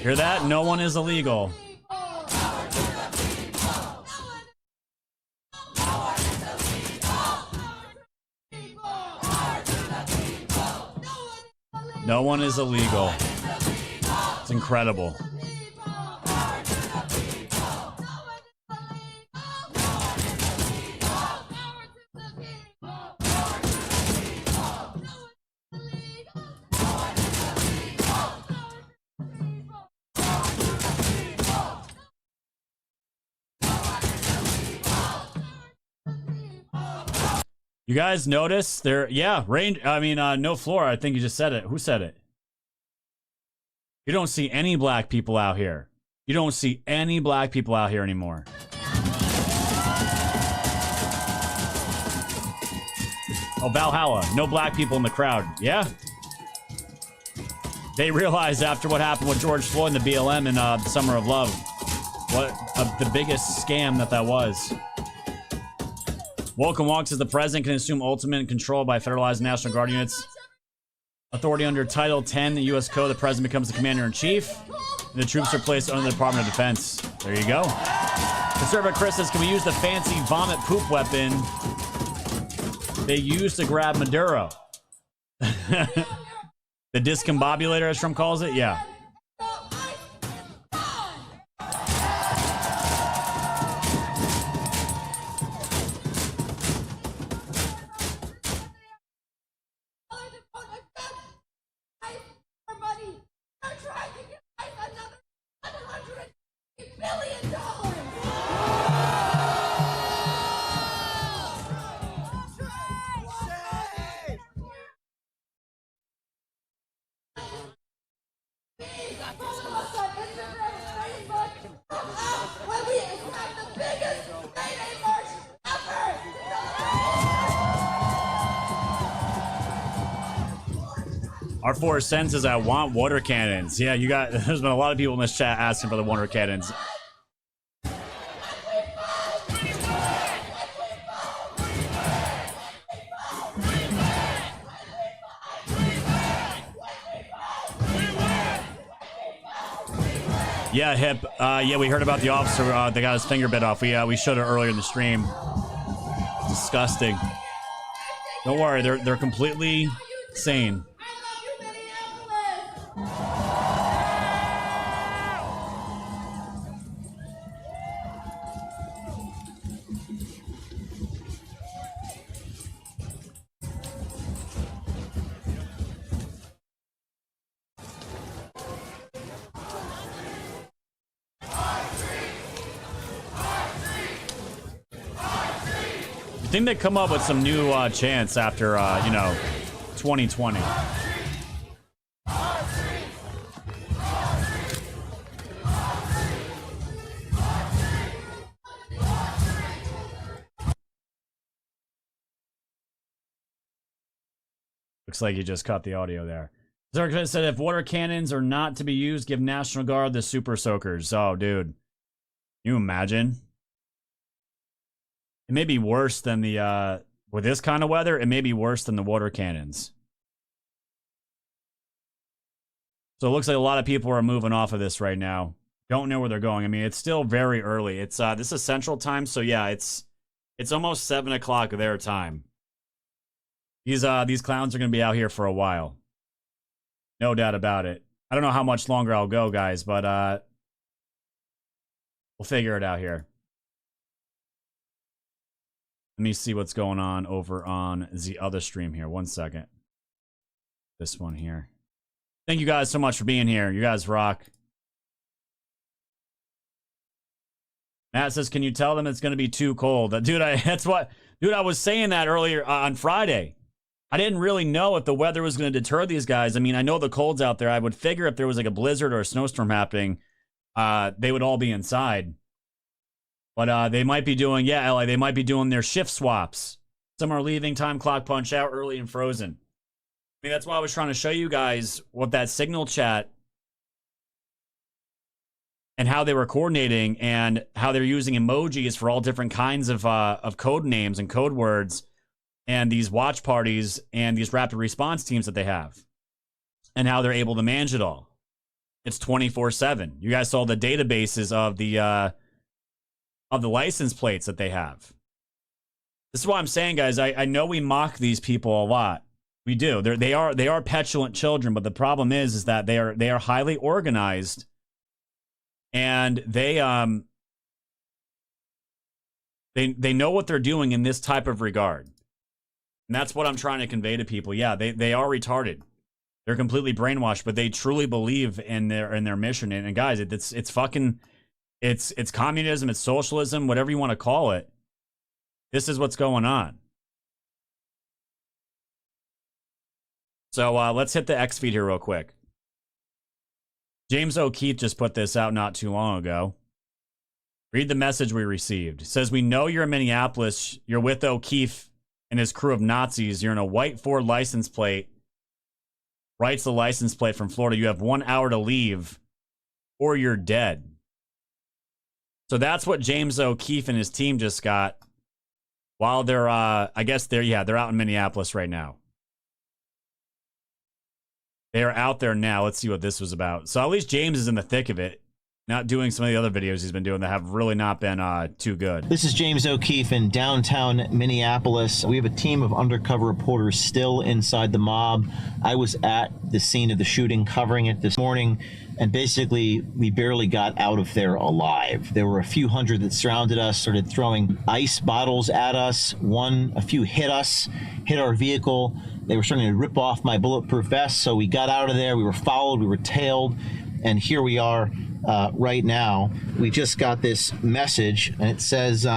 Hear that? No one is illegal. No one is illegal. It's incredible. You guys notice there? Yeah, no floor. I think you just said it. Who said it? You don't see any black people out here. You don't see any black people out here anymore. Oh, Valhalla. No black people in the crowd. Yeah. They realized after what happened with George Floyd and the BLM in the Summer of Love, what the biggest scam that was. Woken Walk says the president can assume ultimate control by federalized National Guard units. Authority under Title 10 of the U.S. Code, the president becomes the commander-in-chief, and the troops are placed under the Department of Defense. There you go. Conservative Chris says, can we use the fancy vomit poop weapon they used to grab Maduro? The discombobulator, as Trump calls it? Yeah. Our 4 cents is I want water cannons. Yeah, you got. There's been a lot of people in this chat asking for the water cannons. Yeah, Hip. Yeah, we heard about the officer that got his finger bit off. We showed it earlier in the stream. Disgusting. Don't worry, they're completely sane. I think they come up with some new chants after, 2020. Looks like you just cut the audio there. Zerk said if water cannons are not to be used, give National Guard the super soakers. Oh, dude. Can you imagine? It may be worse than the, with this kind of weather, it may be worse than the water cannons. So it looks like a lot of people are moving off of this right now. Don't know where they're going. I mean, it's still very early. It's, this is Central Time, so yeah, it's almost 7 o'clock their time. These clowns are going to be out here for a while. No doubt about it. I don't know how much longer I'll go, guys, but, we'll figure it out here. Let me see what's going on over on the other stream here. 1 second. This one here. Thank you guys so much for being here. You guys rock. Matt says, can you tell them it's going to be too cold? Dude, I was saying that earlier on Friday. I didn't really know if the weather was going to deter these guys. I mean, I know the cold's out there. I would figure if there was like a blizzard or a snowstorm happening, they would all be inside. But they might be doing, yeah, LA, they might be doing their shift swaps. Some are leaving time clock punch out early and frozen. I mean, that's why I was trying to show you guys what that signal chat and how they were coordinating and how they're using emojis for all different kinds of code names and code words and these watch parties and these rapid response teams that they have and how they're able to manage it all. It's 24/7. You guys saw the databases of the license plates that they have. This is what I'm saying, guys. I know we mock these people a lot. We do. They are petulant children, but the problem is that they are highly organized, and they know what they're doing in this type of regard. And that's what I'm trying to convey to people. Yeah, they are retarded. They're completely brainwashed, but they truly believe in their mission. And guys, it's fucking it's communism, it's socialism, whatever you want to call it. This is what's going on. So let's hit the X feed here real quick. James O'Keefe just put this out not too long ago. Read the message we received. It says, we know you're in Minneapolis. You're with O'Keefe and his crew of Nazis. You're in a white Ford license plate. Writes the license plate from Florida. You have 1 hour to leave or you're dead. So that's what James O'Keefe and his team just got while they're, I guess they're out in Minneapolis right now. They are out there now. Let's see what this was about. So at least James is in the thick of it, not doing some of the other videos he's been doing that have really not been too good. This is James O'Keefe in downtown Minneapolis. We have a team of undercover reporters still inside the mob. I was at the scene of the shooting, covering it this morning, and basically we barely got out of there alive. There were a few hundred that surrounded us, started throwing ice bottles at us. A few hit us, hit our vehicle. They were starting to rip off my bulletproof vest, so we got out of there. We were followed, we were tailed, and here we are right now. We just got this message, and it says,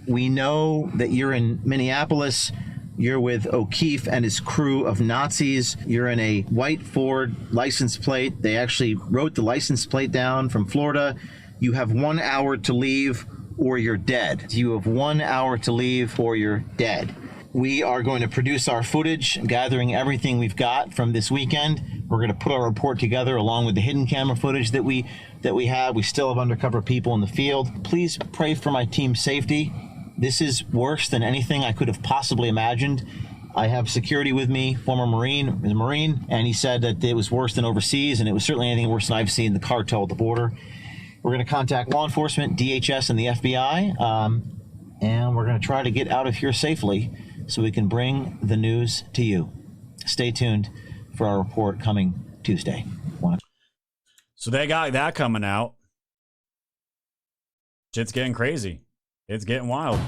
we know that you're in Minneapolis. You're with O'Keefe and his crew of Nazis. You're in a white Ford license plate. They actually wrote the license plate down from Florida. You have 1 hour to leave or you're dead. You have 1 hour to leave or you're dead. We are going to produce our footage, gathering everything we've got from this weekend. We're going to put our report together along with the hidden camera footage that we have. We still have undercover people in the field. Please pray for my team's safety. This is worse than anything I could have possibly imagined. I have security with me, former Marine, and he said that it was worse than overseas, and it was certainly anything worse than I've seen the cartel at the border. We're going to contact law enforcement, DHS, and the FBI, and we're going to try to get out of here safely so we can bring the news to you. Stay tuned for our report coming Tuesday. So they got that coming out. Shit's getting crazy. It's getting wild.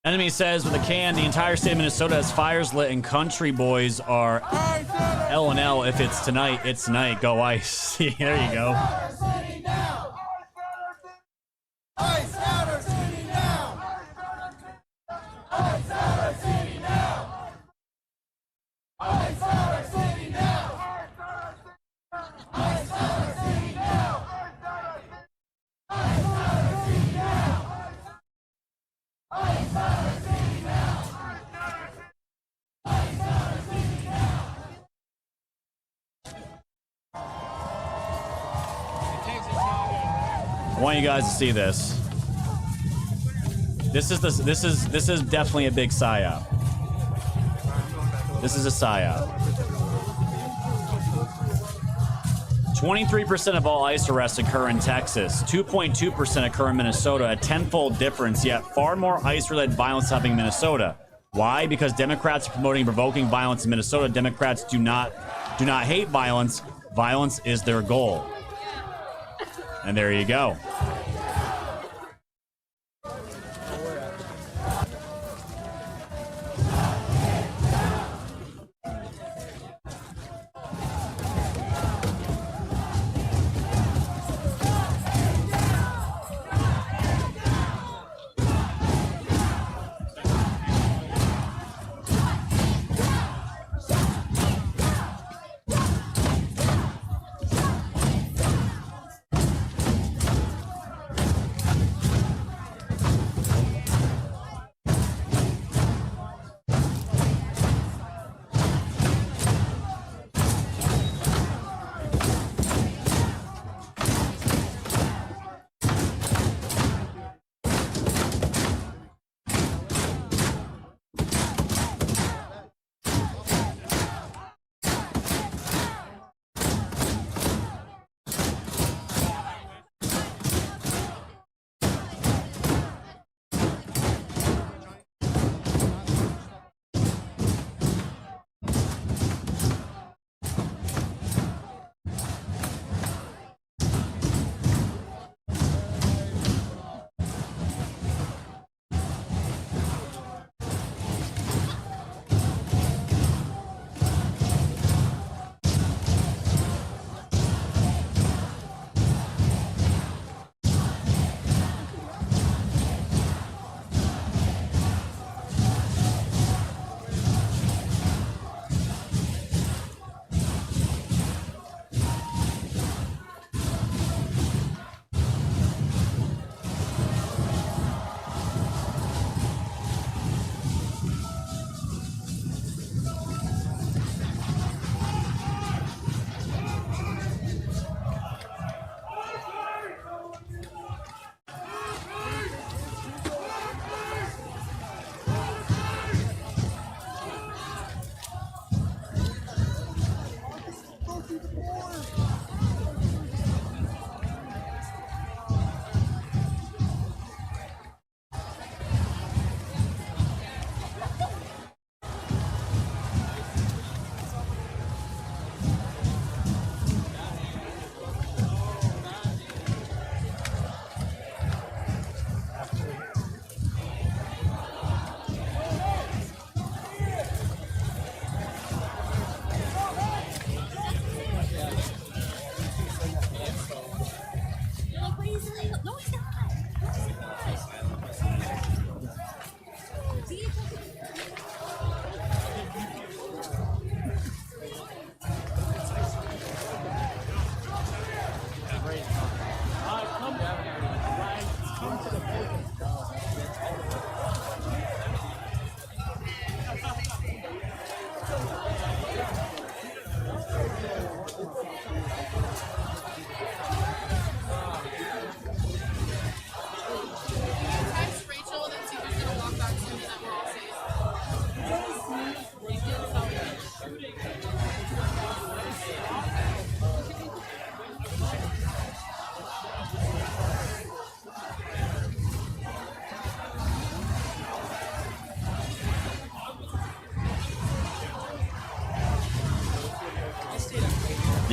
Enemy says with a can, the entire state of Minnesota has fires lit and country boys are L&L. If it's tonight, it's tonight. Go Ice. There you go. Ice out our city now! Ice out our city now! Ice out our city now! Ice out our city now! Ice out our city now! Ice out our city now! Ice out our city now! I want you guys to see this. This is definitely a big psyop. This is a psyop. 23% of all ICE arrests occur in Texas. 2.2% occur in Minnesota, a tenfold difference, yet far more ICE-related violence happening in Minnesota. Why? Because Democrats are promoting and provoking violence in Minnesota. Democrats do not hate violence. Violence is their goal. And there you go.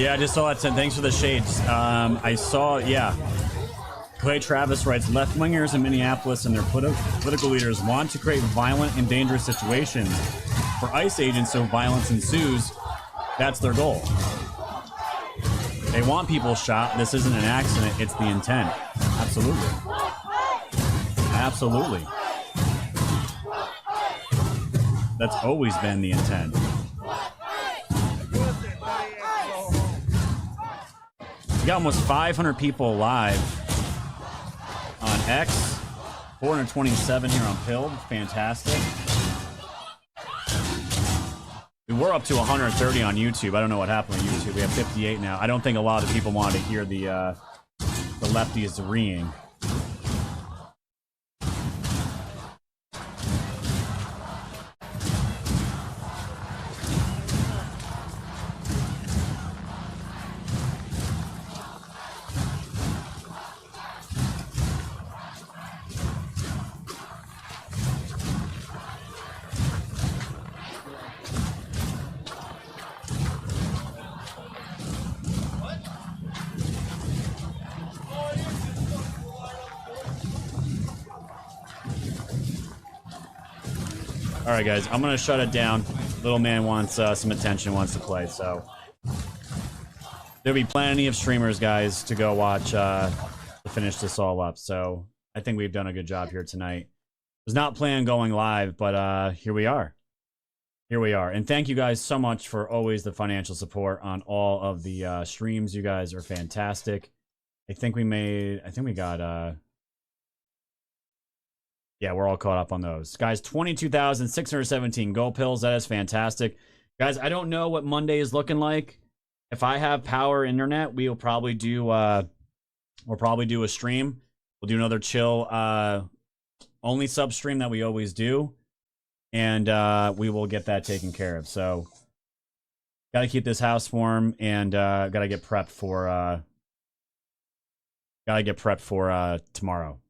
Yeah, I just saw that. Thanks for the shades. I saw, yeah. Clay Travis writes, left-wingers in Minneapolis and their political leaders want to create violent and dangerous situations for ICE agents so violence ensues. That's their goal. They want people shot. This isn't an accident. It's the intent. Absolutely. Absolutely. That's always been the intent. We got almost 500 people live on X. 427 here on Pilled. Fantastic. We were up to 130 on YouTube. I don't know what happened on YouTube. We have 58 now. I don't think a lot of people wanted to hear the lefties reeing. All right, guys, I'm going to shut it down. Little man wants some attention, wants to play, so there'll be plenty of streamers, guys, to go watch to finish this all up. So I think we've done a good job here tonight. Was not planning going live, but here we are. Here we are. And thank you guys so much for always the financial support on all of the streams. You guys are fantastic. I think we got... yeah, we're all caught up on those. Guys, 22,617 gold pills. That is fantastic. Guys, I don't know what Monday is looking like. If I have power internet, we'll probably do a stream. We'll do another chill only sub stream that we always do. And we will get that taken care of. So gotta keep this house warm and gotta get prepped for tomorrow.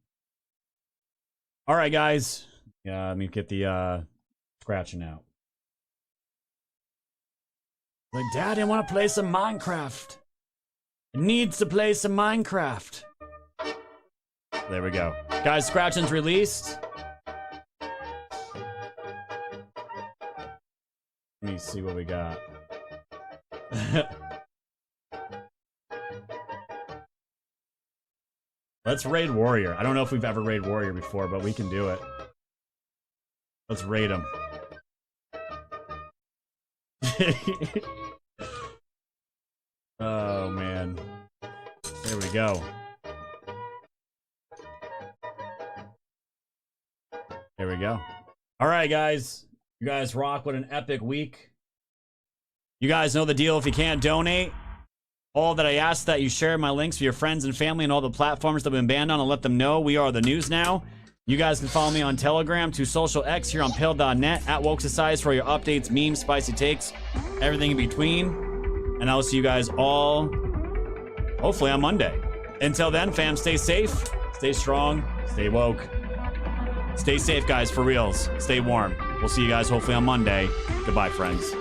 All right, guys. Yeah, let me get the scratching out. Like, Dad, I want to play some Minecraft. It needs to play some Minecraft. There we go. Guys, scratching's released. Let me see what we got. Let's raid Warrior. I don't know if we've ever raid Warrior before, but we can do it. Let's raid him. Oh, man. There we go. There we go. All right, guys. You guys rock. What an epic week. You guys know the deal. If you can't donate, all that I ask that you share my links with your friends and family and all the platforms that have been banned on and let them know we are the news now. You guys can follow me on Telegram, to Social X here on Pale.net, at Woke Society for your updates, memes, spicy takes, everything in between. And I'll see you guys all, hopefully, on Monday. Until then, fam, stay safe, stay strong, stay woke. Stay safe, guys, for reals. Stay warm. We'll see you guys hopefully on Monday. Goodbye, friends.